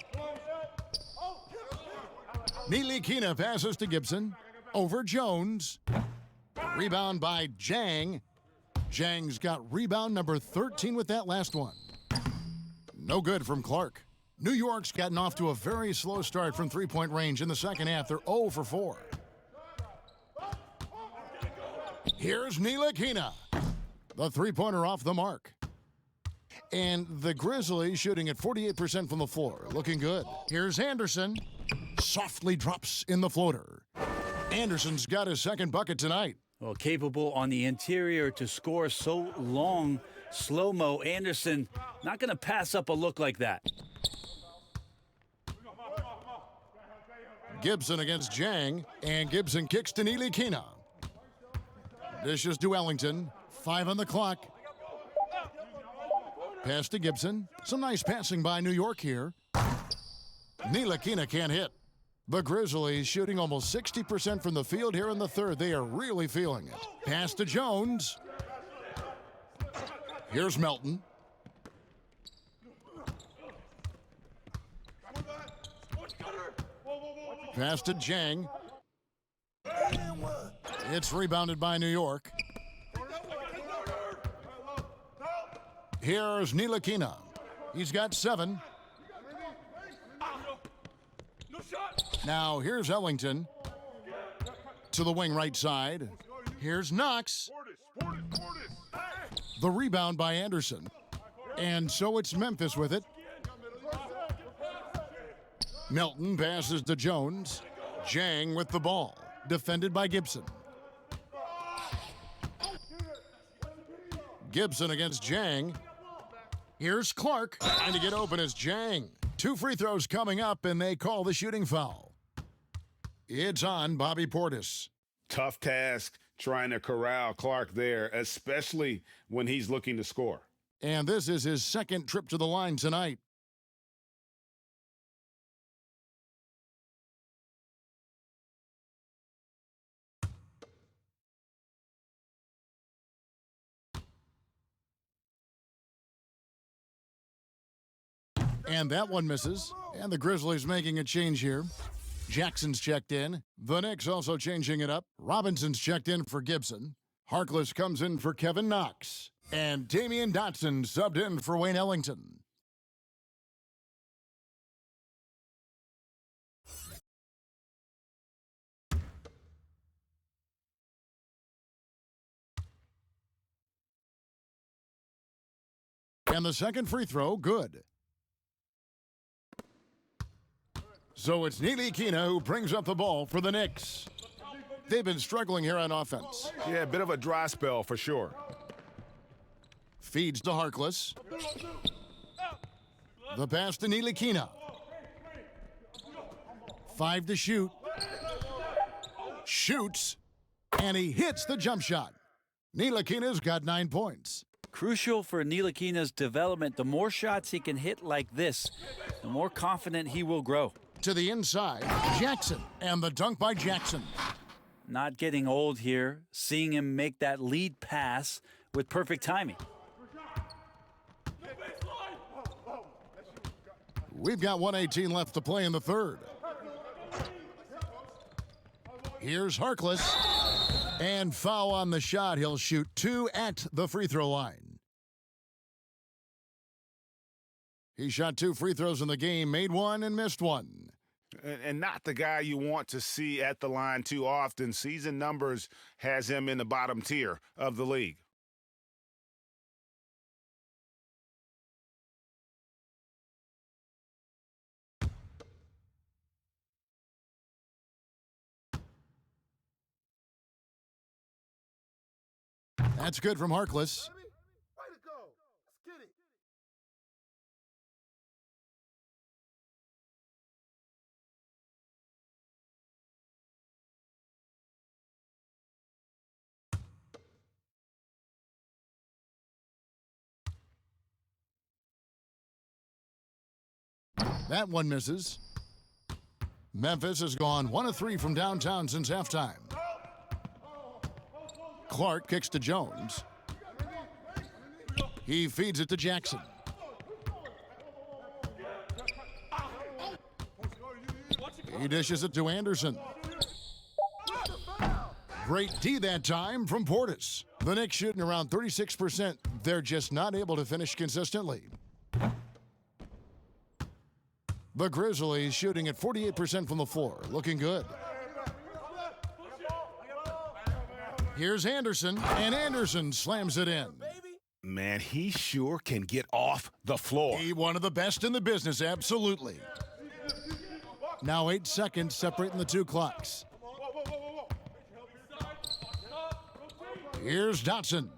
Nilikina passes to Gibson. Over Jones. Rebound by Jang. Jang's got rebound number 13 with that last one. No good from Clark. New York's gotten off to a very slow start from three-point range in the second half. They're 0 for 4. Here's Nilikina. The three-pointer off the mark. And the Grizzlies shooting at 48% from the floor. Looking good. Here's Anderson. Softly drops in the floater. Anderson's got his second bucket tonight. Well, capable on the interior to score so long. Slow-mo. Anderson not going to pass up a look like that. Gibson against Jang. And Gibson kicks to Nilikina. Dishes to Ellington. 5 on the clock. Pass to Gibson. Some nice passing by New York here. Nilikina can't hit. The Grizzlies shooting almost 60% from the field here in the third. They are really feeling it. Pass to Jones. Here's Melton. Pass to Jang. It's rebounded by New York. Here's Nilikina. He's got 7. Now here's Ellington to the wing right side. Here's Knox. The rebound by Anderson. And so it's Memphis with it. Melton passes to Jones. Jang with the ball. Defended by Gibson. Gibson against Jang. Here's Clark. Trying to get open is Jang. 2 free throws coming up, and they call the shooting foul. It's on Bobby Portis. Tough task trying to corral Clark there, especially when he's looking to score. And this is his second trip to the line tonight. And that one misses. And the Grizzlies making a change here. Jackson's checked in. The Knicks also changing it up. Robinson's checked in for Gibson. Harkless comes in for Kevin Knox. And Damian Dotson subbed in for Wayne Ellington. And the second free throw, good. So it's Nilikina who brings up the ball for the Knicks. They've been struggling here on offense. Yeah, a bit of a dry spell for sure. Feeds to Harkless. The pass to Nilikina. 5 to shoot. Shoots. And he hits the jump shot. Nilikina's got 9 points. Crucial for Nilikina's development. The more shots he can hit like this, the more confident he will grow. To the inside, Jackson, and the dunk by Jackson. Not getting old here, seeing him make that lead pass with perfect timing. We've got 1:18 left to play in the third. Here's Harkless, and foul on the shot. He'll shoot 2 at the free throw line. He shot 2 free throws in the game, made 1 and missed 1. And not the guy you want to see at the line too often. Season numbers has him in the bottom tier of the league. That's good from Harkless. That one misses. Memphis has gone 1 of 3 from downtown since halftime. Clark kicks to Jones. He feeds it to Jackson. He dishes it to Anderson. Great D that time from Portis. The Knicks shooting around 36%. They're just not able to finish consistently. The Grizzlies shooting at 48% from the floor. Looking good. Here's Anderson, and Anderson slams it in. Man, he sure can get off the floor. He one of the best in the business, absolutely. Now 8 seconds separating the two clocks. Here's Dotson.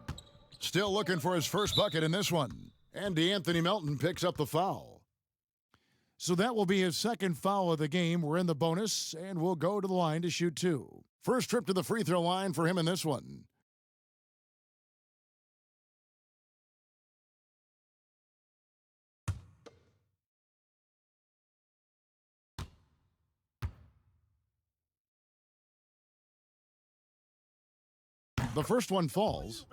Still looking for his first bucket in this one. And DeAnthony Melton picks up the foul. So that will be his second foul of the game. We're in the bonus, and we'll go to the line to shoot 2. First trip to the free throw line for him in this one. The first one falls.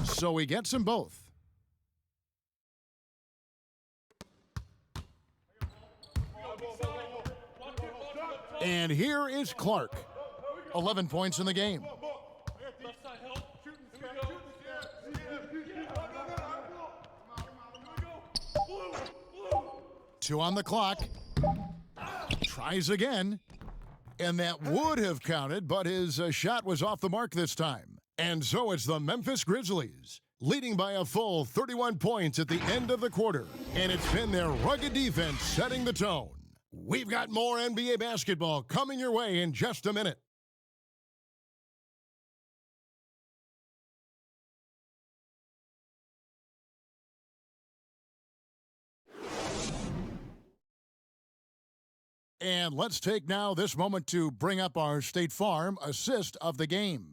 So he gets them both. And here is Clark. 11 points in the game. Two on the clock. Tries again. And that would have counted, but his shot was off the mark this time. And so it's the Memphis Grizzlies, leading by a full 31 points at the end of the quarter. And it's been their rugged defense setting the tone. We've got more NBA basketball coming your way in just a minute. And let's take now this moment to bring up our State Farm assist of the game.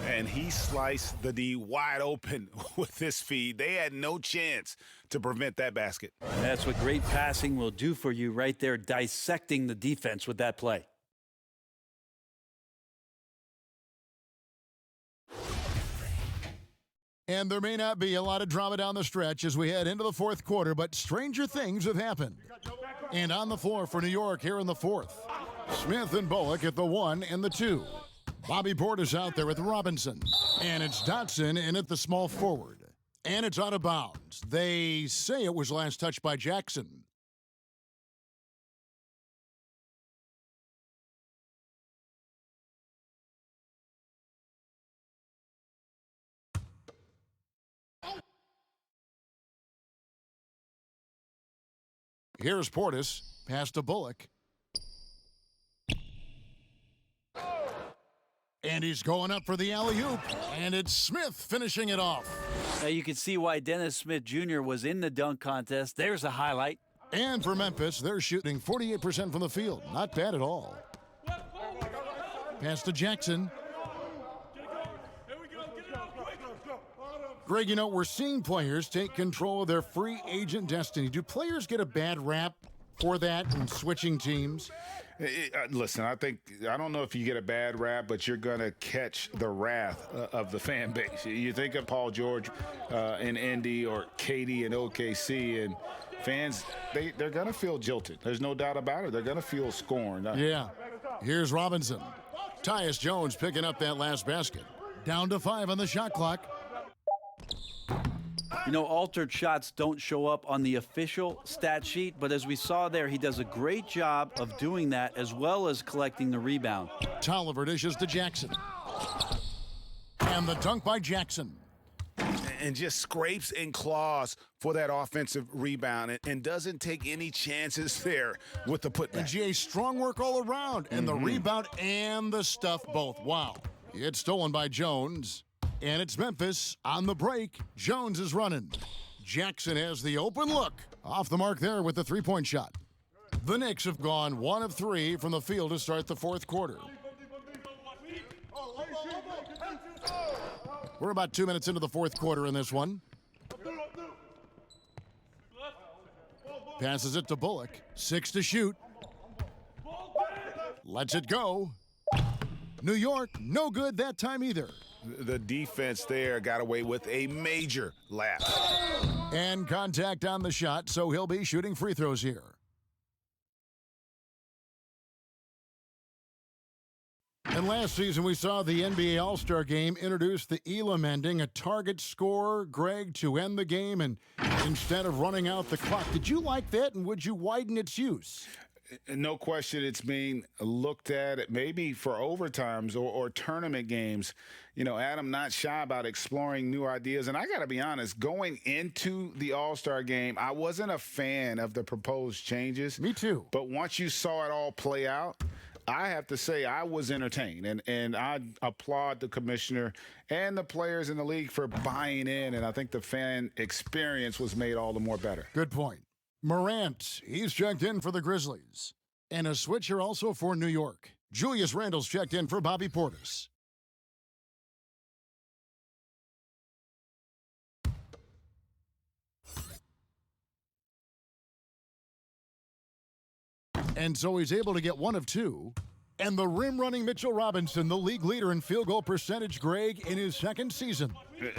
And he sliced the D wide open with this feed. They had no chance to prevent that basket. That's what great passing will do for you right there, dissecting the defense with that play. And there may not be a lot of drama down the stretch as we head into the fourth quarter, but stranger things have happened. And on the floor for New York here in the fourth, Smith and Bullock at the 1 and the 2. Bobby Portis out there with Robinson. And it's Dotson in at the small forward. And it's out of bounds. They say it was last touched by Jackson. Here's Portis, pass to Bullock. And he's going up for the alley-oop, and it's Smith finishing it off. Now you can see why Dennis Smith Jr. was in the dunk contest. There's a highlight. And for Memphis, they're shooting 48% from the field. Not bad at all. Pass to Jackson. Greg, you know, we're seeing players take control of their free agent destiny. Do players get a bad rap for that and switching teams? Listen, I don't know if you get a bad rap, but you're going to catch the wrath of the fan base. You think of Paul George in Indy or KD in OKC, and fans, they're going to feel jilted. There's no doubt about it. They're going to feel scorned. Yeah. Here's Robinson. Tyus Jones picking up that last basket. Down to 5 on the shot clock. You know, altered shots don't show up on the official stat sheet, but as we saw there, he does a great job of doing that as well as collecting the rebound. Tolliver dishes to Jackson. And the dunk by Jackson. And just scrapes and claws for that offensive rebound and doesn't take any chances there with the putback. And GA, strong work all around. And the rebound and the stuff both. Wow. It's stolen by Jones. And it's Memphis on the break. Jones is running. Jackson has the open look. Off the mark there with the three-point shot. The Knicks have gone 1 of 3 from the field to start the fourth quarter. We're about 2 minutes into the fourth quarter in this one. Passes it to Bullock. 6 to shoot. Lets it go. New York, no good that time either. The defense there got away with a major lapse. And contact on the shot, so he'll be shooting free throws here. And last season, we saw the NBA All-Star Game introduce the Elam ending, a target scorer, Greg, to end the game, and instead of running out the clock. Did you like that, and would you widen its use? No question, it's being looked at maybe for overtimes or tournament games. You know, Adam, not shy about exploring new ideas. And I got to be honest, going into the All-Star game, I wasn't a fan of the proposed changes. Me too. But once you saw it all play out, I have to say I was entertained, and I applaud the commissioner and the players in the league for buying in, and I think the fan experience was made all the more better. Good point. Morant, he's checked in for the Grizzlies. And a switcher also for New York. Julius Randle's checked in for Bobby Portis. And so he's able to get 1 of 2. And the rim-running Mitchell Robinson, the league leader in field goal percentage, Greg, in his second season.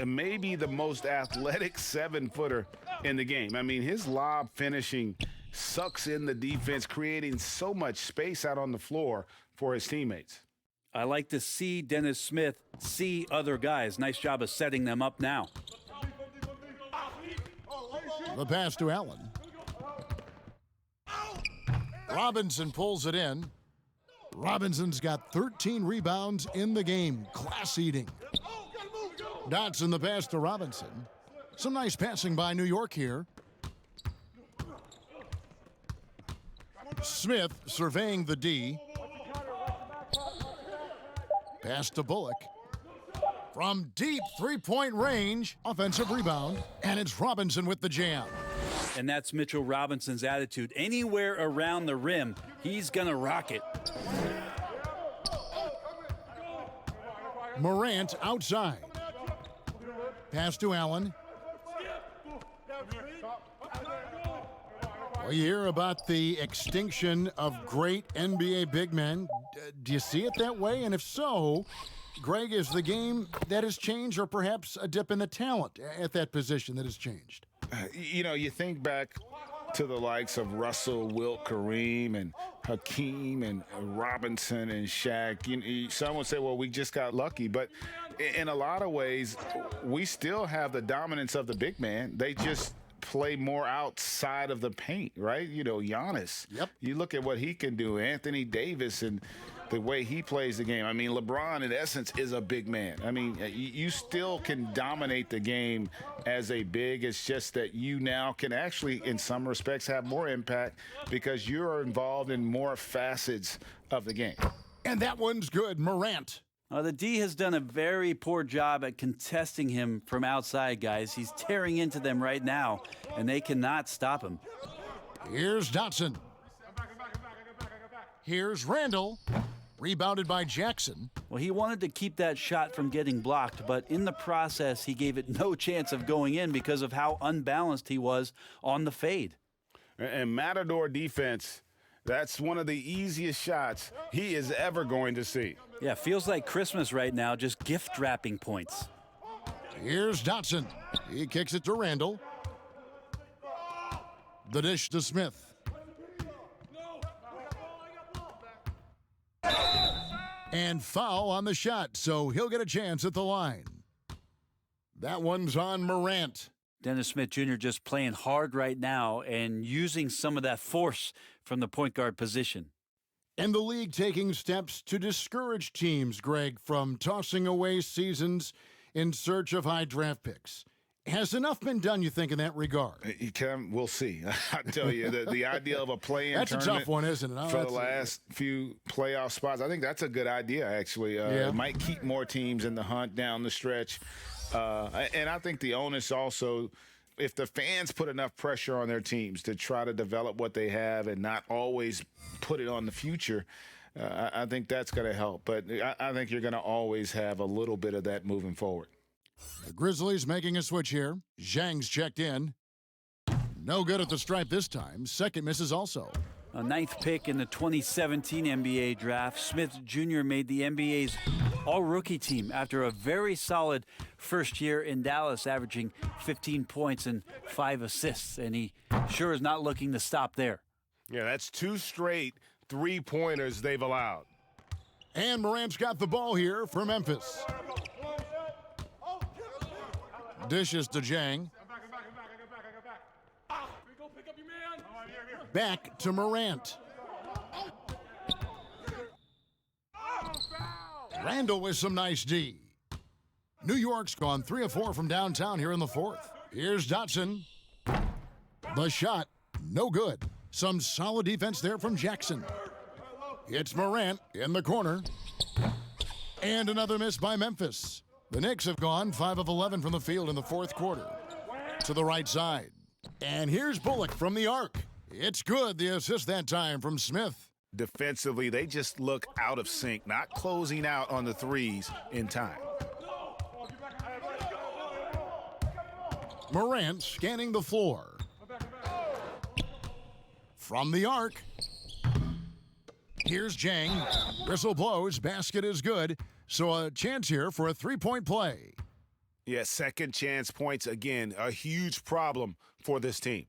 Maybe the most athletic 7-footer in the game. I mean, his lob finishing sucks in the defense, creating so much space out on the floor for his teammates. I like to see Dennis Smith see other guys. Nice job of setting them up now. The pass to Allen. Robinson pulls it in. Robinson's got 13 rebounds in the game. Class eating. Dotson the pass to Robinson. Some nice passing by New York here. Smith surveying the D. Pass to Bullock. From deep three-point range, offensive rebound, and it's Robinson with the jam. And that's Mitchell Robinson's attitude. Anywhere around the rim, he's going to rock it. Morant outside. Pass to Allen. Well, you hear about the extinction of great NBA big men. Do you see it that way? And if so, Greg, is the game that has changed, or perhaps a dip in the talent at that position that has changed? You know, you think back to the likes of Russell, Wilt, Kareem, and Hakeem, and Robinson, and Shaq. Some would say, well, we just got lucky. But in a lot of ways, we still have the dominance of the big man. They just play more outside of the paint, right? You know, Giannis. Yep. You look at what he can do. Anthony Davis and the way he plays the game. I mean, LeBron, in essence, is a big man. I mean, you still can dominate the game as a big. It's just that you now can actually, in some respects, have more impact because you're involved in more facets of the game. And that one's good. Morant. The D has done a very poor job at contesting him from outside, guys. He's tearing into them right now, and they cannot stop him. Here's Dotson. Here's Randle. Rebounded by Jackson. Well, he wanted to keep that shot from getting blocked, but in the process, he gave it no chance of going in because of how unbalanced he was on the fade. And Matador defense, that's one of the easiest shots he is ever going to see. Yeah, feels like Christmas right now, just gift wrapping points. Here's Dotson. He kicks it to Randle. The dish to Smith. And foul on the shot, so he'll get a chance at the line. That one's on Morant. Dennis Smith Jr. just playing hard right now and using some of that force from the point guard position. And the league taking steps to discourage teams, Greg, from tossing away seasons in search of high draft picks. Has enough been done, you think, in that regard? We'll see. I tell you, the idea of a play-in that's tournament a tough one, isn't it? For the last few playoff spots, I think that's a good idea, actually. It might keep more teams in the hunt down the stretch. And I think the onus also if the fans put enough pressure on their teams to try to develop what they have and not always put it on the future, I think that's going to help. But I think you're going to always have a little bit of that moving forward. The Grizzlies making a switch here. Zhang's checked in. No good at the stripe this time. Second misses also. A 9th pick in the 2017 NBA draft, Smith Jr. made the NBA's all-rookie team after a very solid first year in Dallas, averaging 15 points and 5 assists, and he sure is not looking to stop there. Yeah, that's 2 straight three-pointers they've allowed. And Morant's got the ball here for Memphis. Dishes to Zhang. Back to Morant. Randall with some nice D. New York's gone 3 of 4 from downtown here in the 4th. Here's Dotson. The shot, no good. Some solid defense there from Jackson. It's Morant in the corner. And another miss by Memphis. The Knicks have gone 5 of 11 from the field in the 4th quarter. To the right side. And here's Bullock from the arc. It's good, the assist that time from Smith. Defensively, they just look out of sync, not closing out on the threes in time. Morant scanning the floor. From the arc. Here's Zhang. Whistle blows, basket is good. So a chance here for a 3-point play. Yeah, second chance points, again, a huge problem for this team.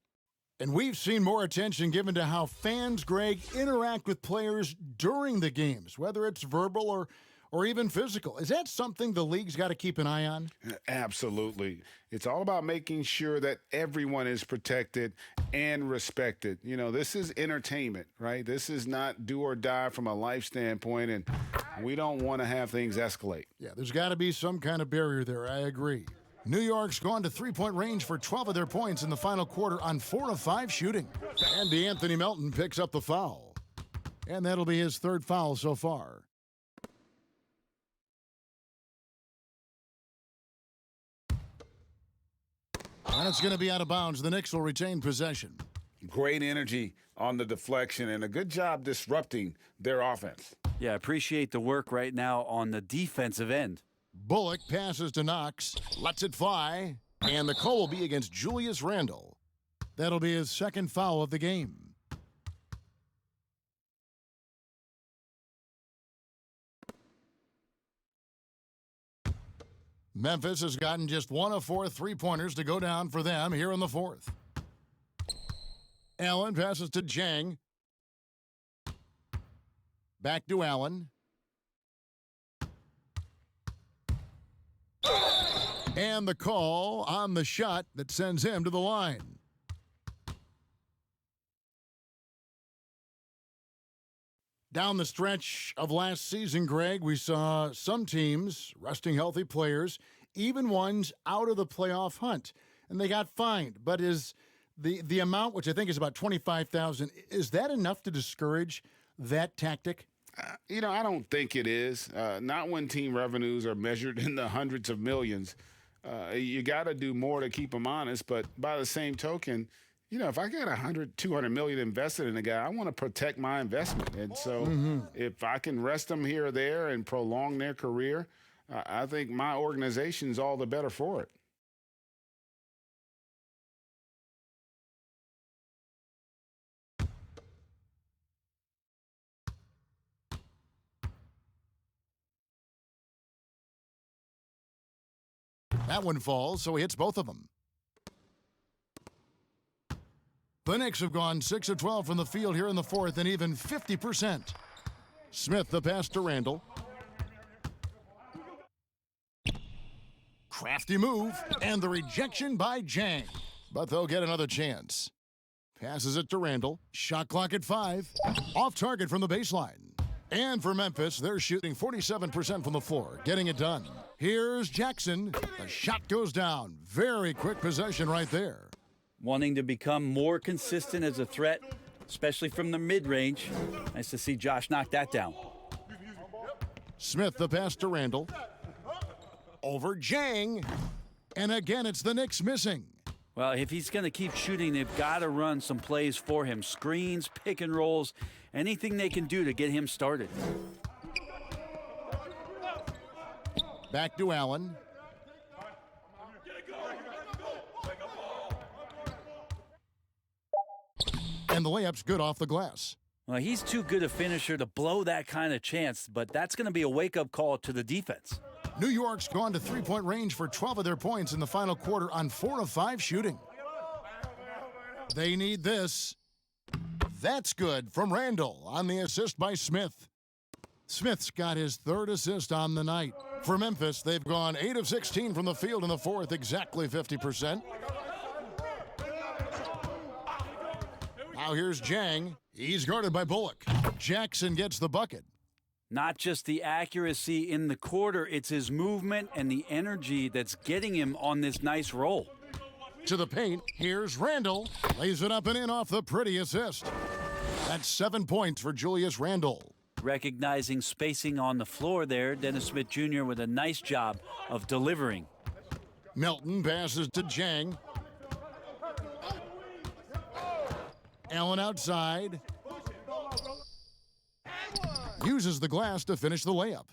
And we've seen more attention given to how fans, Greg, interact with players during the games, whether it's verbal or even physical. Is that something the league's got to keep an eye on? Absolutely. It's all about making sure that everyone is protected and respected. You know, this is entertainment, right? This is not do or die from a life standpoint, and we don't want to have things escalate. Yeah, there's got to be some kind of barrier there. I agree. New York's gone to 3-point range for 12 of their points in the final quarter on 4 of 5 shooting. And DeAnthony Melton picks up the foul. And that'll be his 3rd foul so far. And it's going to be out of bounds. The Knicks will retain possession. Great energy on the deflection and a good job disrupting their offense. Yeah, appreciate the work right now on the defensive end. Bullock passes to Knox, lets it fly, and the call will be against Julius Randle. That'll be his 2nd foul of the game. Memphis has gotten just 1 of 4 3-pointers to go down for them here in the 4th. Allen passes to Zhang. Back to Allen. And the call on the shot that sends him to the line. Down the stretch of last season, Greg, we saw some teams resting healthy players, even ones out of the playoff hunt, and they got fined. But is the amount, which I think is about $25,000, is that enough to discourage that tactic? You know, I don't think it is. Not when team revenues are measured in the hundreds of millions. You got to do more to keep them honest. But by the same token, you know, if I got $200 million invested in a guy, I want to protect my investment. And so if I can rest them here or there and prolong their career, I think my organization's all the better for it. That one falls, so he hits both of them. The Knicks have gone 6 of 12 from the field here in the 4th and even 50%. Smith the pass to Randall. Crafty move and the rejection by Zhang. But they'll get another chance. Passes it to Randall. Shot clock at 5. Off target from the baseline. And for Memphis, they're shooting 47% from the floor, getting it done. Here's Jackson. The shot goes down. Very quick possession right there. Wanting to become more consistent as a threat, especially from the mid-range. Nice to see Josh knock that down. Smith the pass to Randall. Over Zhang. And again, it's the Knicks missing. Well, if he's going to keep shooting, they've got to run some plays for him. Screens, pick and rolls, anything they can do to get him started. Back to Allen. And the layup's good off the glass. Well, he's too good a finisher to blow that kind of chance, but that's going to be a wake-up call to the defense. New York's gone to three-point range for 12 of their points in the final quarter on 4 of 5 shooting. They need this. That's good from Randall on the assist by Smith. Smith's got his 3rd assist on the night. For Memphis, they've gone 8 of 16 from the field in the 4th, exactly 50%. Now here's Jang. He's guarded by Bullock. Jackson gets the bucket. Not just the accuracy in the quarter, it's his movement and the energy that's getting him on this nice roll. To the paint, here's Randall. Lays it up and in off the pretty assist. That's 7 points for Julius Randall. Recognizing spacing on the floor there, Dennis Smith Jr. with a nice job of delivering. Melton passes to Jang. Allen outside. Uses the glass to finish the layup.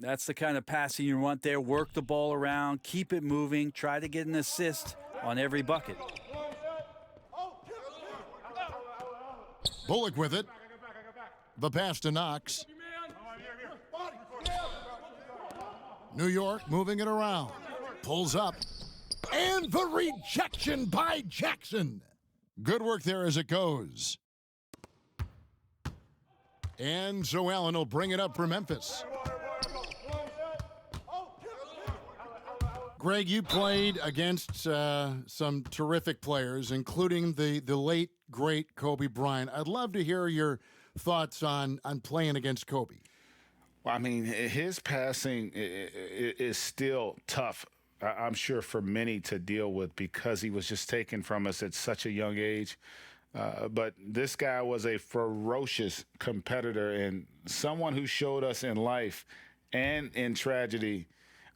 That's the kind of passing you want there. Work the ball around, keep it moving, try to get an assist on every bucket. Bullock with it. The pass to Knox. New York moving it around. Pulls up. And the rejection by Jackson. Good work there as it goes. And so Allen will bring it up for Memphis. Greg, you played against some terrific players, including the late, great Kobe Bryant. I'd love to hear your thoughts on playing against Kobe. Well, I mean, his passing is still tough, I'm sure, for many to deal with because he was just taken from us at such a young age. But this guy was a ferocious competitor and someone who showed us in life and in tragedy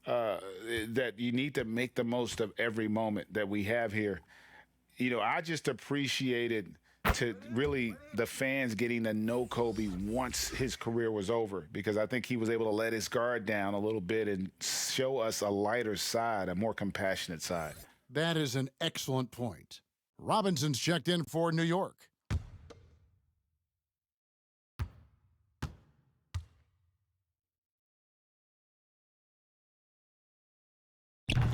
that you need to make the most of every moment that we have here. You know, I just appreciated to really the fans getting to know Kobe once his career was over, because I think he was able to let his guard down a little bit and show us a lighter side, a more compassionate side. That is an excellent point. Robinson's checked in for New York.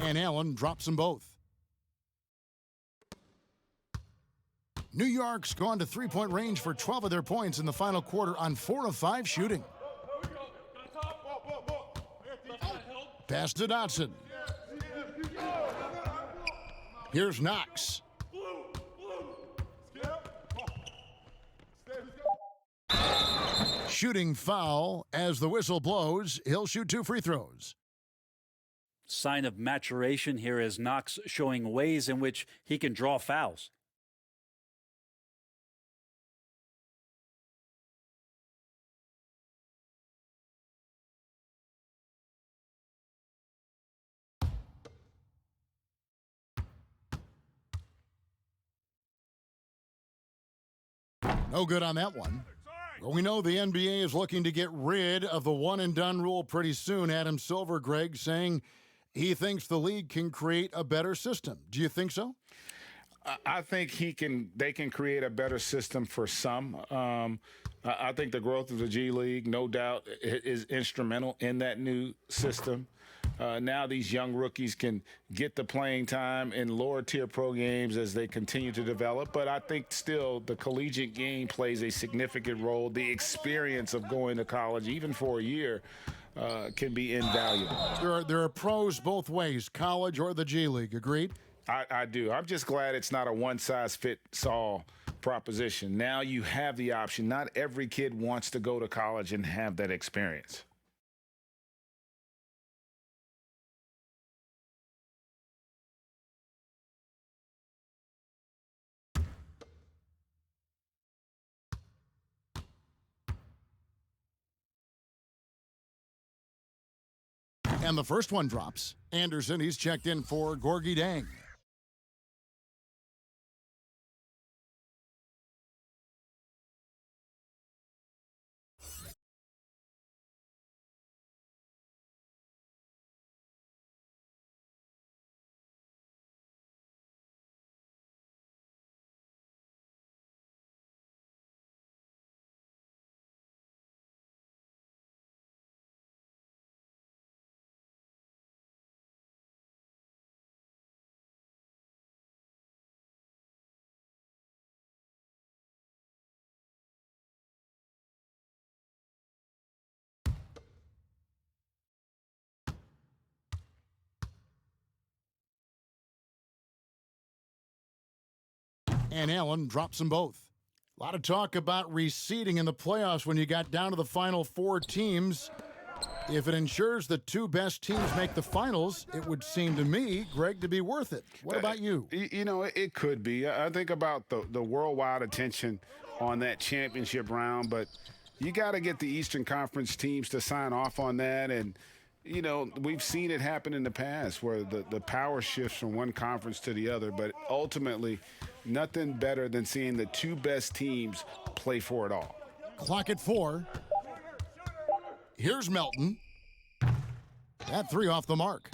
And Allen drops them both. New York's gone to three-point range for 12 of their points in the final quarter on 4 of 5 shooting. Pass to Dotson. Here's Knox. Shooting foul as the whistle blows. He'll shoot 2 free throws. Sign of maturation here as Knox showing ways in which he can draw fouls. No good on that one. Well, we know the NBA is looking to get rid of the one-and-done rule pretty soon. Adam Silver, Greg, saying he thinks the league can create a better system. Do you think so? I think they can create a better system for some. I think the growth of the G League, no doubt, is instrumental in that new system. Now these young rookies can get the playing time in lower tier pro games as they continue to develop. But I think still the collegiate game plays a significant role. The experience of going to college, even for a year, can be invaluable. There are pros both ways, college or the G League. Agreed? I do. I'm just glad it's not a one-size-fits-all proposition. Now you have the option. Not every kid wants to go to college and have that experience. And the first one drops. Anderson, he's checked in for Gorgie Dang. and Allen drops them both. A lot of talk about reseeding in the playoffs when you got down to the final 4 teams. If it ensures the 2 best teams make the finals, it would seem to me, Greg, to be worth it. What about you? You know, it could be. I think about the worldwide attention on that championship round, but you got to get the Eastern Conference teams to sign off on that. And, you know, we've seen it happen in the past where the power shifts from one conference to the other, but ultimately nothing better than seeing the 2 best teams play for it all. Clock at 4. Here's Melton. That 3 off the mark.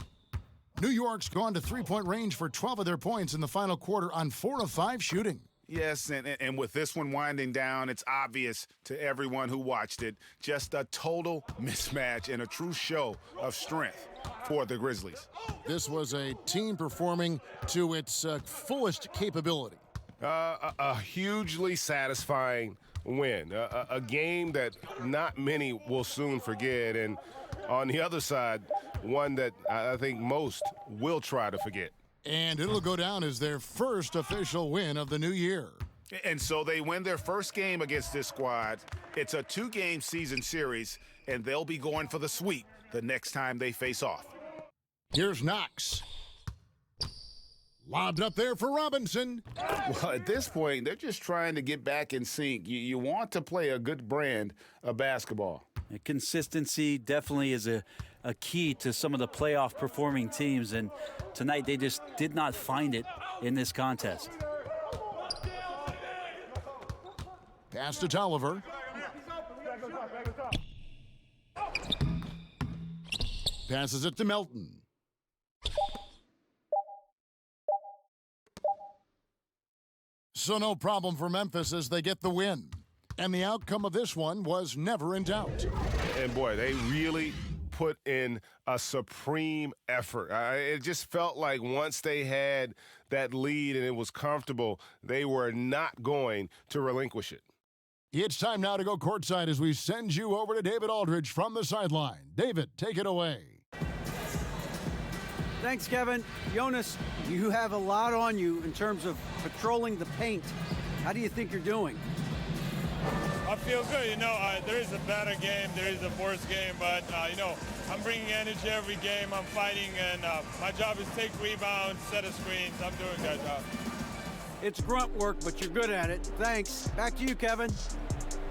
New York's gone to 3-point range for 12 of their points in the final quarter on 4 of 5 shooting. Yes, and with this one winding down, it's obvious to everyone who watched it, just a total mismatch and a true show of strength for the Grizzlies. This was a team performing to its fullest capability. A hugely satisfying win, a game that not many will soon forget, and on the other side, one that I think most will try to forget. And it'll go down as their first official win of the new year. And so they win their first game against this squad. It's a 2-game season series, and they'll be going for the sweep the next time they face off. Here's Knox. Lobbed up there for Robinson. Well, at this point, they're just trying to get back in sync. You want to play a good brand of basketball. Consistency definitely is a key to some of the playoff performing teams, and tonight they just did not find it in this contest. Pass to Tolliver. Passes it to Melton. So no problem for Memphis as they get the win. And the outcome of this one was never in doubt. And boy, they really put in a supreme effort. It just felt like once they had that lead and it was comfortable, they were not going to relinquish it. It's time now to go courtside as we send you over to David Aldridge from the sideline. David, take it away. Thanks, Kevin. Jonas, you have a lot on you in terms of patrolling the paint. How do you think you're doing? I feel good. You know, there is a better game, there is a worse game, but, you know, I'm bringing energy every game. I'm fighting, and my job is take rebounds, set of screens. I'm doing that job. It's grunt work, but you're good at it. Thanks. Back to you, Kevin.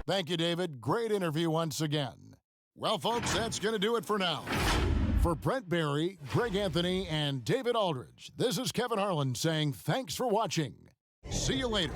Thank you, David. Great interview once again. Well, folks, that's going to do it for now. For Brent Barry, Greg Anthony, and David Aldridge, this is Kevin Harlan saying thanks for watching. See you later.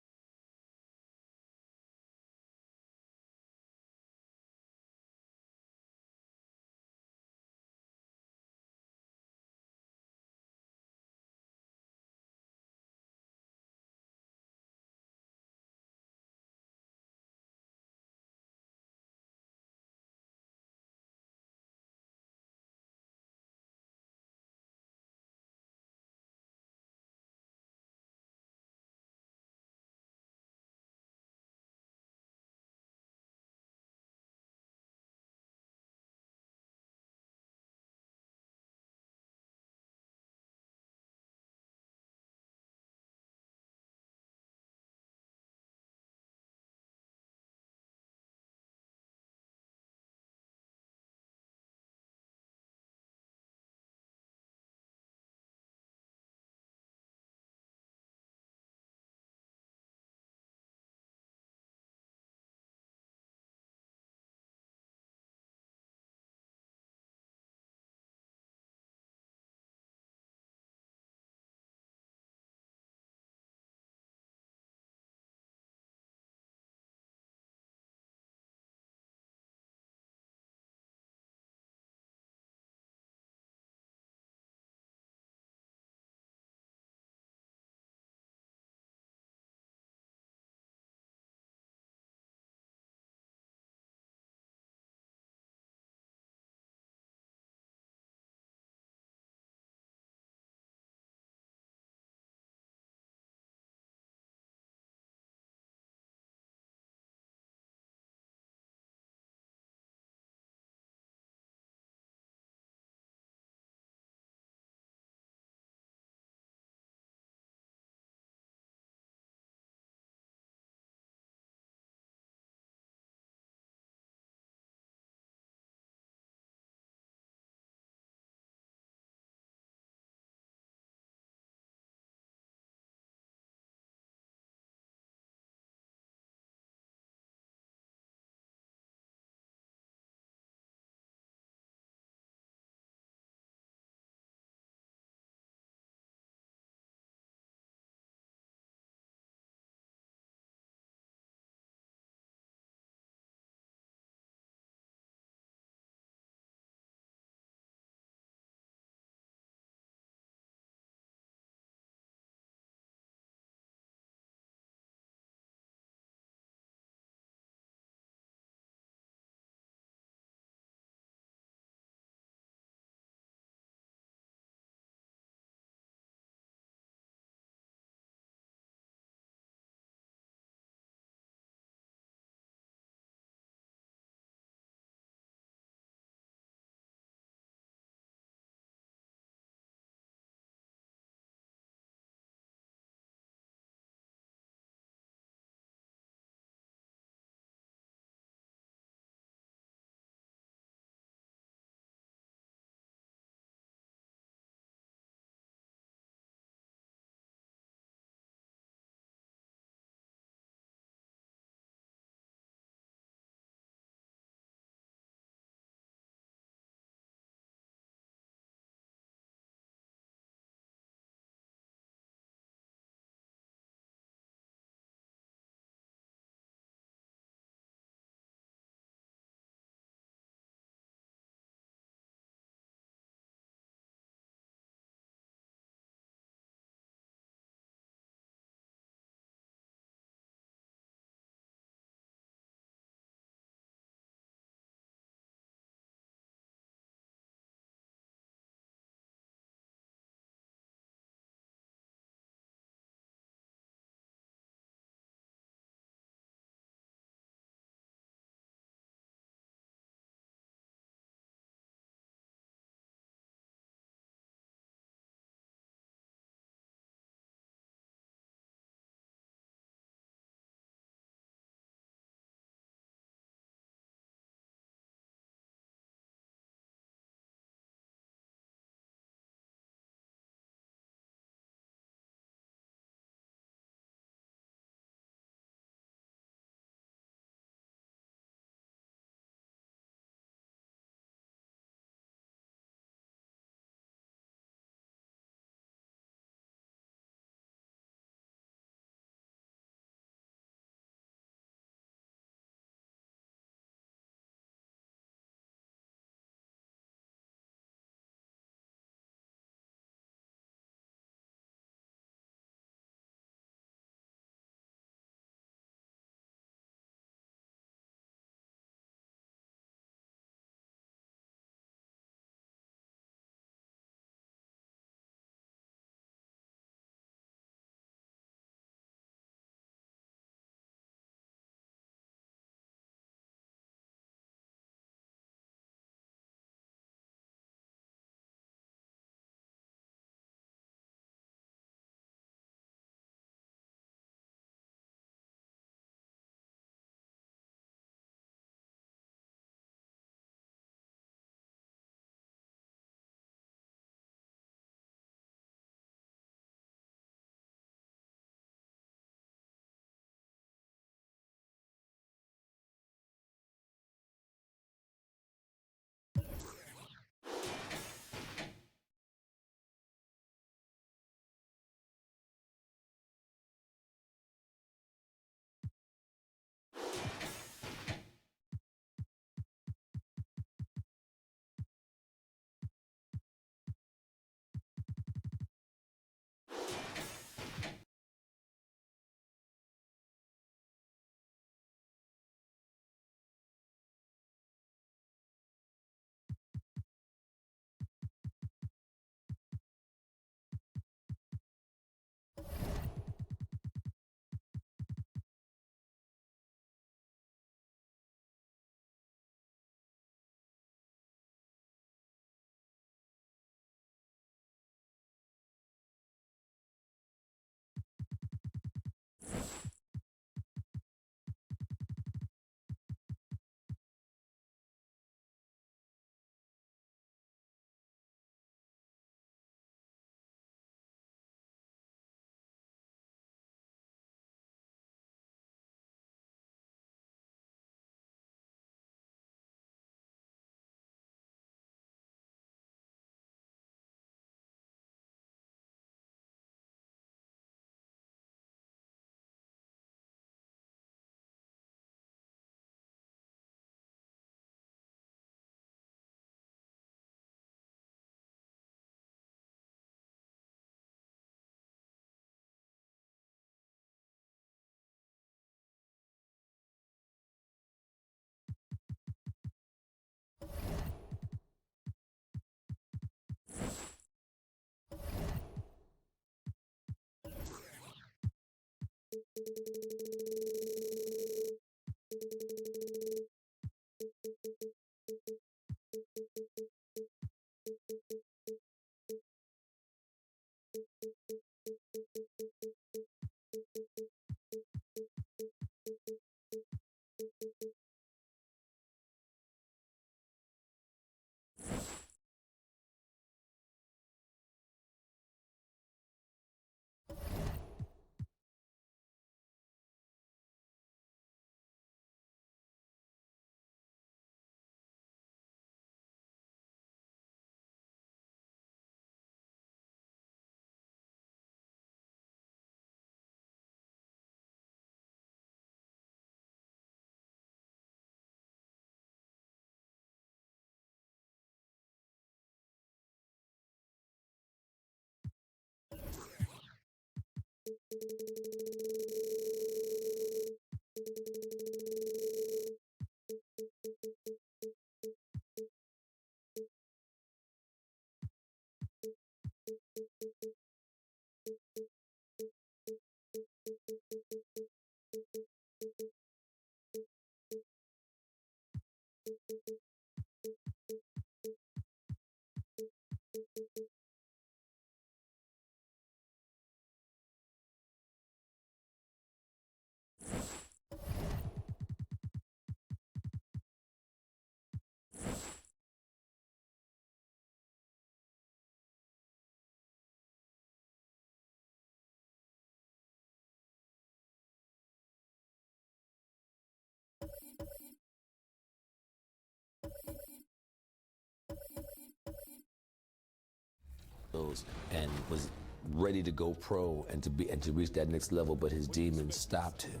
And was ready to go pro and to reach that next level, but his demons stopped him.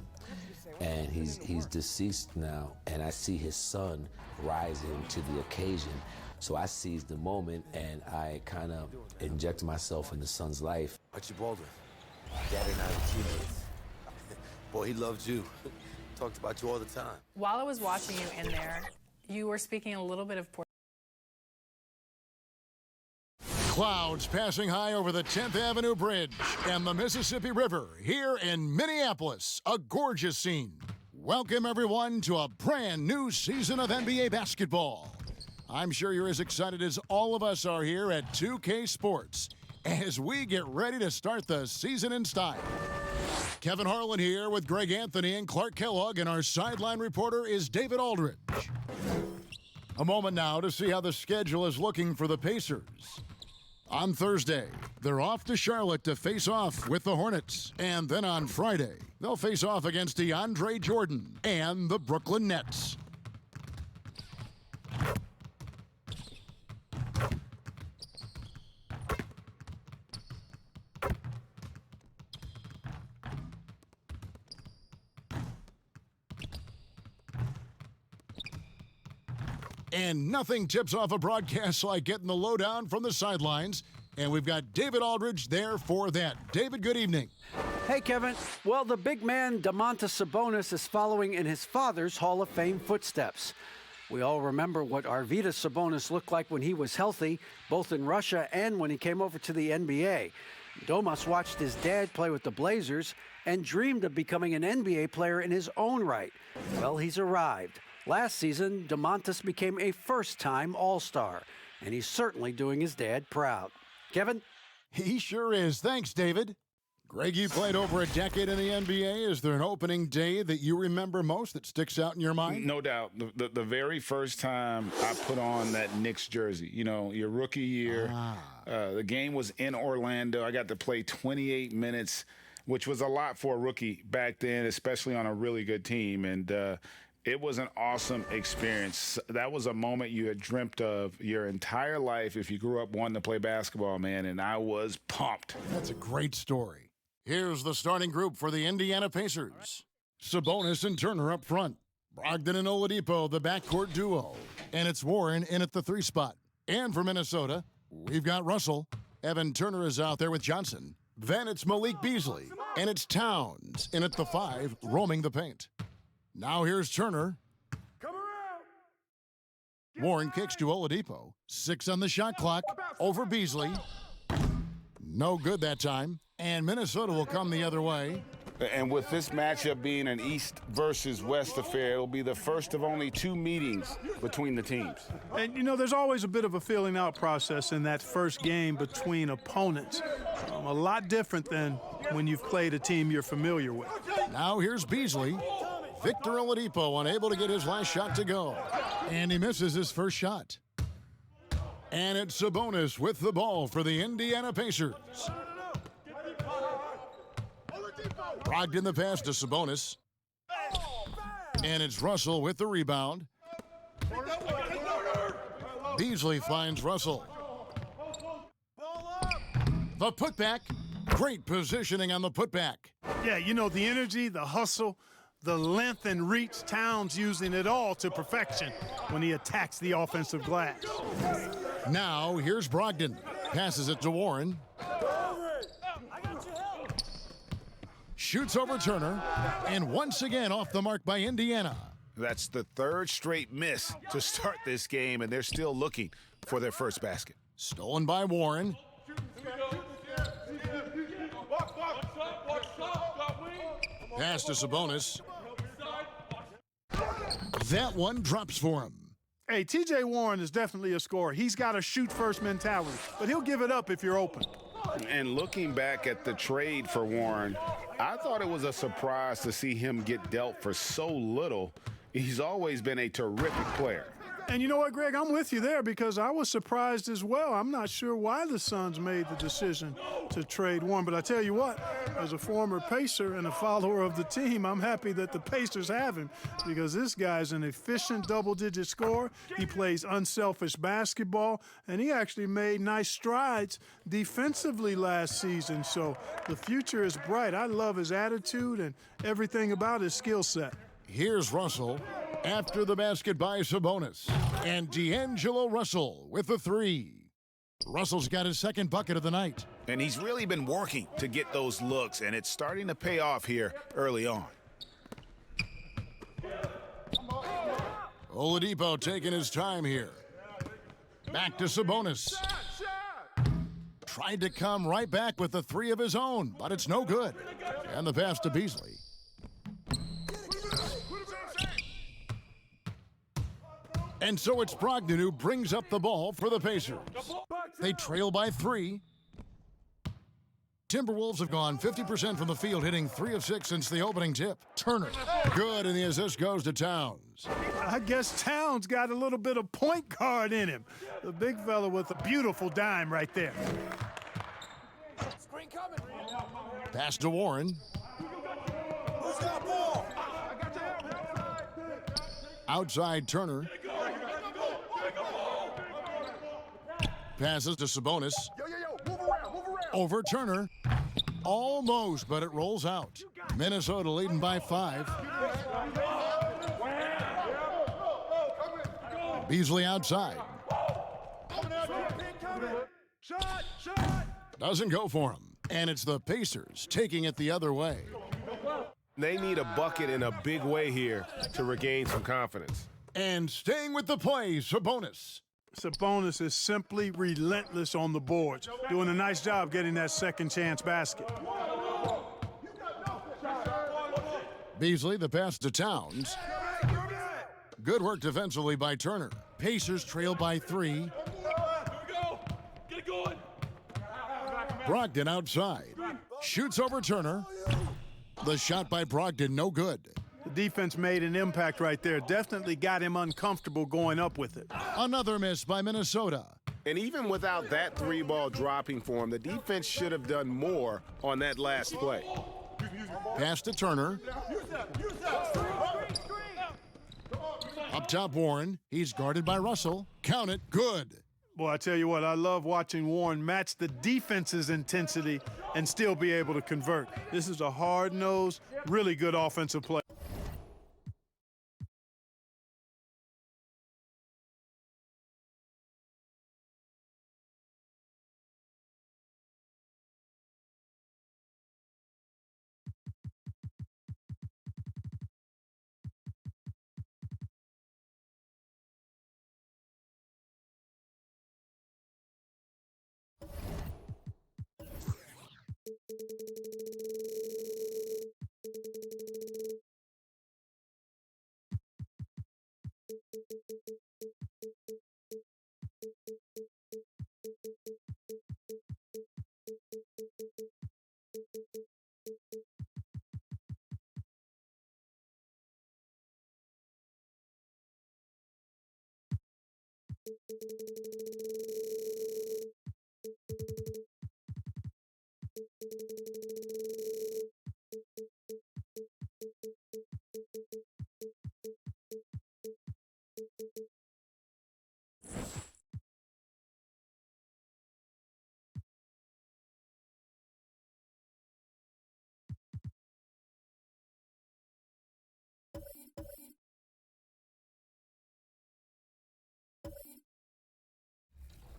And he's deceased now, and I see his son rising to the occasion. So I seized the moment, and I kind of injected myself in the son's life. Archie Baldwin, Dad and I were teammates. Boy, he loved you. Talked about you all the time. While I was watching you in there, you were speaking a little bit of Clouds passing high over the 10th Avenue Bridge and the Mississippi River here in Minneapolis. A gorgeous scene. Welcome, everyone, to a brand new season of NBA basketball. I'm sure you're as excited as all of us are here at 2K Sports as we get ready to start the season in style. Kevin Harlan here with Greg Anthony and Clark Kellogg, and our sideline reporter is David Aldridge. A moment now to see how the schedule is looking for the Pacers. On Thursday, they're off to Charlotte to face off with the Hornets. And then on Friday, they'll face off against DeAndre Jordan and the Brooklyn Nets. And nothing tips off a broadcast like getting the lowdown from the sidelines. And we've got David Aldridge there for that. David, good evening. Hey, Kevin. Well, the big man, Domantas Sabonis, is following in his father's Hall of Fame footsteps. We all remember what Arvydas Sabonis looked like when he was healthy, both in Russia and when he came over to the NBA. Domas watched his dad play with the Blazers and dreamed of becoming an NBA player in his own right. Well, he's arrived. Last season, Domantas became a first-time All-Star, and he's certainly doing his dad proud. Kevin? He sure is. Thanks, David. Greg, you played over a decade in the NBA. Is there an opening day that you remember most that sticks out in your mind? No doubt. The very first time I put on that Knicks jersey, you know, your rookie year, the game was in Orlando. I got to play 28 minutes, which was a lot for a rookie back then, especially on a really good team. And it was an awesome experience. That was a moment you had dreamt of your entire life if you grew up wanting to play basketball, man, and I was pumped. That's a great story. Here's the starting group for the Indiana Pacers. Sabonis and Turner up front. Brogdon and Oladipo, the backcourt duo. And it's Warren in at the 3 spot. And for Minnesota, we've got Russell. Evan Turner is out there with Johnson. Then it's Malik Beasley. And it's Towns in at the 5, roaming the paint. Now here's Turner. Warren kicks to Oladipo. 6 on the shot clock. Over Beasley. No good that time. And Minnesota will come the other way. And with this matchup being an East versus West affair, it'll be the first of only 2 meetings between the teams. And, you know, there's always a bit of a filling out process in that first game between opponents. A lot different than when you've played a team you're familiar with. Now here's Beasley. Victor Oladipo unable to get his last shot to go. And he misses his first shot. And it's Sabonis with the ball for the Indiana Pacers. Brogdon the pass to Sabonis. And it's Russell with the rebound. Beasley finds Russell. The putback. Great positioning on the putback. Yeah, you know, the energy, the hustle, the length and reach, Towns using it all to perfection when he attacks the offensive glass. Now, here's Brogdon. Passes it to Warren. Shoots over Turner. And once again off the mark by Indiana. That's the 3rd straight miss to start this game, and they're still looking for their first basket. Stolen by Warren. Pass to Sabonis. That one drops for him. Hey, T.J. Warren is definitely a scorer. He's got a shoot-first mentality, but he'll give it up if you're open. And looking back at the trade for Warren, I thought it was a surprise to see him get dealt for so little. He's always been a terrific player. And you know what, Greg? I'm with you there because I was surprised as well. I'm not sure why the Suns made the decision to trade Warren, but I tell you what, as a former Pacer and a follower of the team, I'm happy that the Pacers have him because this guy's an efficient double-digit scorer. He plays unselfish basketball, and he actually made nice strides defensively last season. So the future is bright. I love his attitude and everything about his skill set. Here's Russell after the basket by Sabonis. And D'Angelo Russell with the 3. Russell's got his 2nd bucket of the night. And he's really been working to get those looks, and it's starting to pay off here early on. Oladipo taking his time here. Back to Sabonis. Tried to come right back with the 3 of his own, but it's no good. And the pass to Beasley. And so it's Brogdon who brings up the ball for the Pacers. They trail by 3. Timberwolves have gone 50% from the field, hitting 3 of 6 since the opening tip. Turner, good, and the assist goes to Towns. I guess Towns got a little bit of point guard in him. The big fella with a beautiful dime right there. Pass to Warren. Outside Turner. Passes to Sabonis. Over Turner. Almost, but it rolls out. Minnesota leading by 5. Beasley outside. Doesn't go for him. And it's the Pacers taking it the other way. They need a bucket in a big way here to regain some confidence. And staying with the play, Sabonis. Sabonis is simply relentless on the boards, doing a nice job getting that second chance basket. Beasley, the pass to Towns. Good work defensively by Turner. Pacers trail by 3. Brogdon outside. Shoots over Turner. The shot by Brogdon, no good. The defense made an impact right there. Definitely got him uncomfortable going up with it. Another miss by Minnesota. And even without that 3-ball dropping for him, the defense should have done more on that last play. Pass to Turner. Up top, Warren. He's guarded by Russell. Count it. Good. Boy, I tell you what, I love watching Warren match the defense's intensity and still be able to convert. This is a hard-nosed, really good offensive play.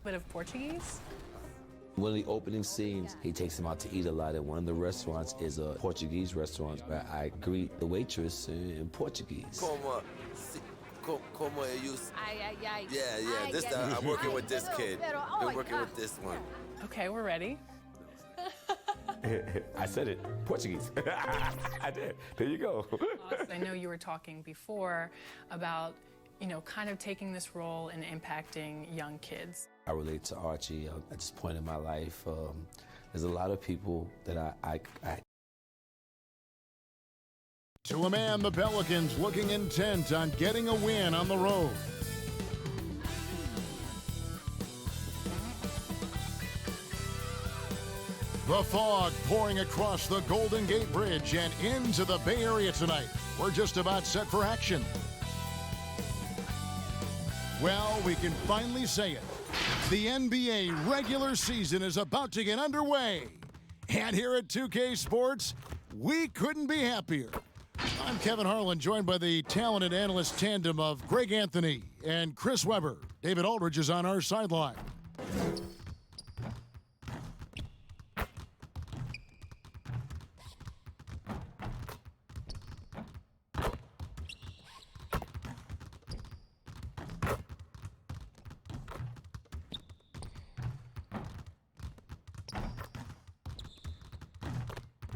Bit of Portuguese. One of the opening scenes, he takes him out to eat a lot, and one of the restaurants is a Portuguese restaurant where I greet the waitress in Portuguese. Como ellos. Yeah. This time I'm working with this kid. Been working with this one. Okay, we're ready. I said it, Portuguese. I did. There you go. I know you were talking before about, kind of taking this role and impacting young kids. I relate to Archie at this point in my life. There's a lot of people that I To a man, the Pelicans looking intent on getting a win on the road. The fog pouring across the Golden Gate Bridge and into the Bay Area tonight. We're just about set for action. Well, we can finally say it. The NBA regular season is about to get underway. And here at 2K Sports, we couldn't be happier. I'm Kevin Harlan, joined by the talented analyst tandem of Greg Anthony and Chris Webber. David Aldridge is on our sideline.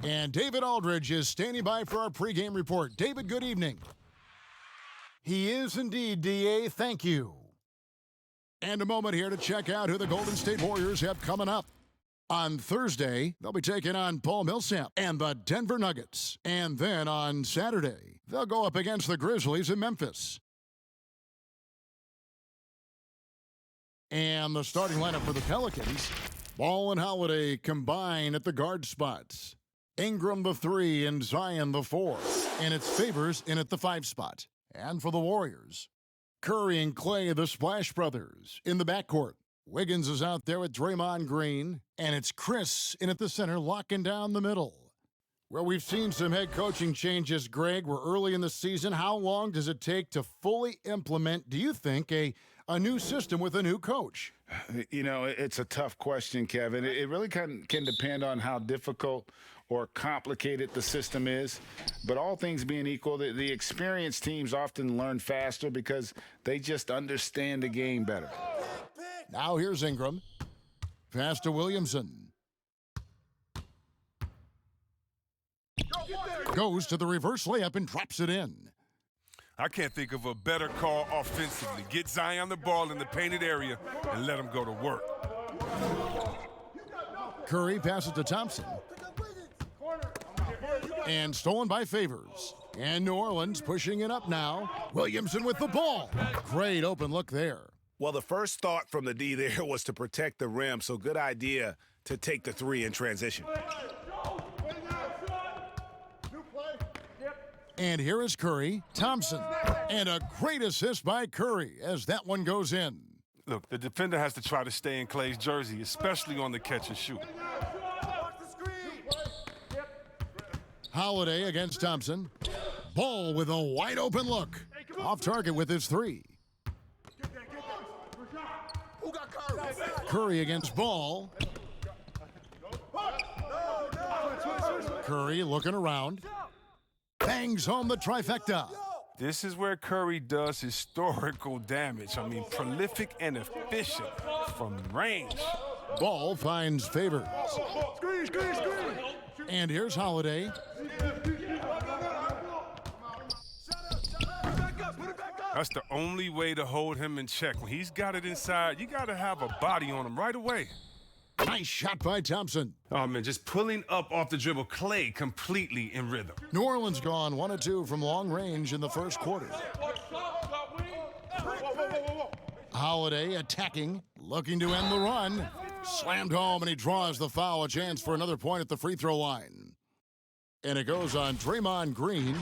And David Aldridge is standing by for our pregame report. David, good evening. He is indeed, DA. Thank you. And a moment here to check out who the Golden State Warriors have coming up. On Thursday, they'll be taking on Paul Millsap and the Denver Nuggets. And then on Saturday, they'll go up against the Grizzlies in Memphis. And the starting lineup for the Pelicans, Ball and Holiday combine at the guard spots. Ingram the 3 and Zion the 4. And it's Favors in at the 5 spot. And for the Warriors, Curry and Clay, the Splash Brothers, in the backcourt. Wiggins is out there with Draymond Green. And it's Chris in at the center, locking down the middle. Well, we've seen some head coaching changes, Greg. We're early in the season. How long does it take to fully implement, do you think, a new system with a new coach? It's a tough question, Kevin. It really can depend on how difficult or complicated the system is. But all things being equal, the experienced teams often learn faster because they just understand the game better. Now here's Ingram. Pass to Williamson. Goes to the reverse layup and drops it in. I can't think of a better call offensively. Get Zion the ball in the painted area and let him go to work. Curry passes to Thompson. And stolen by Favors. And New Orleans pushing it up now. Williamson with the ball. Great open look there. Well, the first thought from the D there was to protect the rim, so good idea to take the 3 in transition. And here is Curry, Thompson, and a great assist by Curry as that one goes in. Look, the defender has to try to stay in Clay's jersey, especially on the catch and shoot. Holiday against Thompson. Ball with a wide open look. Off target with his 3. Curry against Ball. Curry looking around. Bangs home the trifecta. This is where Curry does historical damage. I mean, prolific and efficient from range. Ball finds Favors. And here's Holiday. That's the only way to hold him in check. When he's got it inside, you got to have a body on him right away. Nice shot by Thompson. Oh, man, just pulling up off the dribble. Clay completely in rhythm. New Orleans gone 1 of 2 from long range in the first quarter. Holiday attacking, looking to end the run. Slammed home, and he draws the foul. A chance for another point at the free throw line. And it goes on Draymond Green.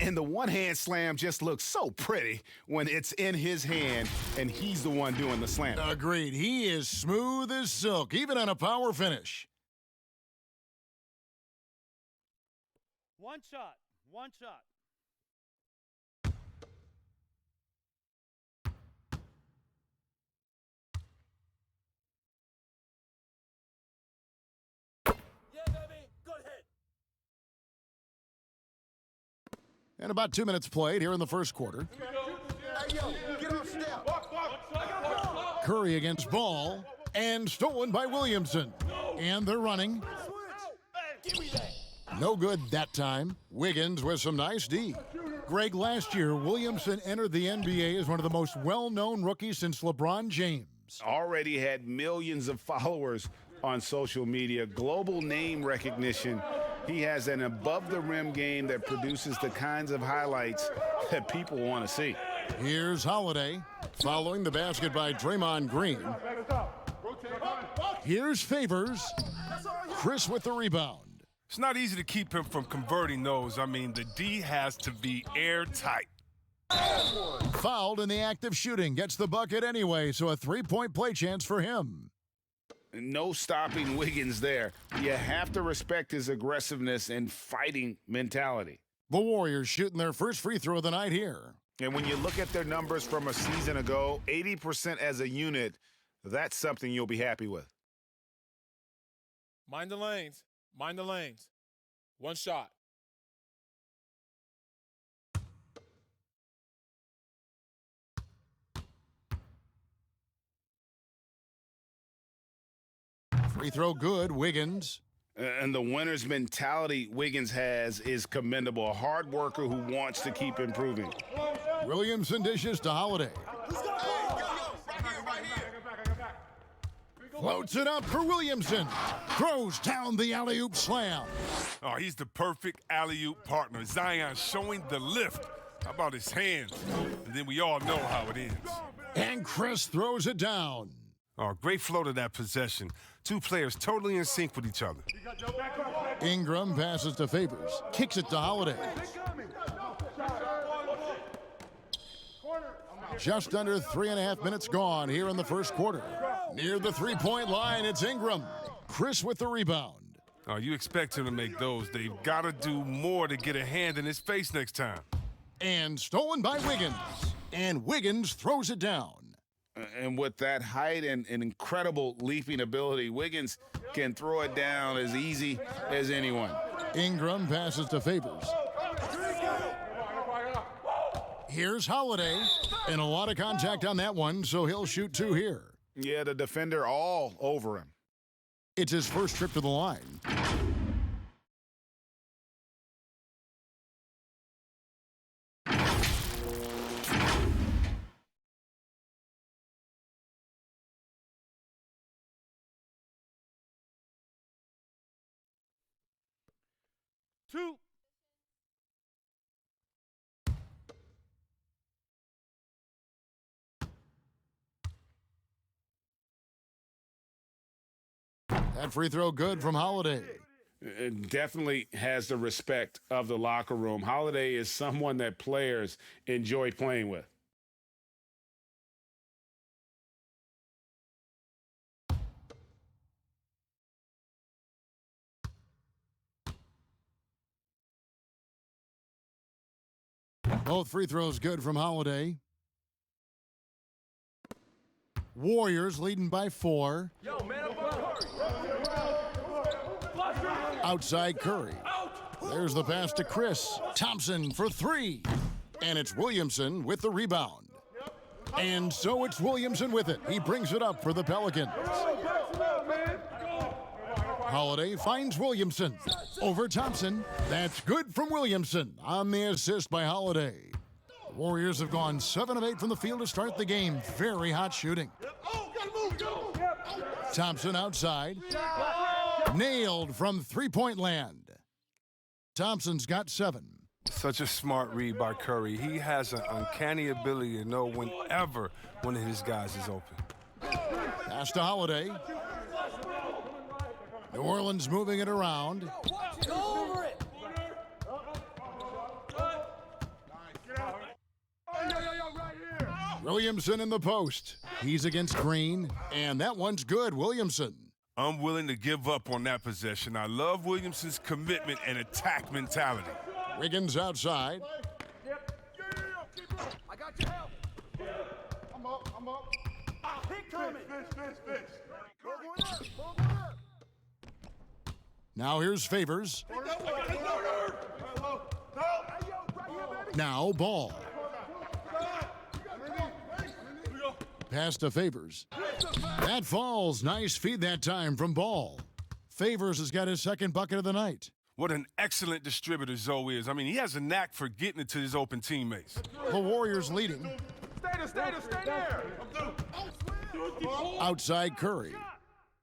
And the one-hand slam just looks so pretty when it's in his hand and he's the one doing the slam. Agreed. He is smooth as silk, even on a power finish. One shot. One shot. And about 2 minutes played here in the first quarter. Curry against Ball, and stolen by Williamson. And they're running. No good that time. Wiggins with some nice D. Greg, last year, Williamson entered the NBA as one of the most well-known rookies since LeBron James. Already had millions of followers on social media, global name recognition. He has an above-the-rim game that produces the kinds of highlights that people want to see. Here's Holiday, following the basket by Draymond Green. Here's Favors. Chris with the rebound. It's not easy to keep him from converting those. I mean, the D has to be airtight. Fouled in the act of shooting. Gets the bucket anyway, so a three-point play chance for him. No stopping Wiggins there. You have to respect his aggressiveness and fighting mentality. The Warriors shooting their first free throw of the night here. And when you look at their numbers from a season ago, 80% as a unit, that's something you'll be happy with. Mind the lanes. Mind the lanes. One shot. Free throw good, Wiggins. And the winner's mentality Wiggins has is commendable. A hard worker who wants to keep improving. Williamson dishes to Holiday. Floats it up for Williamson. Throws down the alley-oop slam. Oh, he's the perfect alley-oop partner. Zion showing the lift. How about his hands? And then we all know how it ends. And Chris throws it down. Oh, great flow to that possession. Two players totally in sync with each other. Ingram passes to Favors. Kicks it to Holiday. Just under 3.5 minutes gone here in the first quarter. Near the three-point line, it's Ingram. Chris with the rebound. Oh, you expect him to make those. They've got to do more to get a hand in his face next time. And stolen by Wiggins. And Wiggins throws it down. And with that height and incredible leaping ability, Wiggins can throw it down as easy as anyone. Ingram passes to Favors. Here's Holiday. And a lot of contact on that one, so he'll shoot two here. Yeah, the defender all over him. It's his first trip to the line. Two. That free throw good from Holiday. It definitely has the respect of the locker room. Holiday is someone that players enjoy playing with. Both free throws good from Holiday. Warriors leading by 4. Yo, man, Outside Curry. There's the pass to Chris. Thompson for 3. And it's Williamson with the rebound. And so it's Williamson with it. He brings it up for the Pelicans. Holiday finds Williamson. Over Thompson. That's good from Williamson on the assist by Holiday. The Warriors have gone 7 of 8 from the field to start the game. Very hot shooting. Thompson outside. Nailed from three-point land. Thompson's got 7. Such a smart read by Curry. He has an uncanny ability to know whenever one of his guys is open. Pass to Holiday. New Orleans moving it around. Go over it. Williamson in the post. He's against Green, and that one's good. Williamson. I'm willing to give up on that possession. I love Williamson's commitment and attack mentality. Wiggins outside. I got your help. I'm up. Pick coming. Now here's Favors. Now Ball. Pass to Favors. That falls. Nice feed that time from Ball. Favors has got his second bucket of the night. What an excellent distributor Zoe is. I mean, he has a knack for getting it to his open teammates. The Warriors leading. Stay there. Outside Curry.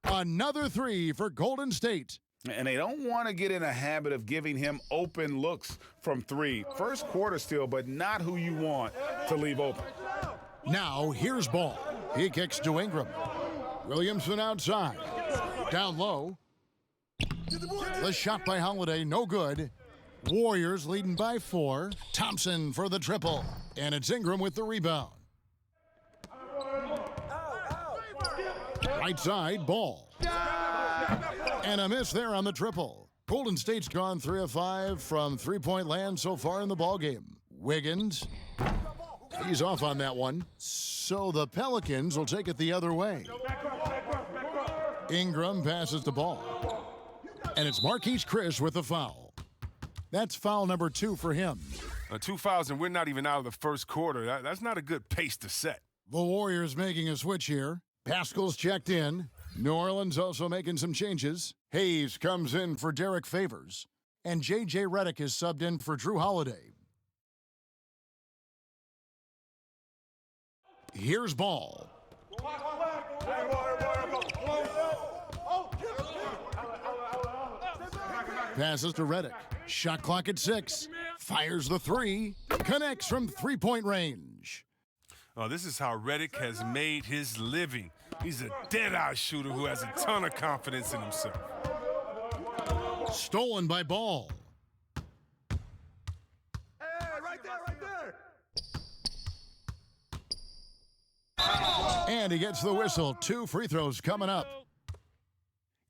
Another 3 for Golden State. And they don't want to get in a habit of giving him open looks from 3. First quarter still, but not who you want to leave open. Now here's Ball. He kicks to Ingram. Williamson outside. Down low. The shot by Holiday, no good. Warriors leading by 4. Thompson for the triple. And it's Ingram with the rebound. Right side, Ball. And a miss there on the triple. Golden State's gone 3 of 5 from three-point land so far in the ballgame. Wiggins. He's off on that one. So the Pelicans will take it the other way. Ingram passes the ball. And it's Marquise Chris with the foul. That's foul number 2 for him. 2 fouls, and we're not even out of the first quarter. That's not a good pace to set. The Warriors making a switch here. Pascal's checked in. New Orleans also making some changes. Hayes comes in for Derek Favors. And J.J. Redick is subbed in for Drew Holiday. Here's Ball. Passes to Redick. Shot clock at 6. Fires the 3. Connects from three-point range. Oh, this is how Redick has made his living. He's a dead-eye shooter who has a ton of confidence in himself. Stolen by Ball. Right there. And he gets the whistle. 2 free throws coming up.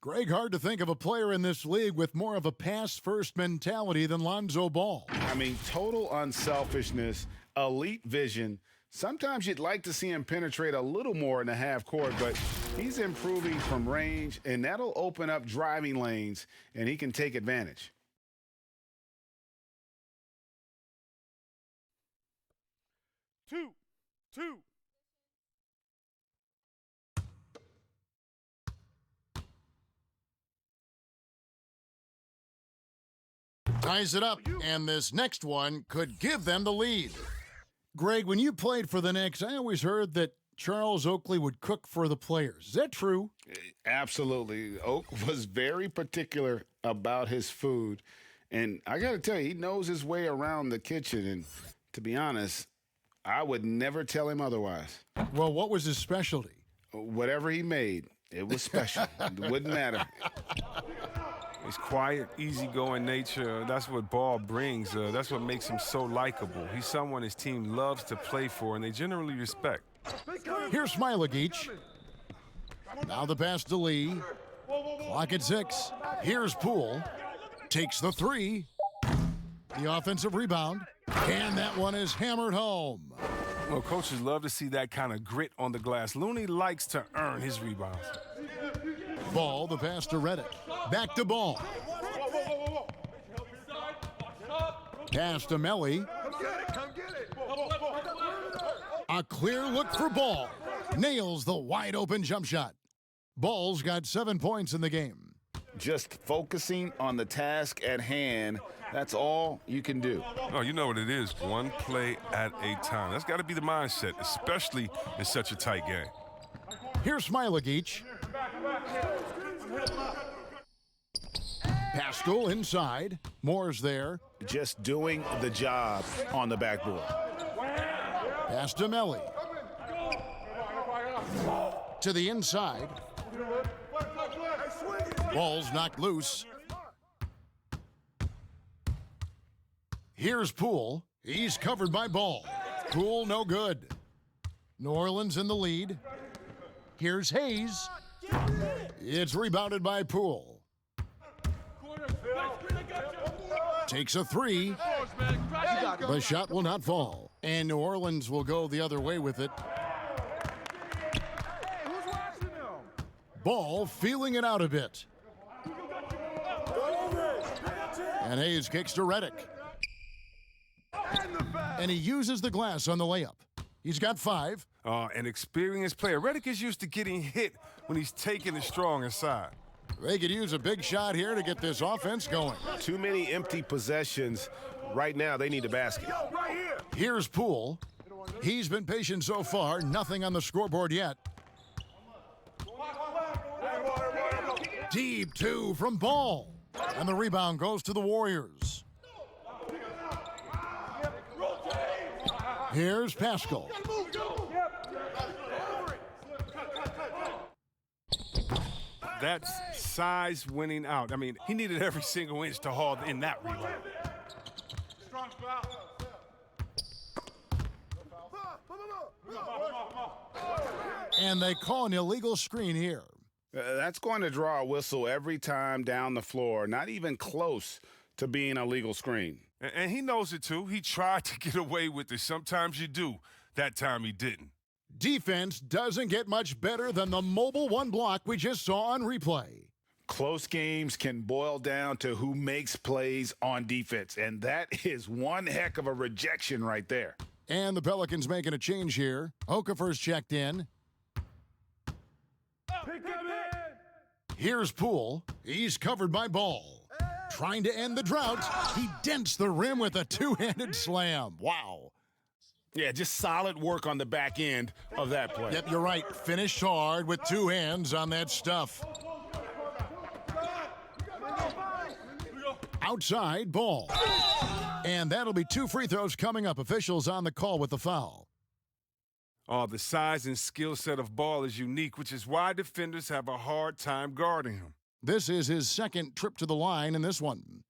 Greg, hard to think of a player in this league with more of a pass-first mentality than Lonzo Ball. I mean, total unselfishness, elite vision. Sometimes you'd like to see him penetrate a little more in the half court, but he's improving from range, and that'll open up driving lanes, and he can take advantage. Two. Ties it up, and this next one could give them the lead. Greg, when you played for the Knicks, I always heard that Charles Oakley would cook for the players. Is that true? Absolutely. Oak was very particular about his food. And I got to tell you, he knows his way around the kitchen. And to be honest, I would never tell him otherwise. Well, what was his specialty? Whatever he made, it was special. It wouldn't matter. His quiet, easygoing nature, that's what Ball brings. That's what makes him so likable. He's someone his team loves to play for, and they generally respect. Here's Smailagic. Now the pass to Lee. Clock at 6. Here's Poole. Takes the 3. The offensive rebound. And that one is hammered home. Well, coaches love to see that kind of grit on the glass. Looney likes to earn his rebounds. Ball, the pass to Redick. Back to Ball. Pass to Melly. Come get it. A clear look for Ball. Nails the wide open jump shot. Ball's got 7 points in the game. Just focusing on the task at hand, that's all you can do. Oh, you know what it is. One play at a time. That's got to be the mindset, especially in such a tight game. Here's Smailagic. Pascal inside. Moore's there. Just doing the job on the backboard. Pass to Melly. To the inside. Ball's knocked loose. Here's Poole. He's covered by Ball. Poole no good. New Orleans in the lead. Here's Hayes. It's rebounded by Poole. Takes a three. The shot will not fall. And New Orleans will go the other way with it. Ball feeling it out a bit. And Hayes kicks to Reddick. And he uses the glass on the layup. He's got 5. An experienced player. Reddick is used to getting hit when he's taking the strong side. They could use a big shot here to get this offense going. Too many empty possessions. Right now, they need a basket. Here's Poole. He's been patient so far. Nothing on the scoreboard yet. Deep 2 from Ball. And the rebound goes to the Warriors. Here's Pascal. That's size winning out. I mean, he needed every single inch to haul in that rebound. And they call an illegal screen here. That's going to draw a whistle every time down the floor. Not even close to being a legal screen. And he knows it, too. He tried to get away with it. Sometimes you do. That time he didn't. Defense doesn't get much better than the mobile one block we just saw on replay. Close games can boil down to who makes plays on defense, and that is one heck of a rejection right there. And the Pelicans making a change here. Okafor's checked in. Here's Poole. He's covered by Ball. Trying to end the drought. He dents the rim with a two-handed slam. Wow. Yeah, just solid work on the back end of that play. Yep, you're right. Finished hard with 2 hands on that stuff. Outside, Ball. And that'll be 2 free throws coming up. Officials on the call with the foul. Oh, the size and skill set of Ball is unique, which is why defenders have a hard time guarding him. This is his second trip to the line in this one.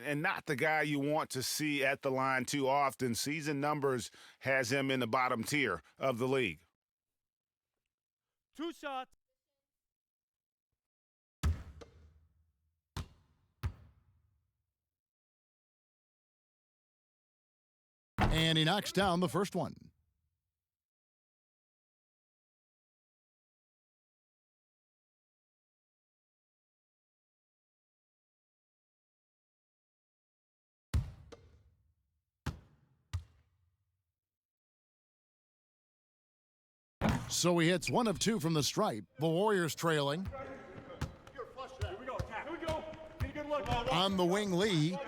And not the guy you want to see at the line too often. Season numbers has him in the bottom tier of the league. 2 shots. And he knocks down the first one. So he hits 1 of 2 from the stripe. The Warriors trailing. On the wing, Lee.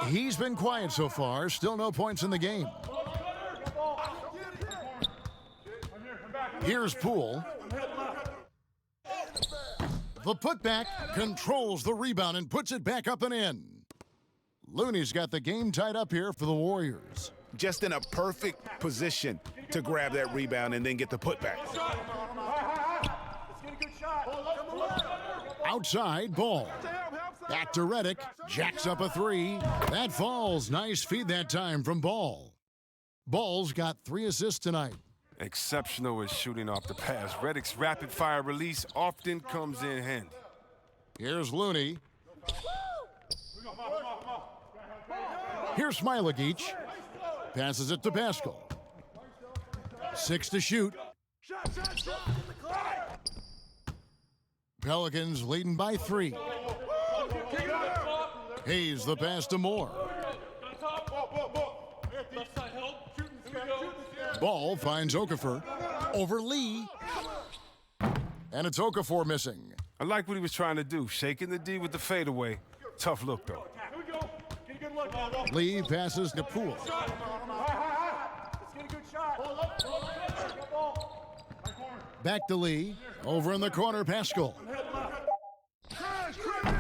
He's been quiet so far. Still no points in the game. Here's Poole. The putback controls the rebound and puts it back up and in. Looney's got the game tied up here for the Warriors. Just in a perfect position to grab that rebound and then get the putback. Outside, Ball. Back to Reddick. Jacks up a 3. That falls. Nice feed that time from Ball. Ball's got 3 assists tonight. Exceptional at shooting off the pass. Reddick's rapid-fire release often comes in handy. Here's Looney. Here's Smailagic. Passes it to Pascal. 6 to shoot. Pelicans leading by 3. Hayes the pass to Moore. Ball finds Okafor. Over Lee. And it's Okafor missing. I like what he was trying to do. Shaking the D with the fadeaway. Tough look, though. Lee passes to Poole. Back to Lee. Over in the corner, Pascal.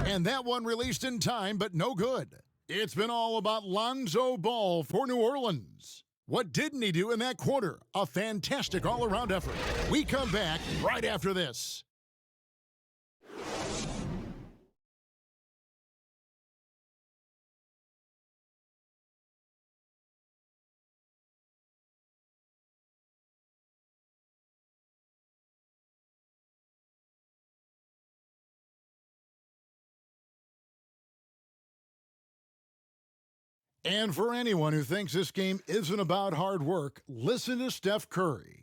And that one released in time, but no good. It's been all about Lonzo Ball for New Orleans. What didn't he do in that quarter? A fantastic all-around effort. We come back right after this. And for anyone who thinks this game isn't about hard work, listen to Steph Curry.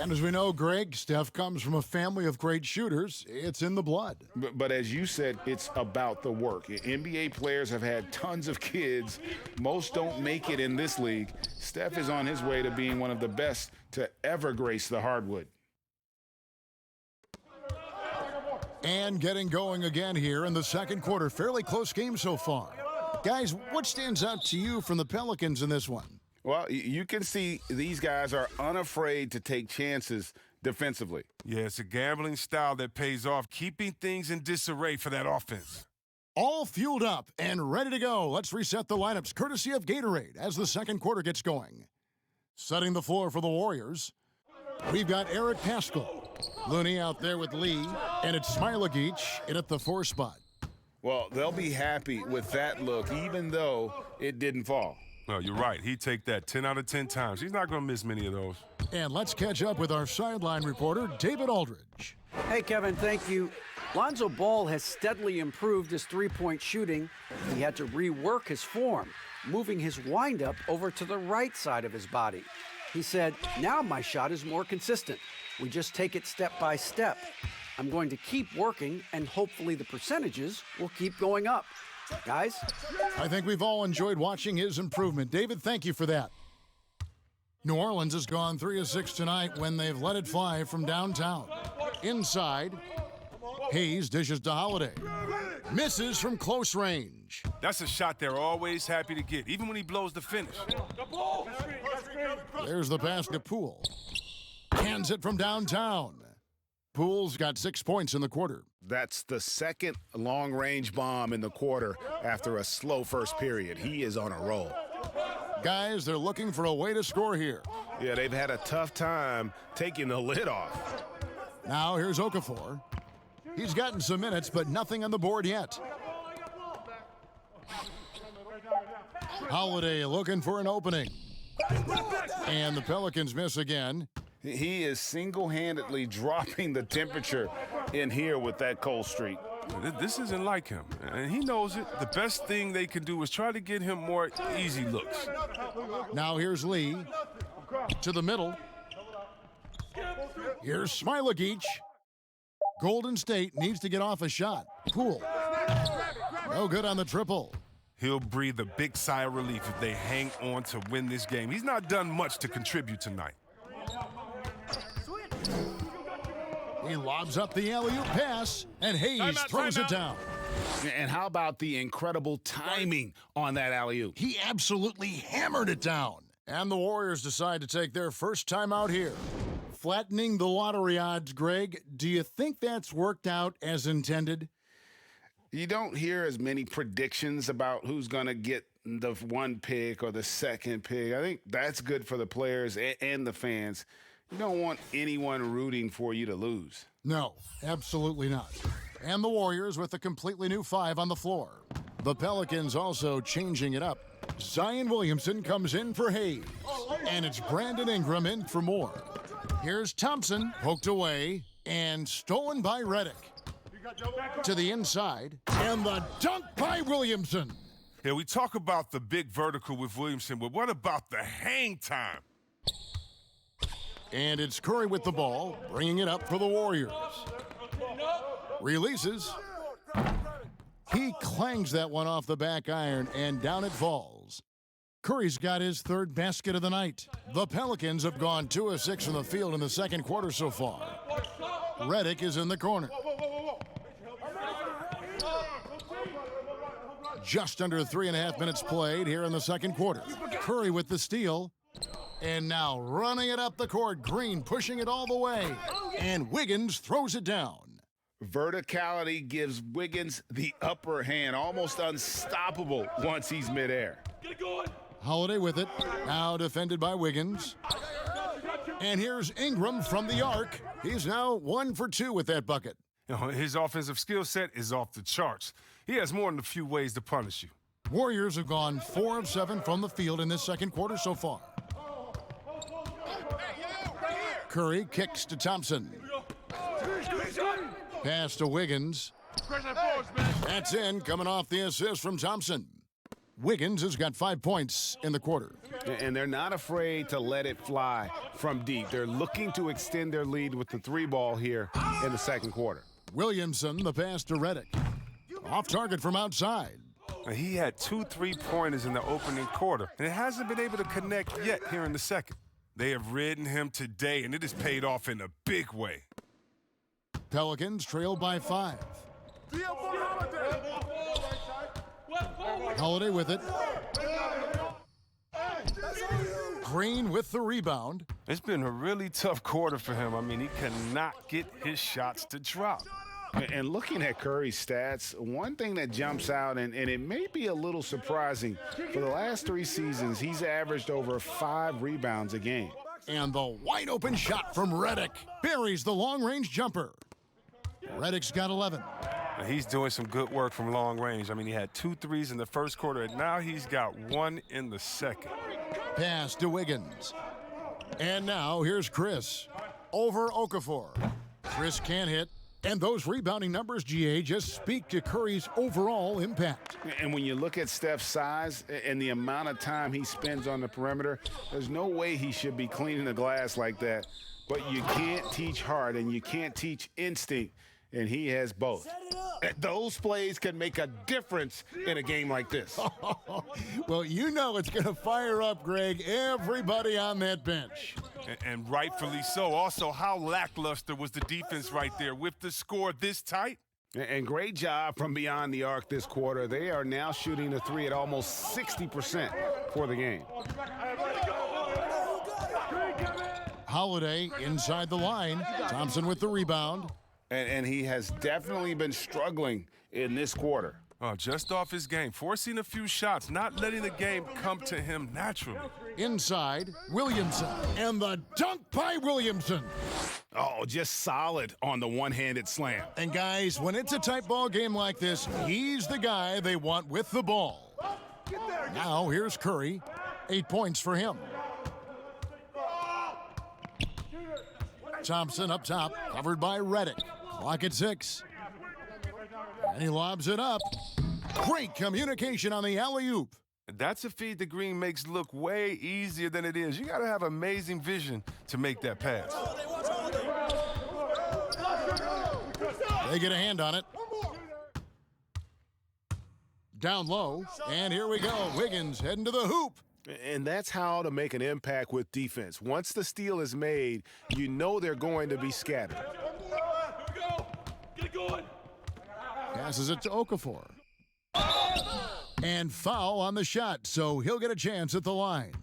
And as we know, Greg, Steph comes from a family of great shooters. It's in the blood. But as you said, it's about the work. NBA players have had tons of kids. Most don't make it in this league. Steph is on his way to being one of the best to ever grace the hardwood. And getting going again here in the second quarter. Fairly close game so far. Guys, what stands out to you from the Pelicans in this one? Well, you can see these guys are unafraid to take chances defensively. Yeah, it's a gambling style that pays off, keeping things in disarray for that offense. All fueled up and ready to go. Let's reset the lineups courtesy of Gatorade as the second quarter gets going. Setting the floor for the Warriors, we've got Eric Paschall. Looney out there with Lee, and it's Smailagic in at the 4 spot. Well, they'll be happy with that look, even though it didn't fall. No, you're right. He'd take that 10 out of 10 times. He's not going to miss many of those. And let's catch up with our sideline reporter, David Aldridge. Hey, Kevin, thank you. Lonzo Ball has steadily improved his three-point shooting. He had to rework his form, moving his windup over to the right side of his body. He said, "Now my shot is more consistent. We just take it step by step. I'm going to keep working, and hopefully the percentages will keep going up." Guys? I think we've all enjoyed watching his improvement. David, thank you for that. New Orleans has gone 3 of 6 tonight when they've let it fly from downtown. Inside, Hayes dishes to Holiday. Misses from close range. That's a shot they're always happy to get, even when he blows the finish. There's the pass to Poole. Hands it from downtown. Poole's got 6 points in the quarter. That's the second long-range bomb in the quarter after a slow first period. He is on a roll. Guys, they're looking for a way to score here. Yeah, they've had a tough time taking the lid off. Now here's Okafor. He's gotten some minutes, but nothing on the board yet. Holiday looking for an opening. And the Pelicans miss again. He is single-handedly dropping the temperature in here with that cold streak. This isn't like him, and he knows it. The best thing they can do is try to get him more easy looks. Now here's Lee to the middle. Here's Smailagic. Golden State needs to get off a shot. Poole. No good on the triple. He'll breathe a big sigh of relief if they hang on to win this game. He's not done much to contribute tonight. He lobs up the alley-oop pass, and Hayes throws it down. And how about the incredible timing on that alley-oop? He absolutely hammered it down. And the Warriors decide to take their first time out here. Flattening the lottery odds, Greg. Do you think that's worked out as intended? You don't hear as many predictions about who's going to get the 1 pick or the 2nd pick. I think that's good for the players and the fans. You don't want anyone rooting for you to lose. No, absolutely not. And the Warriors with a completely new 5 on the floor. The Pelicans also changing it up. Zion Williamson comes in for Hayes. And it's Brandon Ingram in for Moore. Here's Thompson, poked away, and stolen by Redick. To the inside, and the dunk by Williamson. Yeah, we talk about the big vertical with Williamson, but what about the hang time? And it's Curry with the ball, bringing it up for the Warriors. Releases. He clangs that one off the back iron, and down it falls. Curry's got his 3rd basket of the night. The Pelicans have gone 2 of 6 from the field in the second quarter so far. Redick is in the corner. Just under 3.5 minutes played here in the second quarter. Curry with the steal. And now running it up the court, Green pushing it all the way. And Wiggins throws it down. Verticality gives Wiggins the upper hand, almost unstoppable once he's midair. Holiday with it, now defended by Wiggins. And here's Ingram from the arc. He's now 1 for 2 with that bucket. You know, his offensive skill set is off the charts. He has more than a few ways to punish you. Warriors have gone 4 of 7 from the field in this second quarter so far. Curry kicks to Thompson. Pass to Wiggins. That's in, coming off the assist from Thompson. Wiggins has got 5 points in the quarter. And they're not afraid to let it fly from deep. They're looking to extend their lead with the 3-ball here in the second quarter. Williamson, the pass to Redick. Off target from outside. He had 2 3-pointers in the opening quarter, and it hasn't been able to connect yet here in the second. They have ridden him today, and it has paid off in a big way. Pelicans trail by 5. Holiday with it. Green with the rebound. It's been a really tough quarter for him. I mean, he cannot get his shots to drop. And looking at Curry's stats, one thing that jumps out, and it may be a little surprising, for the last 3 seasons, he's averaged over 5 rebounds a game. And the wide open shot from Redick buries the long-range jumper. Redick's got 11. He's doing some good work from long range. I mean, he had 2 threes in the first quarter, and now he's got 1 in the second. Pass to Wiggins. And now here's Chris over Okafor. Chris can't hit. And those rebounding numbers, GA, just speak to Curry's overall impact. And when you look at Steph's size and the amount of time he spends on the perimeter, there's no way he should be cleaning the glass like that. But you can't teach heart and you can't teach instinct, and he has both. Those plays can make a difference in a game like this. Well, you know it's going to fire up, Greg, everybody on that bench. And rightfully so. Also, how lackluster was the defense right there with the score this tight? And great job from beyond the arc this quarter. They are now shooting the 3 at almost 60% for the game. Holiday inside the line. Thompson with the rebound. And he has definitely been struggling in this quarter. Oh, just off his game, forcing a few shots, not letting the game come to him naturally. Inside, Williamson, and the dunk by Williamson. Oh, just solid on the one-handed slam. And guys, when it's a tight ball game like this, he's the guy they want with the ball. Now here's Curry, 8 points for him. Thompson up top, covered by Redick. Clock at 6. And he lobs it up. Great communication on the alley-oop. That's a feed that Green makes look way easier than it is. You got to have amazing vision to make that pass. They get a hand on it. Down low, and here we go. Wiggins heading to the hoop. And that's how to make an impact with defense. Once the steal is made, you know they're going to be scattered. Passes it to Okafor. And foul on the shot, so he'll get a chance at the line.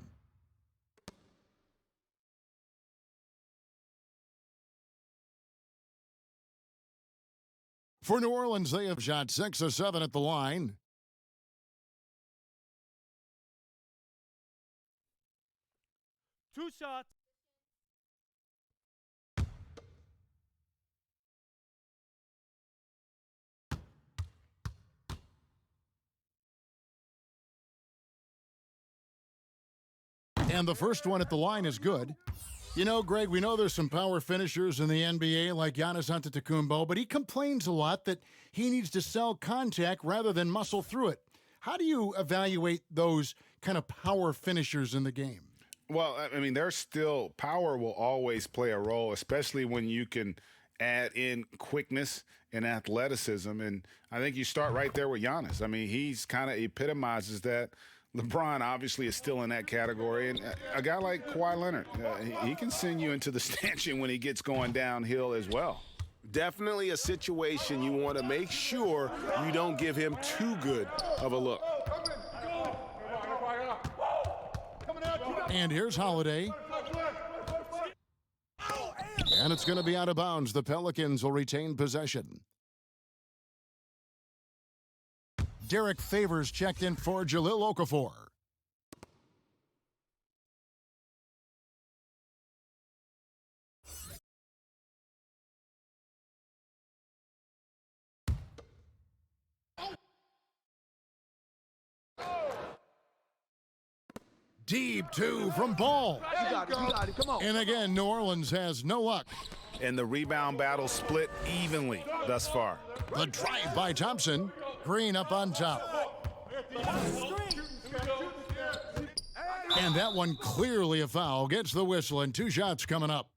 For New Orleans, they have shot 6 of 7 at the line. Two shots. And the first one at the line is good. You know, Greg, we know there's some power finishers in the NBA like Giannis Antetokounmpo, but he complains a lot that he needs to sell contact rather than muscle through it. How do you evaluate those kind of power finishers in the game? Well, I mean, there's still power will always play a role, especially when you can add in quickness and athleticism. And I think you start right there with Giannis. I mean, he's kind of epitomizes that. LeBron obviously is still in that category. And a guy like Kawhi Leonard, he can send you into the stanchion when he gets going downhill as well. Definitely a situation you want to make sure you don't give him too good of a look. And here's Holiday. And it's going to be out of bounds. The Pelicans will retain possession. Derek Favors checked in for Jahlil Okafor. Deep two from Ball. You got it, come on. And again, New Orleans has no luck. And the rebound battle split evenly thus far. The drive by Thompson. Green up on top. And that one clearly a foul. Gets the whistle and 2 shots coming up.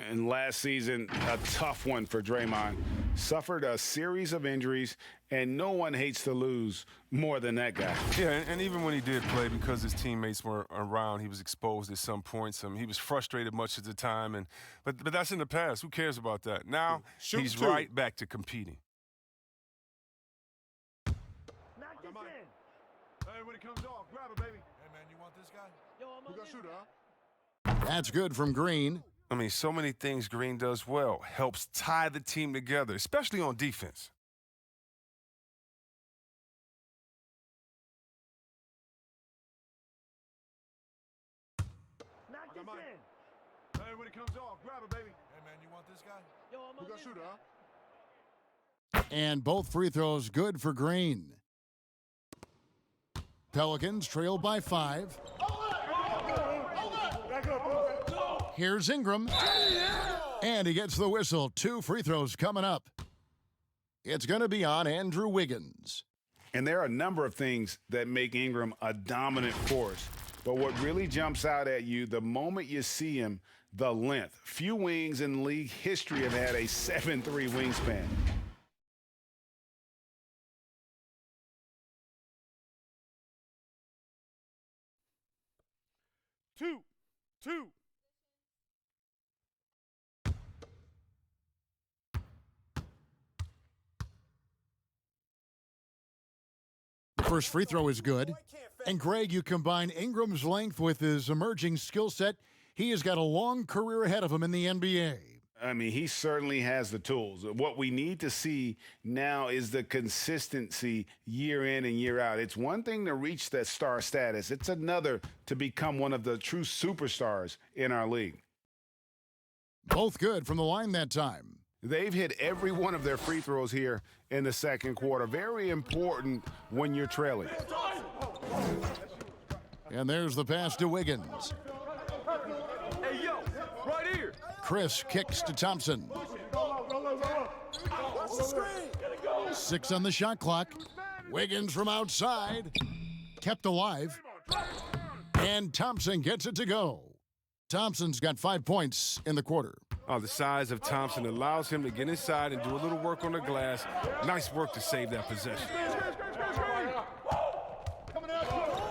And last season, a tough one for Draymond. Suffered a series of injuries, and no one hates to lose more than that guy. Yeah, and even when he did play, because his teammates were around, he was exposed at some points. He was frustrated much of the time, but that's in the past. Who cares about that? Now he's right back to competing. Knock this in. Hey, when it comes off, grab it, baby. Hey, man, you want this guy? Yo, I'm gonna shoot, huh? That's good from Green. I mean, so many things Green does well. Helps tie the team together, especially on defense. Knock this in. Hey, when it comes off, grab it, baby. Hey, man, you want this guy? Yo, I'm gonna shoot, huh? And both free throws good for Green. Pelicans trail by 5. Here's Ingram. And he gets the whistle. 2 free throws coming up. It's going to be on Andrew Wiggins. And there are a number of things that make Ingram a dominant force. But what really jumps out at you the moment you see him, the length. Few wings in league history have had a 7'3" wingspan. Two. The first free throw is good. And Greg, you combine Ingram's length with his emerging skill set. He has got a long career ahead of him in the NBA. I mean, he certainly has the tools. What we need to see now is the consistency year in and year out. It's one thing to reach that star status. It's another to become one of the true superstars in our league. Both good from the line that time. They've hit every one of their free throws here in the second quarter. Very important when you're trailing. And there's the pass to Wiggins. Hey, yo, right here. Chris kicks to Thompson. 6 on the shot clock. Wiggins from outside. Kept alive. And Thompson gets it to go. Thompson's got 5 points in the quarter. Oh, the size of Thompson allows him to get inside and do a little work on the glass. Nice work to save that possession.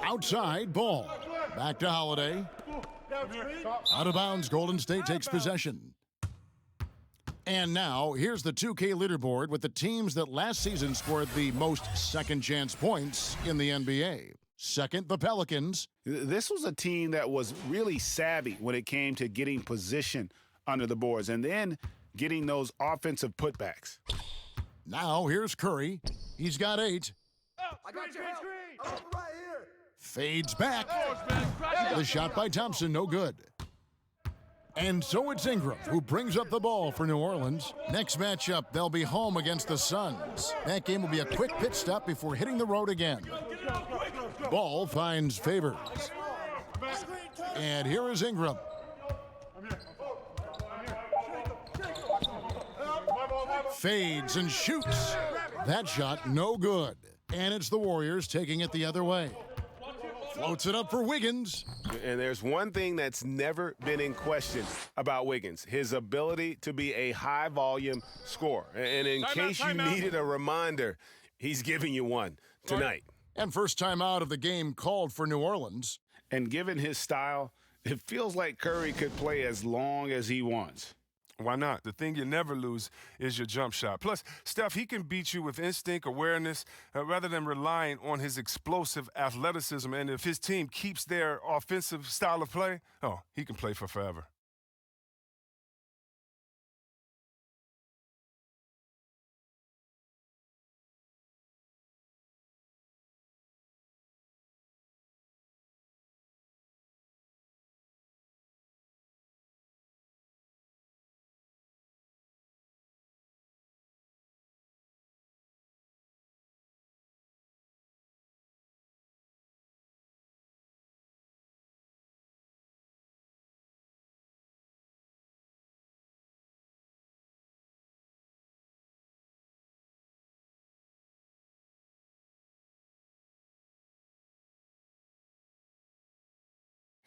Outside, Ball. Back to Holiday. Out of bounds, Golden State takes possession. And now, here's the 2K leaderboard with the teams that last season scored the most second-chance points in the NBA. Second, the Pelicans. This was a team that was really savvy when it came to getting position under the boards and then getting those offensive putbacks. Now, here's Curry. He's got 8. I got your help. Right here. Fades back. The shot by Thompson, no good. And so it's Ingram who brings up the ball for New Orleans. Next matchup, they'll be home against the Suns. That game will be a quick pit stop before hitting the road again. Ball finds Favors. And here is Ingram. Fades and shoots. That shot, no good. And it's the Warriors taking it the other way. Floats it up for Wiggins. And there's one thing that's never been in question about Wiggins, his ability to be a high-volume scorer. And in case you needed a reminder, he's giving you one tonight. And first time out of the game called for New Orleans. And given his style, it feels like Curry could play as long as he wants. Why not? The thing you never lose is your jump shot. Plus, Steph, he can beat you with instinct, awareness, rather than relying on his explosive athleticism. And if his team keeps their offensive style of play, oh, he can play for forever.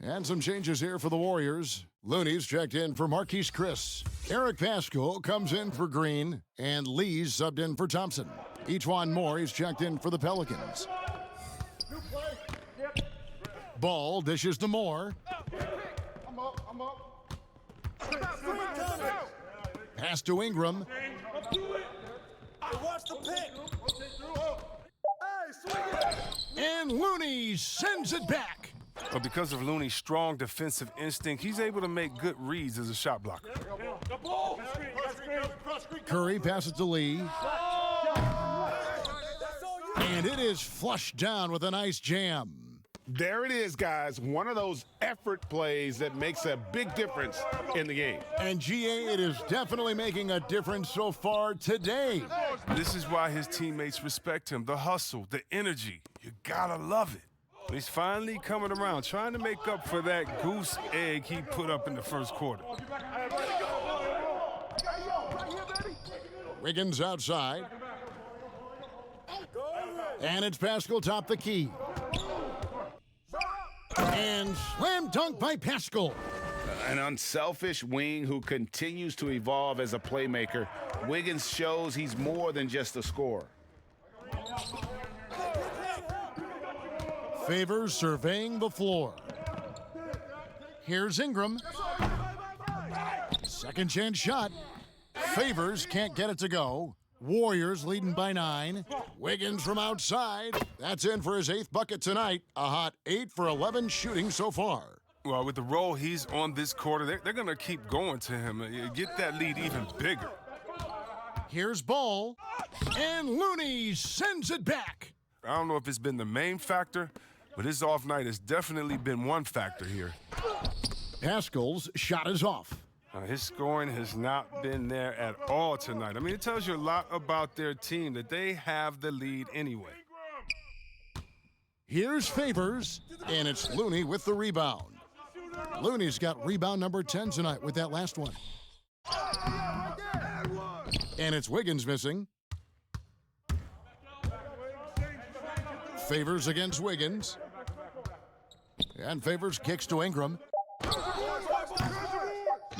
And some changes here for the Warriors. Looney's checked in for Marquise Chris. Eric Pascal comes in for Green, and Lee's subbed in for Thompson. Ejuan Moore is checked in for the Pelicans. Ball dishes to Moore. I'm up. Pass to Ingram. Watch the pick. And Looney sends it back. But because of Looney's strong defensive instinct, he's able to make good reads as a shot blocker. Curry passes to Lee. And it is flushed down with a nice jam. There it is, guys. One of those effort plays that makes a big difference in the game. And GA, it is definitely making a difference so far today. This is why his teammates respect him. The hustle, the energy. You gotta love it. He's finally coming around, trying to make up for that goose egg he put up in the first quarter. Wiggins outside. And it's Pascal top the key. And slam dunk by Pascal. An unselfish wing who continues to evolve as a playmaker. Wiggins shows he's more than just a scorer. Favors surveying the floor. Here's Ingram. Second chance shot. Favors can't get it to go. Warriors leading by 9. Wiggins from outside. That's in for his 8th bucket tonight. A hot 8 for 11 shooting so far. Well, with the role he's on this quarter, they're going to keep going to him. Get that lead even bigger. Here's Ball. And Looney sends it back. I don't know if it's been the main factor, but his off night has definitely been one factor here. Pascal's shot is off. His scoring has not been there at all tonight. I mean, it tells you a lot about their team that they have the lead anyway. Here's Favors, and it's Looney with the rebound. Looney's got rebound number 10 tonight with that last one. And it's Wiggins missing. Favors against Wiggins. And Favors kicks to Ingram.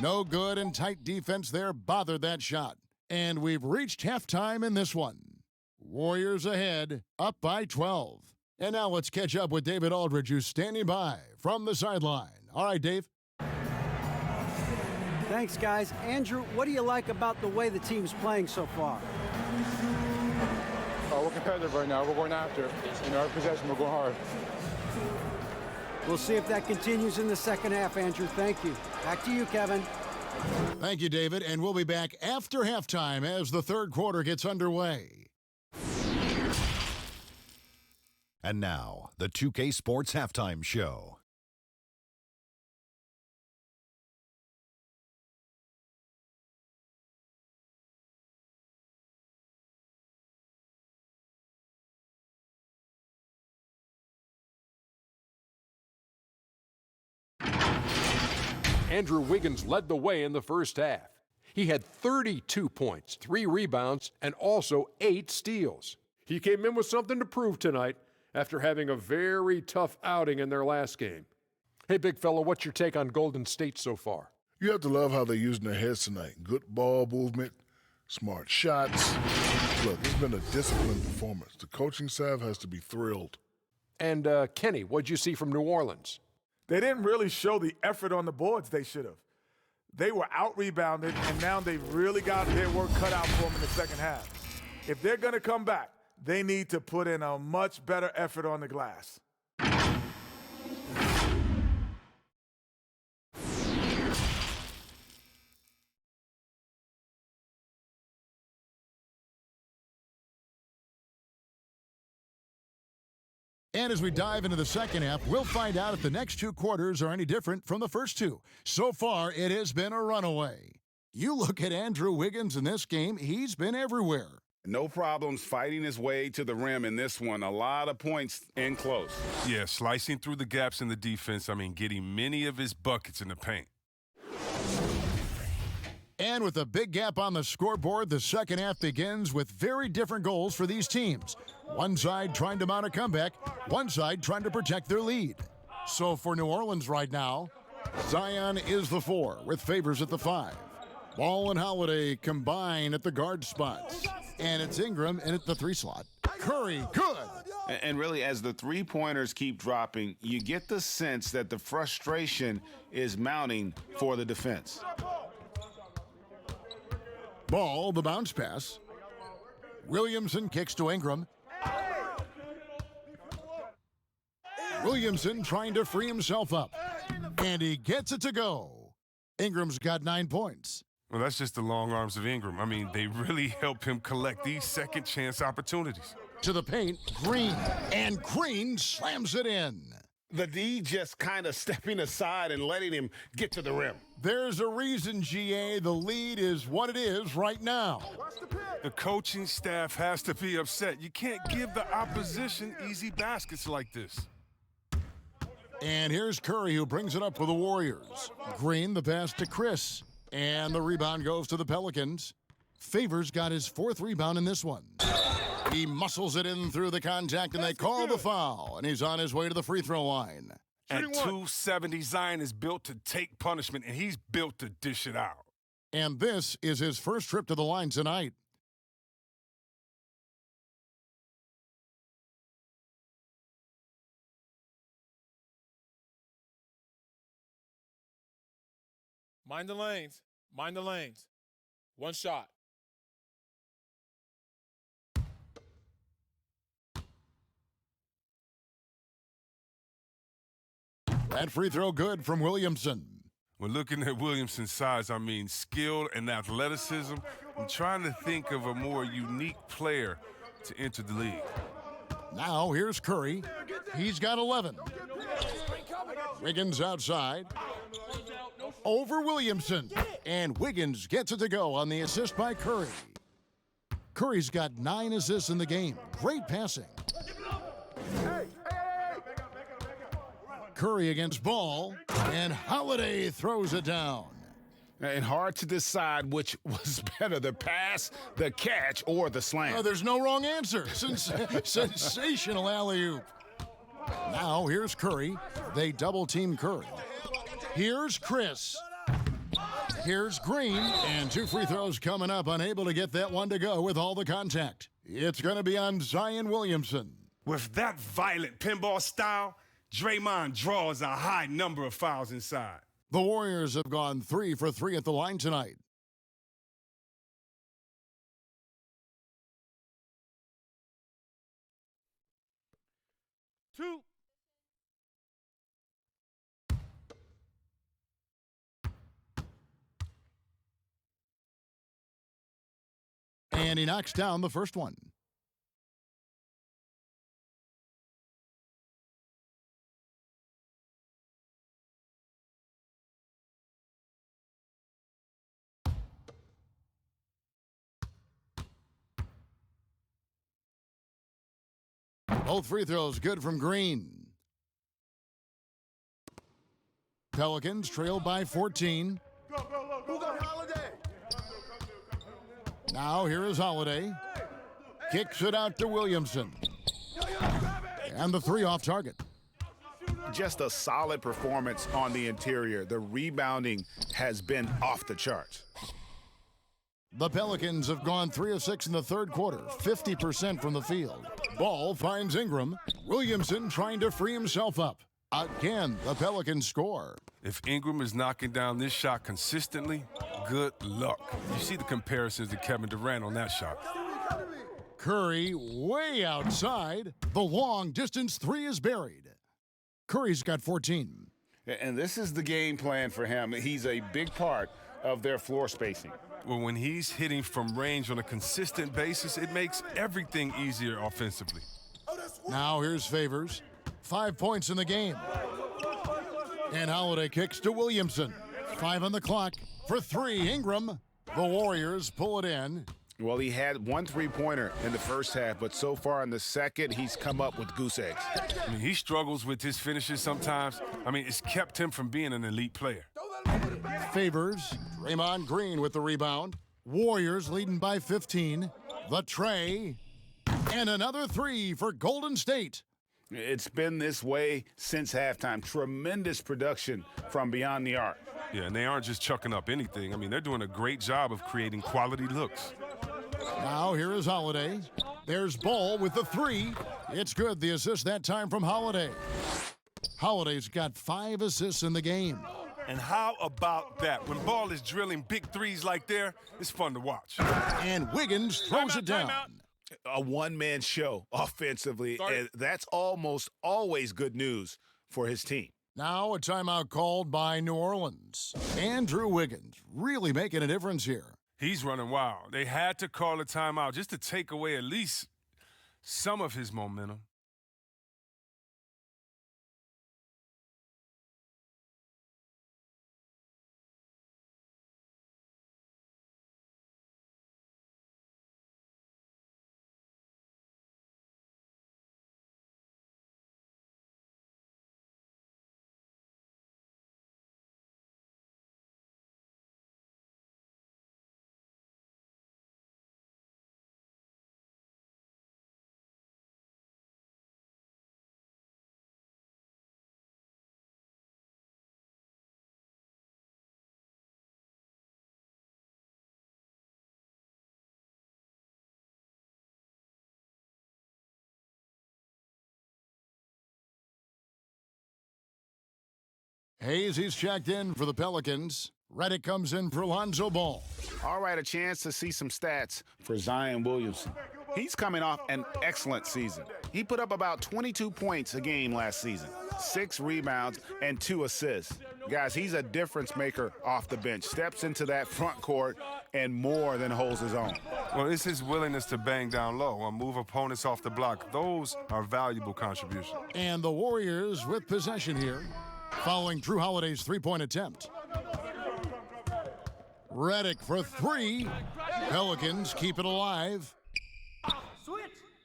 No good, and tight defense there bothered that shot. And we've reached halftime in this one. Warriors ahead, up by 12. And now let's catch up with David Aldridge, who's standing by from the sideline. All right, Dave. Thanks, guys. Andrew, what do you like about the way the team's playing so far? We're competitive right now. We're going after it. In our possession, we're going hard. We'll see if that continues in the second half, Andrew. Thank you. Back to you, Kevin. Thank you, David. And we'll be back after halftime as the third quarter gets underway. And now, the 2K Sports Halftime Show. Andrew Wiggins led the way in the first half. He had 32 points, 3 rebounds, and also 8 steals. He came in with something to prove tonight after having a very tough outing in their last game. Hey, big fella, what's your take on Golden State so far? You have to love how they're using their heads tonight. Good ball movement, smart shots. Look, it's been a disciplined performance. The coaching staff has to be thrilled. And Kenny, what'd you see from New Orleans? They didn't really show the effort on the boards they should have. They were out-rebounded, and now they've really got their work cut out for them in the second half. If they're going to come back, they need to put in a much better effort on the glass. And as we dive into the second half, we'll find out if the next two quarters are any different from the first two. So far, it has been a runaway. You look at Andrew Wiggins in this game, he's been everywhere. No problems fighting his way to the rim in this one. A lot of points in close. Yeah, slicing through the gaps in the defense. I mean, getting many of his buckets in the paint. And with a big gap on the scoreboard, the second half begins with very different goals for these teams. One side trying to mount a comeback, one side trying to protect their lead. So for New Orleans right now, Zion is the 4 with Favors at the 5. Ball and Holiday combine at the guard spots. And it's Ingram in at the 3 slot. Curry, good. And really, as the three-pointers keep dropping, you get the sense that the frustration is mounting for the defense. Ball, the bounce pass. Williamson kicks to Ingram. Williamson trying to free himself up. And he gets it to go. Ingram's got 9 points. Well, that's just the long arms of Ingram. I mean, they really help him collect these second chance opportunities. To the paint, Green. And Green slams it in. The D just kind of stepping aside and letting him get to the rim. There's a reason, GA, the lead is what it is right now. The coaching staff has to be upset. You can't give the opposition easy baskets like this. And here's Curry, who brings it up for the Warriors. Green, the pass to Chris. And the rebound goes to the Pelicans. Favors got his 4th rebound in this one. He muscles it in through the contact, and they call the foul. And he's on his way to the free throw line. At 270, Zion is built to take punishment, and he's built to dish it out. And this is his first trip to the line tonight. Mind the lanes. Mind the lanes. One shot. That free throw good from Williamson. We're looking at Williamson's size. I mean, skill and athleticism. I'm trying to think of a more unique player to enter the league. Now here's Curry. He's got 11. Wiggins outside. Over Williamson. And Wiggins gets it to go on the assist by Curry. Curry's got 9 assists in the game. Great passing. Curry against Ball, and Holiday throws it down. And hard to decide which was better, the pass, the catch, or the slam. Oh, there's no wrong answer. Sensational alley-oop. Now here's Curry. They double-team Curry. Here's Chris. Here's Green, and 2 free throws coming up, unable to get that one to go with all the contact. It's going to be on Zion Williamson. With that violent pinball style, Draymond draws a high number of fouls inside. The Warriors have gone 3 for 3 at the line tonight. Two. And he knocks down the first one. Both free throws good from Green. Pelicans trail by 14. Who got Holiday? Now here is Holiday. Kicks it out to Williamson. And the 3 off target. Just a solid performance on the interior. The rebounding has been off the charts. The Pelicans have gone 3 of 6 in the third quarter, 50% from the field. Ball finds Ingram. Williamson trying to free himself up. Again, the Pelicans score. If Ingram is knocking down this shot consistently, good luck. You see the comparisons to Kevin Durant on that shot. Curry way outside. The long-distance three is buried. Curry's got 14. And this is the game plan for him. He's a big part of their floor spacing. Well, when he's hitting from range on a consistent basis, it makes everything easier offensively. Now here's Favors. 5 points in the game. And Holiday kicks to Williamson. 5 on the clock for 3. Ingram. The Warriors pull it in. Well, he had 1 3-pointer in the first half, but so far in the second, he's come up with goose eggs. I mean, he struggles with his finishes sometimes. I mean, it's kept him from being an elite player. Favors. Draymond Green with the rebound. Warriors leading by 15. The tray. And another 3 for Golden State. It's been this way since halftime. Tremendous production from beyond the arc. Yeah, and they aren't just chucking up anything. I mean, they're doing a great job of creating quality looks. Now here is Holiday. There's Ball with the 3. It's good, the assist that time from Holiday. Holiday's got 5 assists in the game. And how about that? When Ball is drilling big threes like there, it's fun to watch. And Wiggins throws it down. A one-man show offensively, and that's almost always good news for his team. Now a timeout called by New Orleans. Andrew Wiggins really making a difference here. He's running wild. They had to call a timeout just to take away at least some of his momentum. Hayes, he's checked in for the Pelicans. Reddick comes in for Lonzo Ball. All right, a chance to see some stats for Zion Williamson. He's coming off an excellent season. He put up about 22 points a game last season, 6 rebounds, and 2 assists. Guys, he's a difference maker off the bench. Steps into that front court and more than holds his own. Well, it's his willingness to bang down low or move opponents off the block. Those are valuable contributions. And the Warriors with possession here, following Drew Holiday's 3-point attempt. Reddick for 3. Pelicans keep it alive.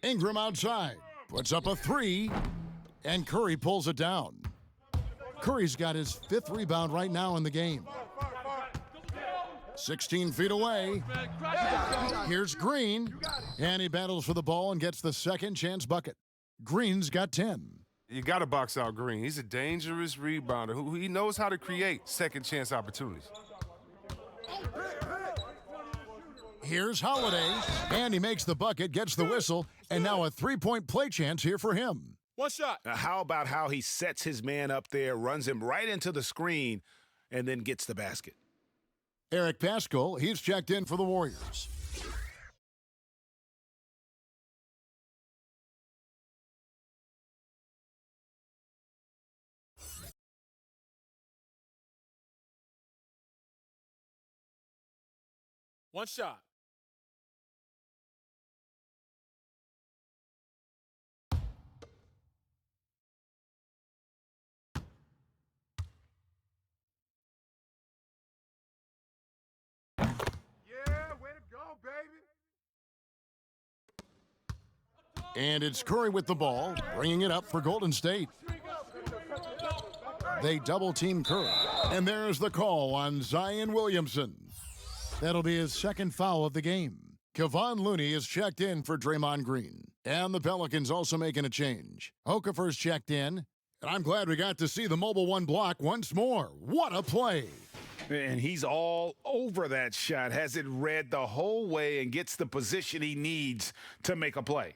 Ingram outside, puts up a 3, and Curry pulls it down. Curry's got his 5th rebound right now in the game. 16 feet away. Here's Green, and he battles for the ball and gets the second chance bucket. Green's got 10. You got to box out Green. He's a dangerous rebounder who he knows how to create second chance opportunities. Here's Holiday, and he makes the bucket, gets the whistle, and now a 3-point play chance here for him. One shot. Now, how about how he sets his man up there, runs him right into the screen, and then gets the basket? Eric Paschal, he's checked in for the Warriors. One shot. And it's Curry with the ball, bringing it up for Golden State. They double-team Curry, and there's the call on Zion Williamson. That'll be his 2nd foul of the game. Kevon Looney is checked in for Draymond Green. And the Pelicans also making a change. Okafor's checked in, and I'm glad we got to see the Mobile 1 block once more. What a play! And he's all over that shot, has it read the whole way, and gets the position he needs to make a play.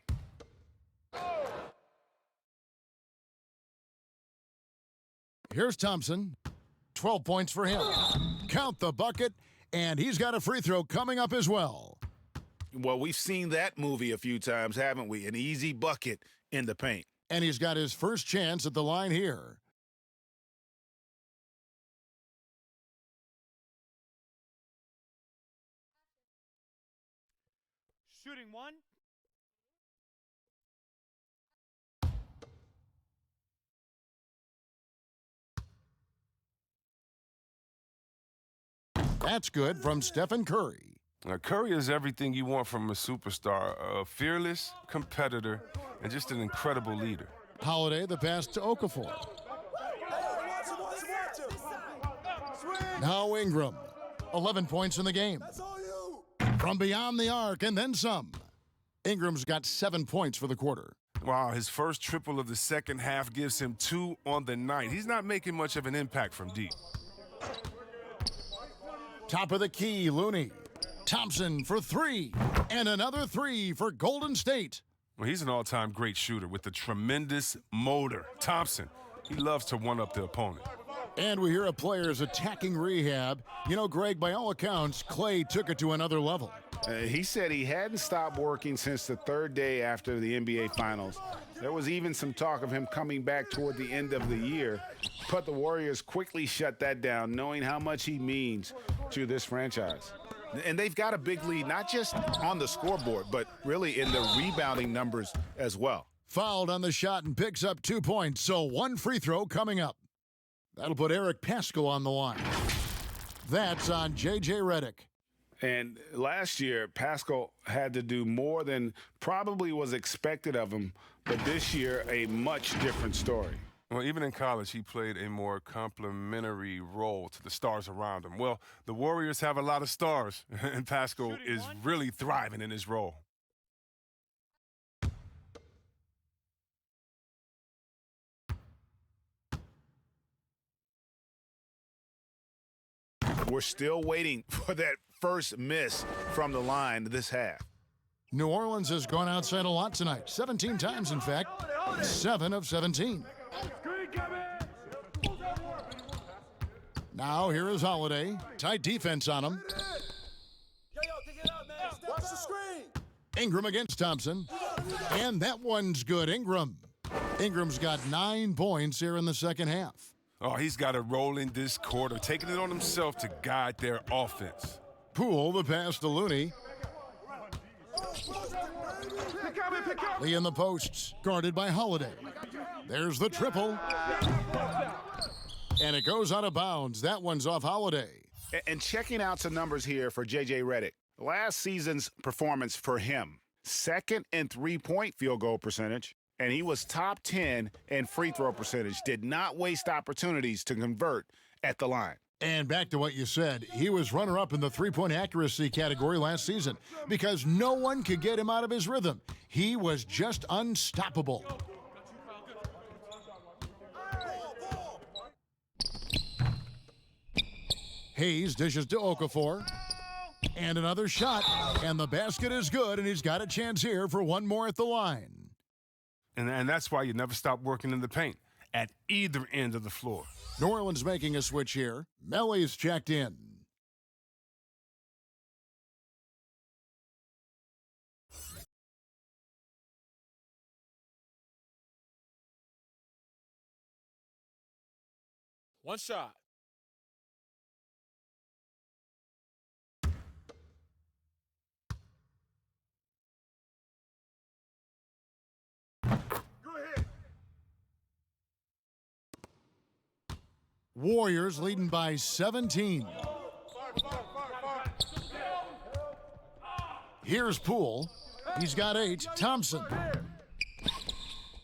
Here's Thompson. 12 points for him. Count the bucket, and he's got a free throw coming up as well. Well, we've seen that movie a few times, haven't we? An easy bucket in the paint. And he's got his first chance at the line here. Shooting one. That's good from Stephen Curry. Now, Curry is everything you want from a superstar, a fearless competitor, and just an incredible leader. Holiday, the pass to Okafor. Now Ingram, 11 points in the game. From beyond the arc and then some. Ingram's got 7 points for the quarter. Wow, his first triple of the second half gives him 2 on the night. He's not making much of an impact from deep. Top of the key, Looney. Thompson for 3, and another 3 for Golden State. Well, he's an all-time great shooter with a tremendous motor. Thompson, he loves to one-up the opponent. And we hear of players attacking rehab. You know, Greg, by all accounts, Clay took it to another level. He said he hadn't stopped working since the third day after the NBA Finals. There was even some talk of him coming back toward the end of the year, but the Warriors quickly shut that down, knowing how much he means to this franchise. And they've got a big lead, not just on the scoreboard, but really in the rebounding numbers as well. Fouled on the shot and picks up 2 points, so 1 free throw coming up. That'll put Eric Paschall on the line. That's on J.J. Redick. And last year, Paschall had to do more than probably was expected of him, but this year, a much different story. Well, even in college, he played a more complementary role to the stars around him. Well, the Warriors have a lot of stars, and Paschall is really thriving in his role. We're still waiting for that first miss from the line this half. New Orleans has gone outside a lot tonight. 17 times, in fact. 7 of 17. Now here is Holiday. Tight defense on him. Ingram against Thompson. And that one's good. Ingram's got 9 points here in the second half. Oh, he's got a role in this quarter, taking it on himself to guide their offense. Poole, the pass to Looney. Lee in the posts, guarded by Holiday. There's the triple. And it goes out of bounds. That one's off Holiday. And checking out some numbers here for J.J. Redick. Last season's performance for him, 2nd in three-point field goal percentage, and he was top 10 in free throw percentage. Did not waste opportunities to convert at the line. And back to what you said, he was runner-up in the three-point accuracy category last season because no one could get him out of his rhythm. He was just unstoppable. Hayes dishes to Okafor. And another shot, and the basket is good, and he's got a chance here for one more at the line. And that's why you never stop working in the paint at either end of the floor. New Orleans making a switch here. Melly's checked in. One shot. Warriors leading by 17. Here's Poole. He's got 8. Thompson.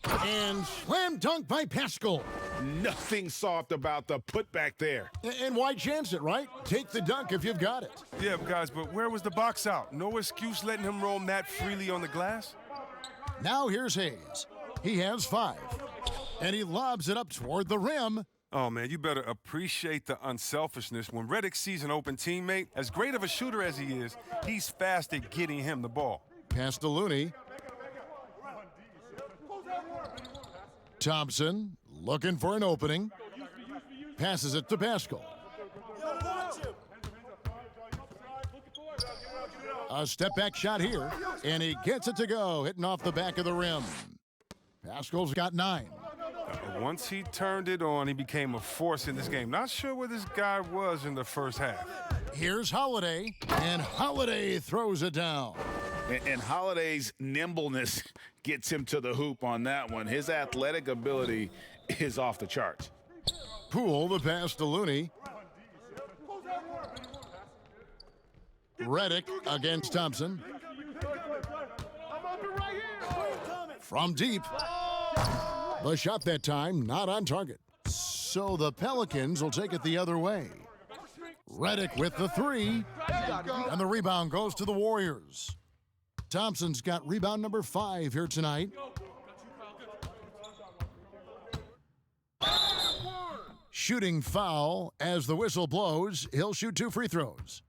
And slam dunk by Paschall. Nothing soft about the putback there. And why chance it, right? Take the dunk if you've got it. Yeah, guys, but where was the box out? No excuse letting him roam that freely on the glass? Now here's Hayes. He has 5. And he lobs it up toward the rim. Oh, man, you better appreciate the unselfishness. When Redick sees an open teammate, as great of a shooter as he is, he's fast at getting him the ball. Pass to Looney. Thompson looking for an opening. Passes it to Pascal. A step-back shot here, and he gets it to go, hitting off the back of the rim. Pascal's got 9. Once he turned it on, he became a force in this game. Not sure where this guy was in the first half. Here's Holiday, and Holiday throws it down. And Holiday's nimbleness gets him to the hoop on that one. His athletic ability is off the charts. Poole the pass to Looney. Reddick against Thompson. From deep. The shot that time not on target. So the Pelicans will take it the other way. Reddick with the 3. And the rebound goes to the Warriors. Thompson's got rebound number 5 here tonight. Shooting foul as the whistle blows. He'll shoot 2 free throws.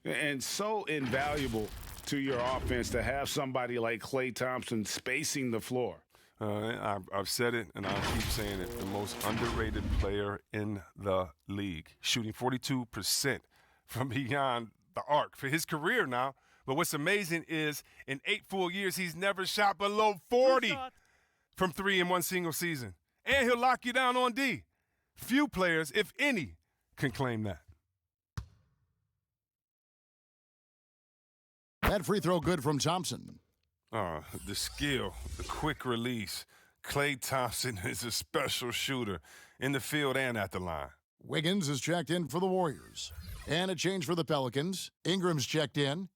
And so invaluable to your offense to have somebody like Klay Thompson spacing the floor. I've said it, and I'll keep saying it. The most underrated player in the league. Shooting 42% from beyond the arc for his career now. But what's amazing is in 8 full years, he's never shot below 40 from 3 in one single season. And he'll lock you down on D. Few players, if any, can claim that. That free throw good from Thompson. The skill, the quick release. Klay Thompson is a special shooter in the field and at the line. Wiggins is checked in for the Warriors. And a change for the Pelicans. Ingram's checked in.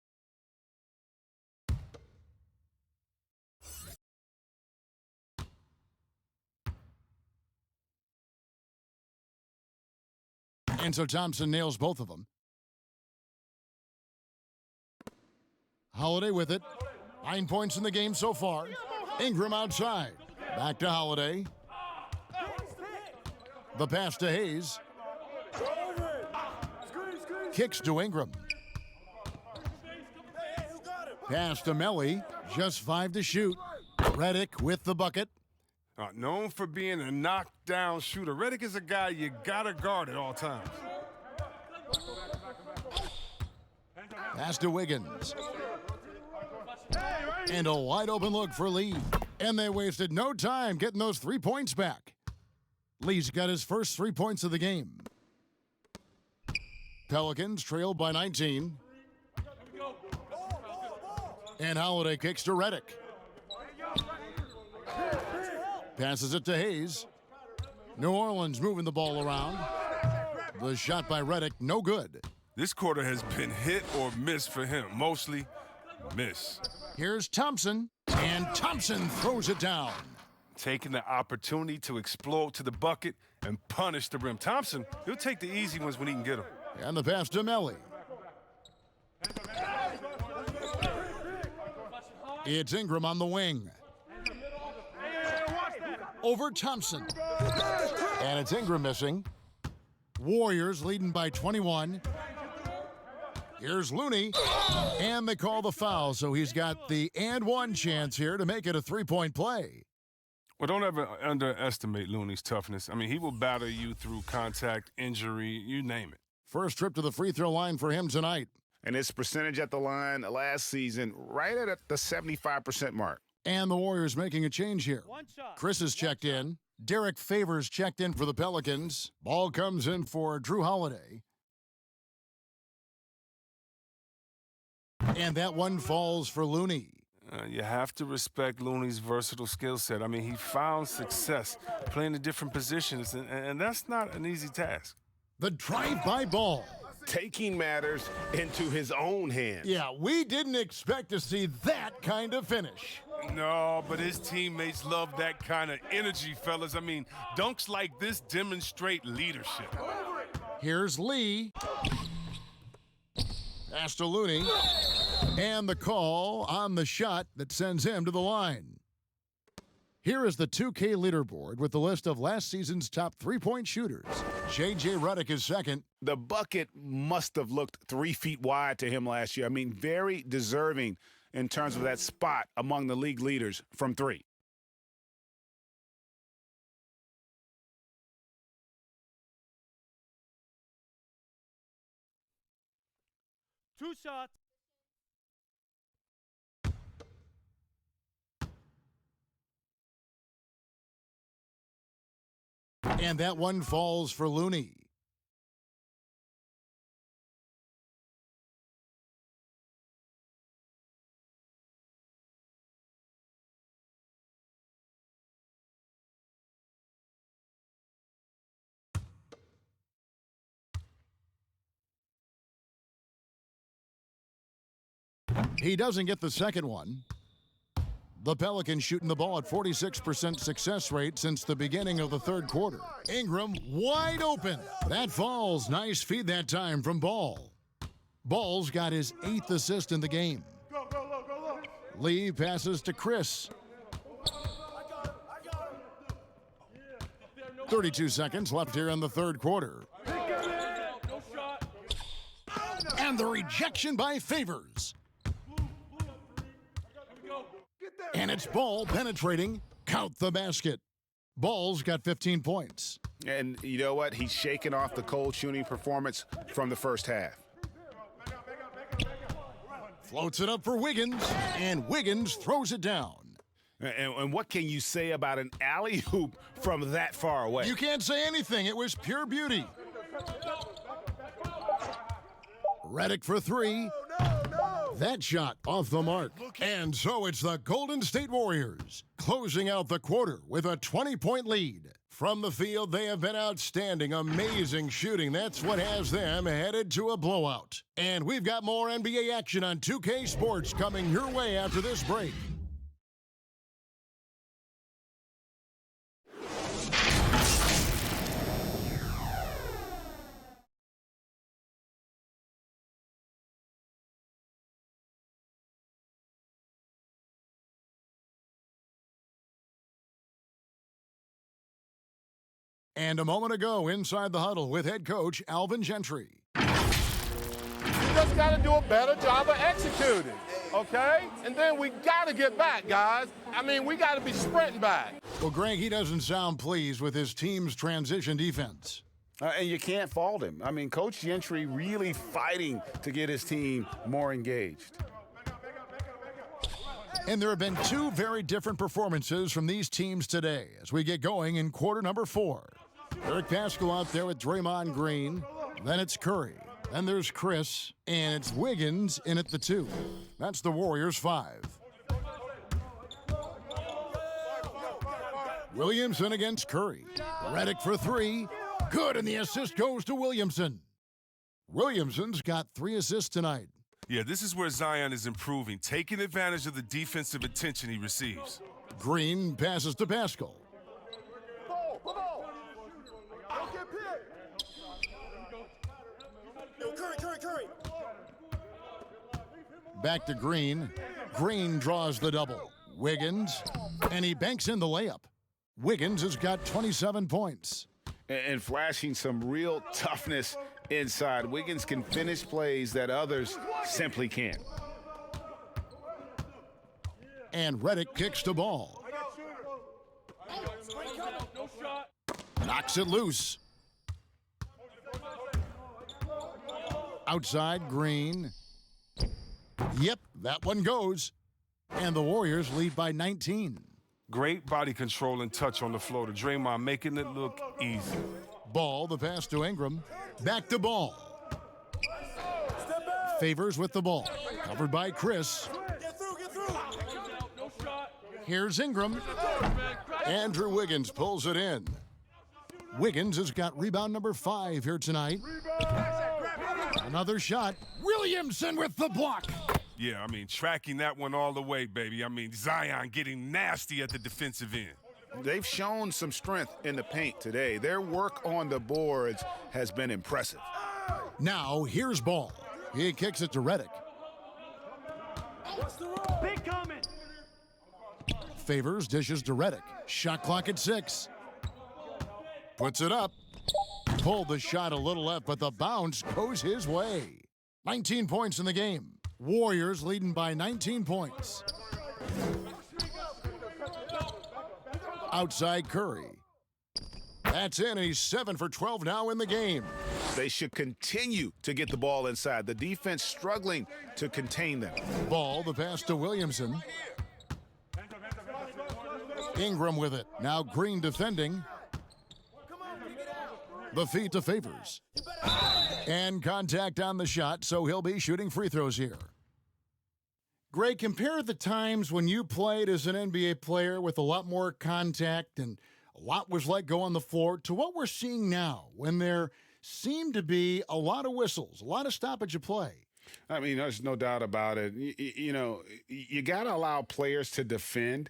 And so Thompson nails both of them. Holiday with it. 9 points in the game so far. Ingram outside. Back to Holiday. The pass to Hayes. Kicks to Ingram. Pass to Melly. Just 5 to shoot. Reddick with the bucket. Known for being a knockdown shooter, Reddick is a guy you gotta guard at all times. Pass to Wiggins. And a wide open look for Lee. And they wasted no time getting those 3 points back. Lee's got his first 3 points of the game. Pelicans trailed by 19. And Holiday kicks to Reddick. Passes it to Hayes. New Orleans moving the ball around. The shot by Reddick, no good. This quarter has been hit or miss for him. Mostly miss. Here's Thompson, and Thompson throws it down. Taking the opportunity to explode to the bucket and punish the rim. Thompson, he'll take the easy ones when he can get them. And the pass to Melly. It's Ingram on the wing. Over Thompson. And it's Ingram missing. Warriors leading by 21. Here's Looney. And they call the foul, so he's got the and one chance here to make it a 3-point play. Well, don't ever underestimate Looney's toughness. I mean, he will battle you through contact, injury, you name it. First trip to the free throw line for him tonight. And his percentage at the line last season, right at the 75% mark. And the Warriors making a change here. Chris is checked in. Derek Favors checked in for the Pelicans. Ball comes in for Drew Holiday. And that one falls for Looney. You have to respect Looney's versatile skill set. I mean, he found success playing in different positions, and that's not an easy task. The drive-by ball. Taking matters into his own hands. Yeah, we didn't expect to see that kind of finish. No, but his teammates love that kind of energy, fellas. I mean, dunks like this demonstrate leadership. Here's Lee. Pass to Looney. And the call on the shot that sends him to the line. Here is the 2K leaderboard with the list of last season's top three-point shooters. J.J. Redick is second. The bucket must have looked 3 feet wide to him last year. I mean, very deserving in terms of that spot among the league leaders from 3. 2 shots. And that one falls for Looney. He doesn't get the second one. The Pelicans shooting the ball at 46% success rate since the beginning of the third quarter. Ingram wide open. That falls. Nice feed that time from Ball. Ball's got his 8th assist in the game. Lee passes to Chris. 32 seconds left here in the third quarter. And the rejection by Favors. And it's Ball penetrating. Count the basket. Ball's got 15 points. And you know what? He's shaking off the cold shooting performance from the first half. Floats it up for Wiggins, and Wiggins throws it down. And what can you say about an alley-oop from that far away? You can't say anything. It was pure beauty. Redick for 3. That shot off the mark. And so it's the Golden State Warriors closing out the quarter with a 20-point lead. From the field, they have been outstanding, amazing shooting. That's what has them headed to a blowout. And we've got more NBA action on 2K Sports coming your way after this break. And a moment ago, inside the huddle with head coach Alvin Gentry. You just got to do a better job of executing, okay? And then we got to get back, guys. I mean, we got to be sprinting back. Well, Greg, he doesn't sound pleased with his team's transition defense. And you can't fault him. I mean, Coach Gentry really fighting to get his team more engaged. And there have been 2 very different performances from these teams today as we get going in quarter number 4. Eric Paschal out there with Draymond Green. Then it's Curry. Then there's Chris. And it's Wiggins in at the 2. That's the Warriors' 5. Williamson against Curry. Redick for 3. Good, and the assist goes to Williamson. Williamson's got 3 assists tonight. Yeah, this is where Zion is improving, taking advantage of the defensive attention he receives. Green passes to Paschal. Curry. Back to Green. Green draws the double. Wiggins, and he banks in the layup. Wiggins has got 27 points. And flashing some real toughness inside. Wiggins can finish plays that others simply can't. And Redick kicks the ball. Knocks it loose. Outside, Green. Yep, that one goes. And the Warriors lead by 19. Great body control and touch on the floor to Draymond, making it look easy. Ball, the pass to Ingram. Back to Ball. Favors with the ball. Covered by Chris. Here's Ingram. Andrew Wiggins pulls it in. Wiggins has got rebound number 5 here tonight. Another shot. Williamson with the block. Yeah, I mean, tracking that one all the way, baby. I mean, Zion getting nasty at the defensive end. They've shown some strength in the paint today. Their work on the boards has been impressive. Now, here's Ball. He kicks it to Redick. Big coming. Favors dishes to Redick. Shot clock at 6. Puts it up. Pulled the shot a little left, but the bounce goes his way. 19 points in the game. Warriors leading by 19 points. Outside Curry. That's in, and he's 7 for 12 now in the game. They should continue to get the ball inside. The defense struggling to contain them. Ball, the pass to Williamson. Ingram with it. Now Green defending. The feed to Favors. And contact on the shot, so he'll be shooting free throws here. Greg, compare the times when you played as an NBA player with a lot more contact and a lot was let go on the floor to what we're seeing now when there seem to be a lot of whistles, a lot of stoppage of play. I mean, there's no doubt about it. You know, you got to allow players to defend.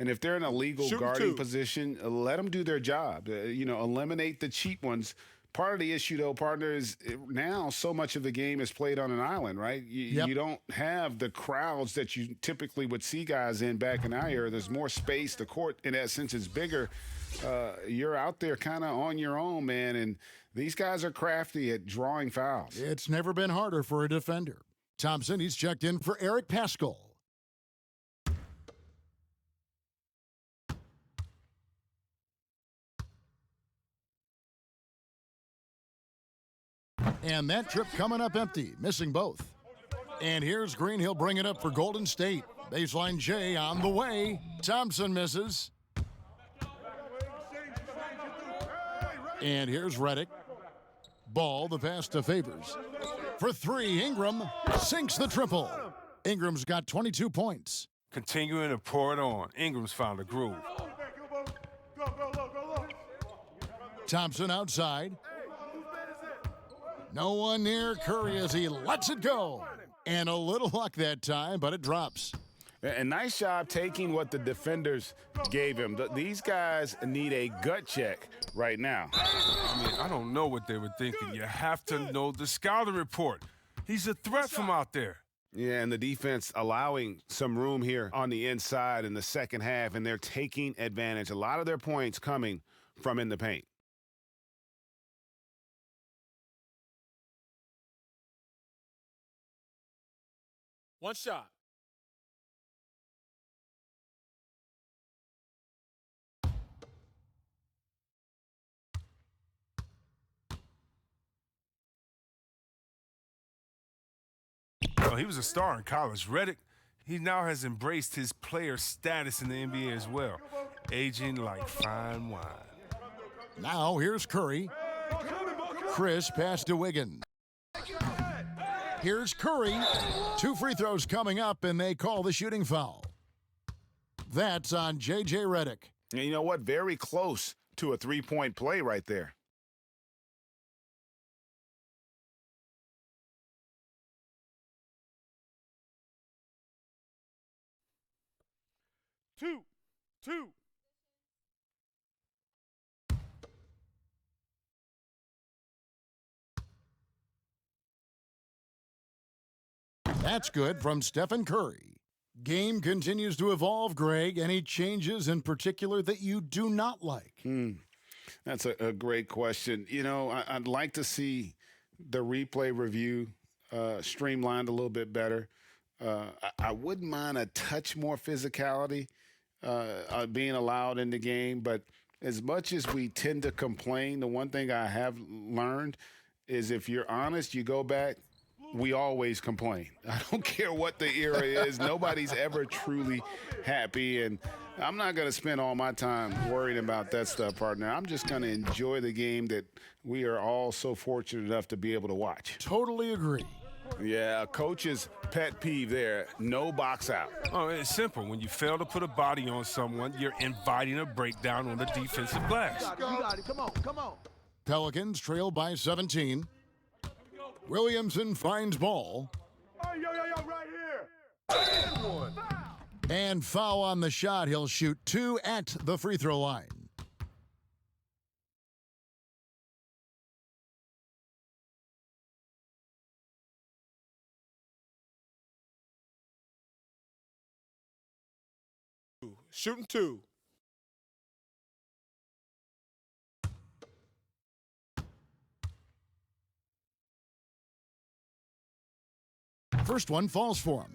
And if they're in a legal guarding position, let them do their job. You know, eliminate the cheap ones. Part of the issue, though, partner, is now so much of the game is played on an island, right? You don't have the crowds that you typically would see guys in back in our era. There's more space. The court, in that sense, is bigger. You're out there kind of on your own, man, and these guys are crafty at drawing fouls. It's never been harder for a defender. Thompson, he's checked in for Eric Paschal. And that trip coming up empty, missing both. And here's Green. He'll bring it up for Golden State. Baseline J on the way. Thompson misses. And here's Redick. Ball, the pass to Favors. For three, Ingram sinks the triple. Ingram's got 22 points. Continuing to pour it on. Ingram's found a groove. Thompson outside. No one near Curry as he lets it go. And a little luck that time, but it drops. A nice job taking what the defenders gave him. These guys need a gut check right now. I mean, I don't know what they were thinking. You have to know the scouting report. He's a threat from out there. Yeah, and the defense allowing some room here on the inside in the second half, and they're taking advantage. A lot of their points coming from in the paint. One shot. Well, he was a star in college. Redick, he now has embraced his player status in the NBA as well, aging like fine wine. Now here's Curry. Chris pass to Wiggins. Here's Curry. 2 free throws coming up, and they call the shooting foul. That's on J.J. Redick. And you know what? Very close to a three-point play right there. Two. That's good from Stephen Curry. Game continues to evolve, Greg. Any changes in particular that you do not like? That's a great question. You know, I'd like to see the replay review streamlined a little bit better. I wouldn't mind a touch more physicality being allowed in the game, but as much as we tend to complain, the one thing I have learned is if you're honest, you go back, we always complain. I don't care what the era is. Nobody's ever truly happy, and I'm not going to spend all my time worrying about that stuff, partner. I'm just going to enjoy the game that we are all so fortunate enough to be able to watch. Totally agree. Yeah, coach's pet peeve there, no box out. Oh, it's simple. When you fail to put a body on someone, you're inviting a breakdown on the defensive glass. You got it. Come on. Pelicans trail by 17. Williamson finds ball. Right here. And foul on the shot. He'll shoot 2 at the free throw line. Shooting 2. First one falls for him.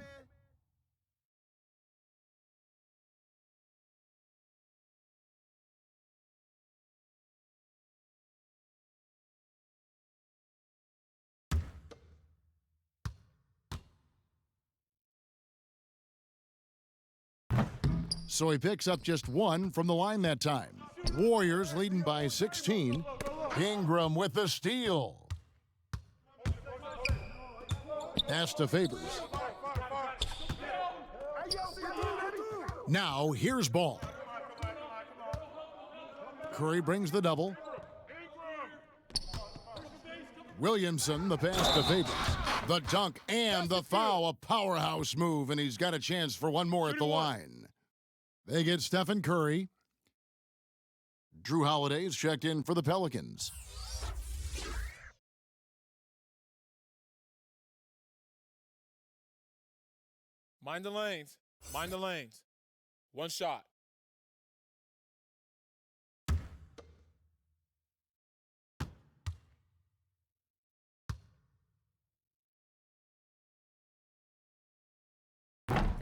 so he picks up just one from the line that time. Warriors leading by 16. Ingram with the steal. Pass to Favors. Now here's Ball. Curry brings the double. Williamson, the pass to Favors. The dunk and the foul, a powerhouse move, and he's got a chance for one more at the line. They get Stephen Curry. Drew Holiday's checked in for the Pelicans. Mind the lanes. Mind the lanes. One shot.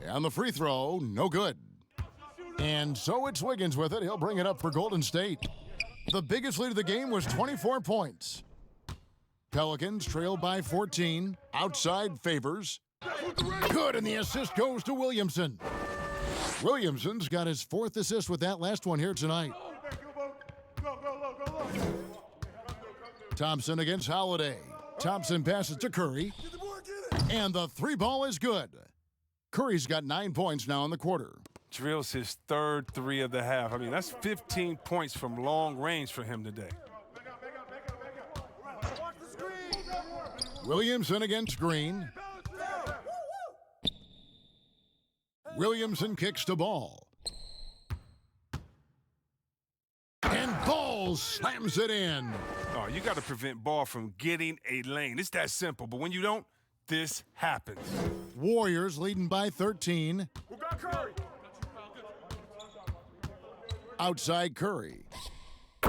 And the free throw, no good. And so it's Wiggins with it. He'll bring it up for Golden State. The biggest lead of the game was 24 points. Pelicans trailed by 14. Outside Favors. Good, and the assist goes to Williamson. Williamson's got his 4th assist with that last one here tonight. Thompson against Holiday. Thompson passes to Curry. And the 3-ball is good. Curry's got 9 points now in the quarter. Drills his 3rd 3 of the half. I mean, that's 15 points from long range for him today. Williamson against Green. Williamson kicks to Ball. And Ball slams it in. Oh, you got to prevent Ball from getting a lane. It's that simple. But when you don't, this happens. Warriors leading by 13. Who got Curry? Outside Curry.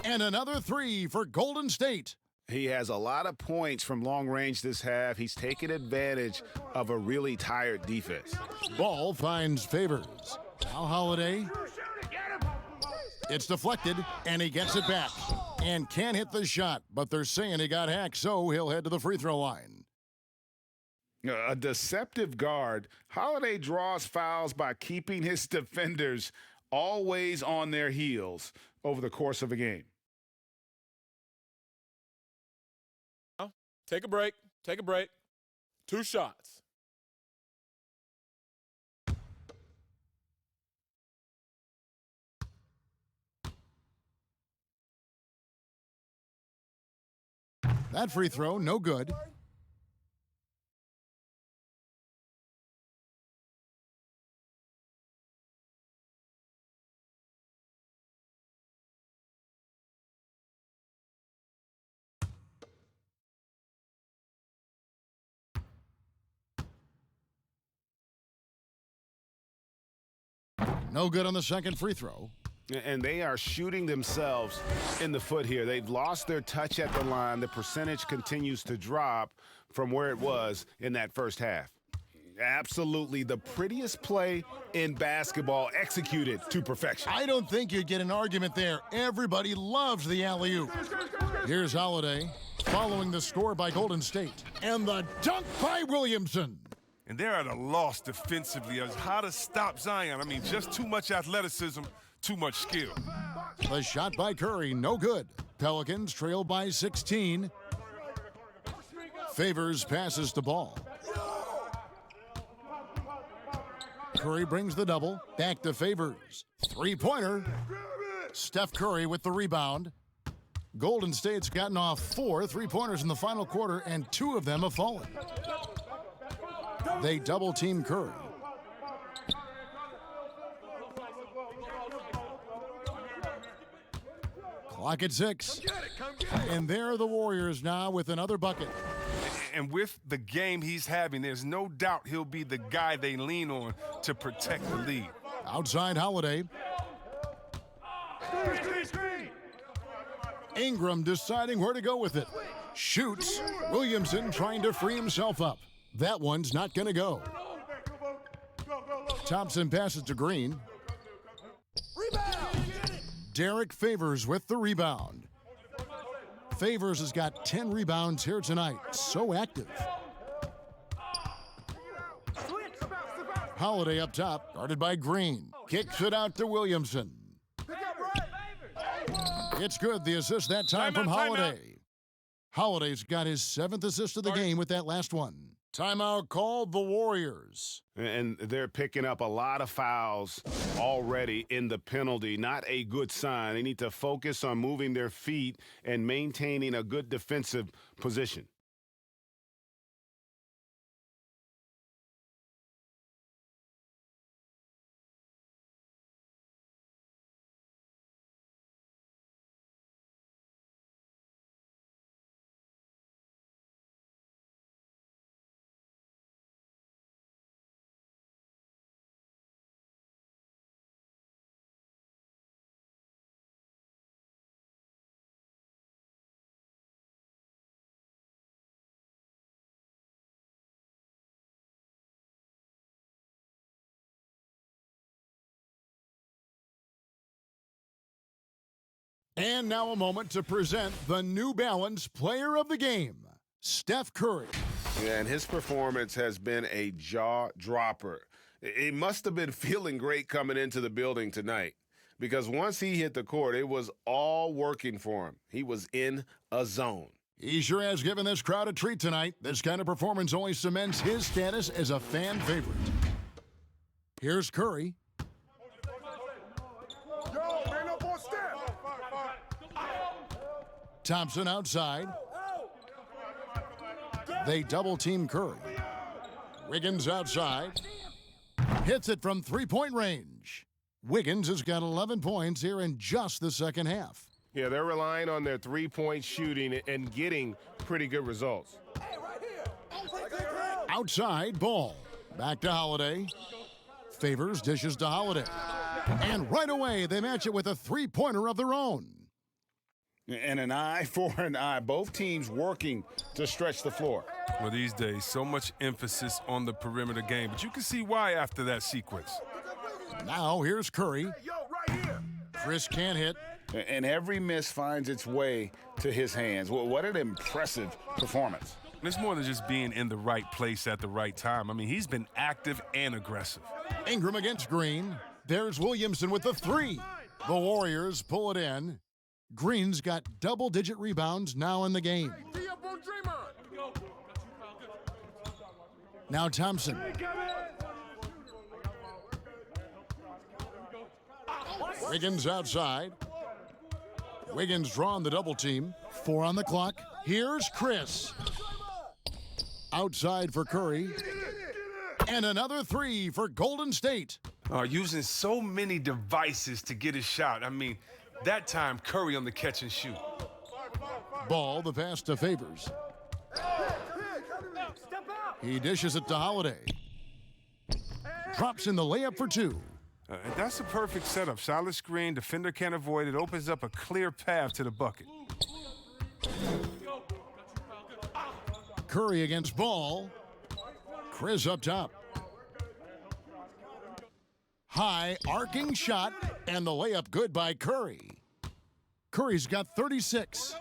And another 3 for Golden State. He has a lot of points from long range this half. He's taken advantage of a really tired defense. Ball finds Favors. Now Holiday. It's deflected, and he gets it back. And can't hit the shot, but they're saying he got hacked, so he'll head to the free throw line. A deceptive guard. Holiday draws fouls by keeping his defenders always on their heels over the course of a game. Take a break. Take a break. 2 shots. That free throw, no good. No good on the second free throw. And they are shooting themselves in the foot here. They've lost their touch at the line. The percentage continues to drop from where it was in that first half. Absolutely the prettiest play in basketball, executed to perfection. I don't think you'd get an argument there. Everybody loves the alley-oop. Here's Holiday following the score by Golden State. And the dunk by Williamson. And they're at a loss defensively as how to stop Zion. I mean, just too much athleticism, too much skill. The shot by Curry, no good. Pelicans trail by 16. Favors passes to Ball. Curry brings the double. Back to Favors. 3-pointer. Steph Curry with the rebound. Golden State's gotten off 4 3-pointers in the final quarter, and 2 of them have fallen. They double-team Curry. Clock at 6. And there are the Warriors now with another bucket. And with the game he's having, there's no doubt he'll be the guy they lean on to protect the lead. Outside Holiday. Ingram deciding where to go with it. Shoots. Williamson trying to free himself up. That one's not going to go. Thompson passes to Green. Derek Favors with the rebound. Favors has got 10 rebounds here tonight. So active. Holiday up top, guarded by Green. Kicks it out to Williamson. It's good. The assist that time from Holiday. Holiday's got his 7th assist of the game with that last one. Timeout called the Warriors. And they're picking up a lot of fouls already in the penalty. Not a good sign. They need to focus on moving their feet and maintaining a good defensive position. And now a moment to present the New Balance Player of the Game, Steph Curry. Yeah, and his performance has been a jaw dropper. He must have been feeling great coming into the building tonight, because once he hit the court, it was all working for him. He was in a zone. He sure has given this crowd a treat tonight. This kind of performance only cements his status as a fan favorite. Here's Curry. Thompson outside. They double-team Curry. Wiggins outside. Hits it from three-point range. Wiggins has got 11 points here in just the second half. Yeah, they're relying on their three-point shooting and getting pretty good results. Outside, Ball. Back to Holiday. Favors dishes to Holiday. And right away, they match it with a three-pointer of their own. And an eye for an eye. Both teams working to stretch the floor. Well, these days, so much emphasis on the perimeter game, but you can see why after that sequence. Now here's Curry. Chris can't hit. And every miss finds its way to his hands. Well, what an impressive performance. It's more than just being in the right place at the right time. I mean, he's been active and aggressive. Ingram against Green. There's Williamson with the three. The Warriors pull it in. Green's got double-digit rebounds now in the game. Now Thompson. Wiggins outside. Wiggins drawn the double team. 4 on the clock. Here's Chris. Outside for Curry. And another 3 for Golden State. Using so many devices to get his shot. I mean, that time Curry on the catch and shoot. Ball, the pass to Favors. He dishes it to Holiday. Drops in the layup for 2. That's a perfect setup. Solid screen, defender can't avoid it. Opens up a clear path to the bucket. Curry against Ball. Chris up top. High arcing shot, and the layup good by Curry. Curry's got 36.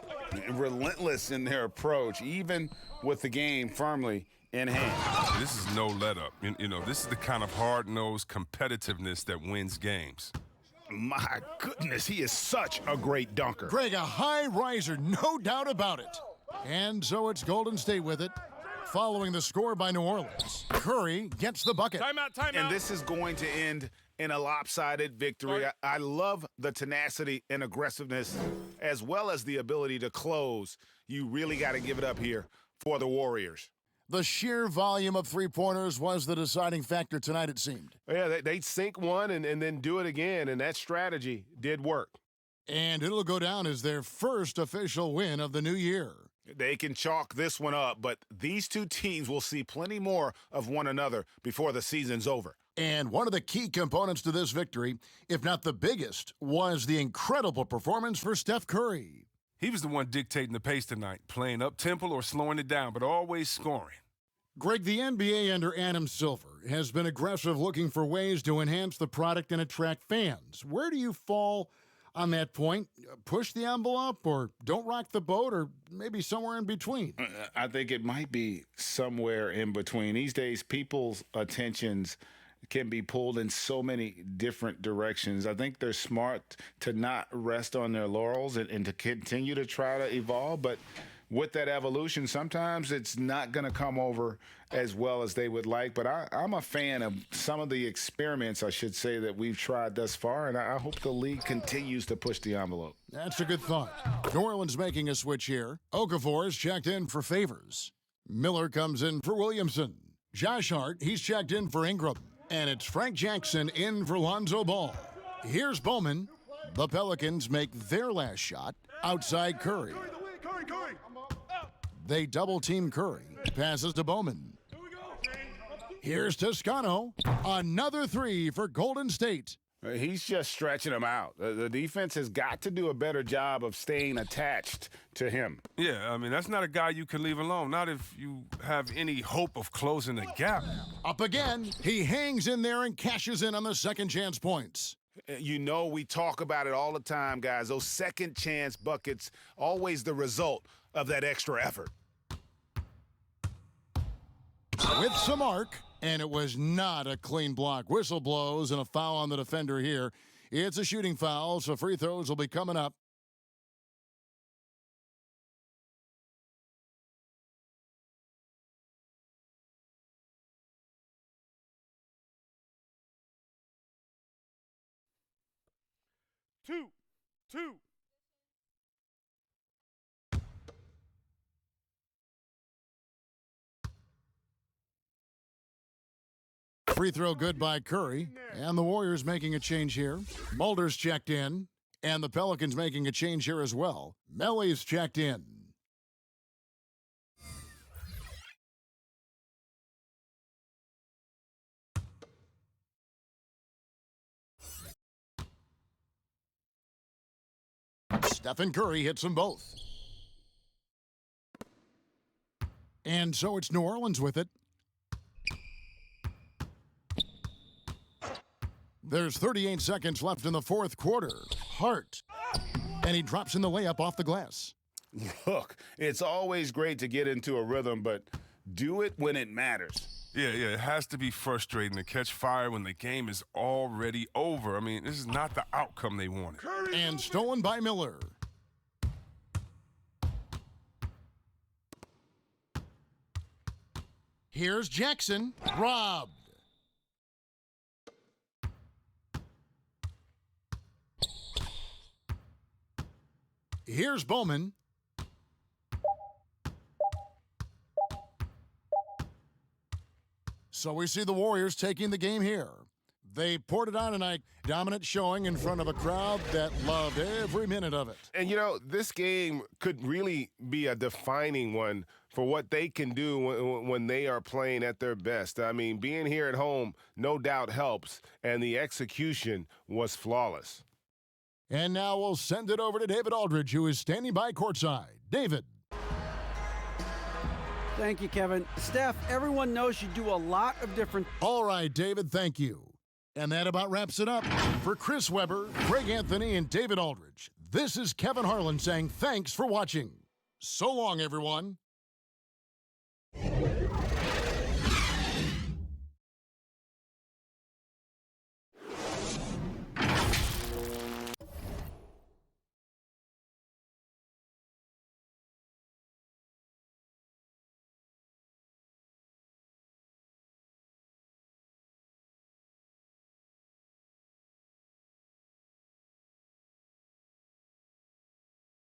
Relentless in their approach, even with the game firmly in hand. This is no let-up. You know, this is the kind of hard-nosed competitiveness that wins games. My goodness, he is such a great dunker. Greg, a high riser, no doubt about it. And so it's Golden State with it, following the score by New Orleans. Curry gets the bucket. Timeout. And this is going to end in a lopsided victory. I love the tenacity and aggressiveness, as well as the ability to close. You really got to give it up here for the Warriors. The sheer volume of three-pointers was the deciding factor tonight, it seemed. Yeah, they'd sink one and then do it again, and that strategy did work. And it'll go down as their first official win of the new year. They can chalk this one up, but these two teams will see plenty more of one another before the season's over. And one of the key components to this victory, if not the biggest, was the incredible performance for Steph Curry. He was the one dictating the pace tonight, playing up-tempo or slowing it down, but always scoring. Greg, the NBA under Adam Silver has been aggressive looking for ways to enhance the product and attract fans. Where do you fall on that point? Push the envelope or don't rock the boat, or maybe somewhere in between? I think it might be somewhere in between. These days, people's attentions can be pulled in so many different directions. I think they're smart to not rest on their laurels and to continue to try to evolve. But with that evolution, sometimes it's not going to come over as well as they would like. But I'm a fan of some of the experiments, I should say, that we've tried thus far, and I hope the league continues to push the envelope. That's a good thought. New Orleans making a switch here. Okafor is checked in for Favors. Miller comes in for Williamson. Josh Hart, he's checked in for Ingram. And it's Frank Jackson in for Lonzo Ball. Here's Bowman. The Pelicans make their last shot outside Curry. They double-team Curry. Passes to Bowman. Here's Toscano. Another three for Golden State. He's just stretching him out. The defense has got to do a better job of staying attached to him. Yeah, I mean, that's not a guy you can leave alone, not if you have any hope of closing the gap. Up again. He hangs in there and cashes in on the second chance points. You know, we talk about it all the time, guys. Those second chance buckets, always the result of that extra effort. With some arc, and it was not a clean block. Whistle blows and a foul on the defender here. It's a shooting foul, so free throws will be coming up. Two. Free throw good by Curry, and the Warriors making a change here. Mulder's checked in, and the Pelicans making a change here as well. Melly's checked in. Stephen Curry hits them both. And so it's New Orleans with it. There's 38 seconds left in the fourth quarter. Hart. And he drops in the layup off the glass. Look, it's always great to get into a rhythm, but do it when it matters. Yeah, it has to be frustrating to catch fire when the game is already over. I mean, this is not the outcome they wanted. And stolen by Miller. Here's Jackson. Robbed. Here's Bowman. So we see the Warriors taking the game here. They poured it on tonight. Dominant showing in front of a crowd that loved every minute of it. And, you know, this game could really be a defining one for what they can do when they are playing at their best. I mean, being here at home no doubt helps, and the execution was flawless. And now we'll send it over to David Aldridge, who is standing by courtside. David. Thank you, Kevin. Steph, everyone knows you do a lot of different... All right, David, thank you. And that about wraps it up. For Chris Webber, Craig Anthony, and David Aldridge, this is Kevin Harlan saying thanks for watching. So long, everyone.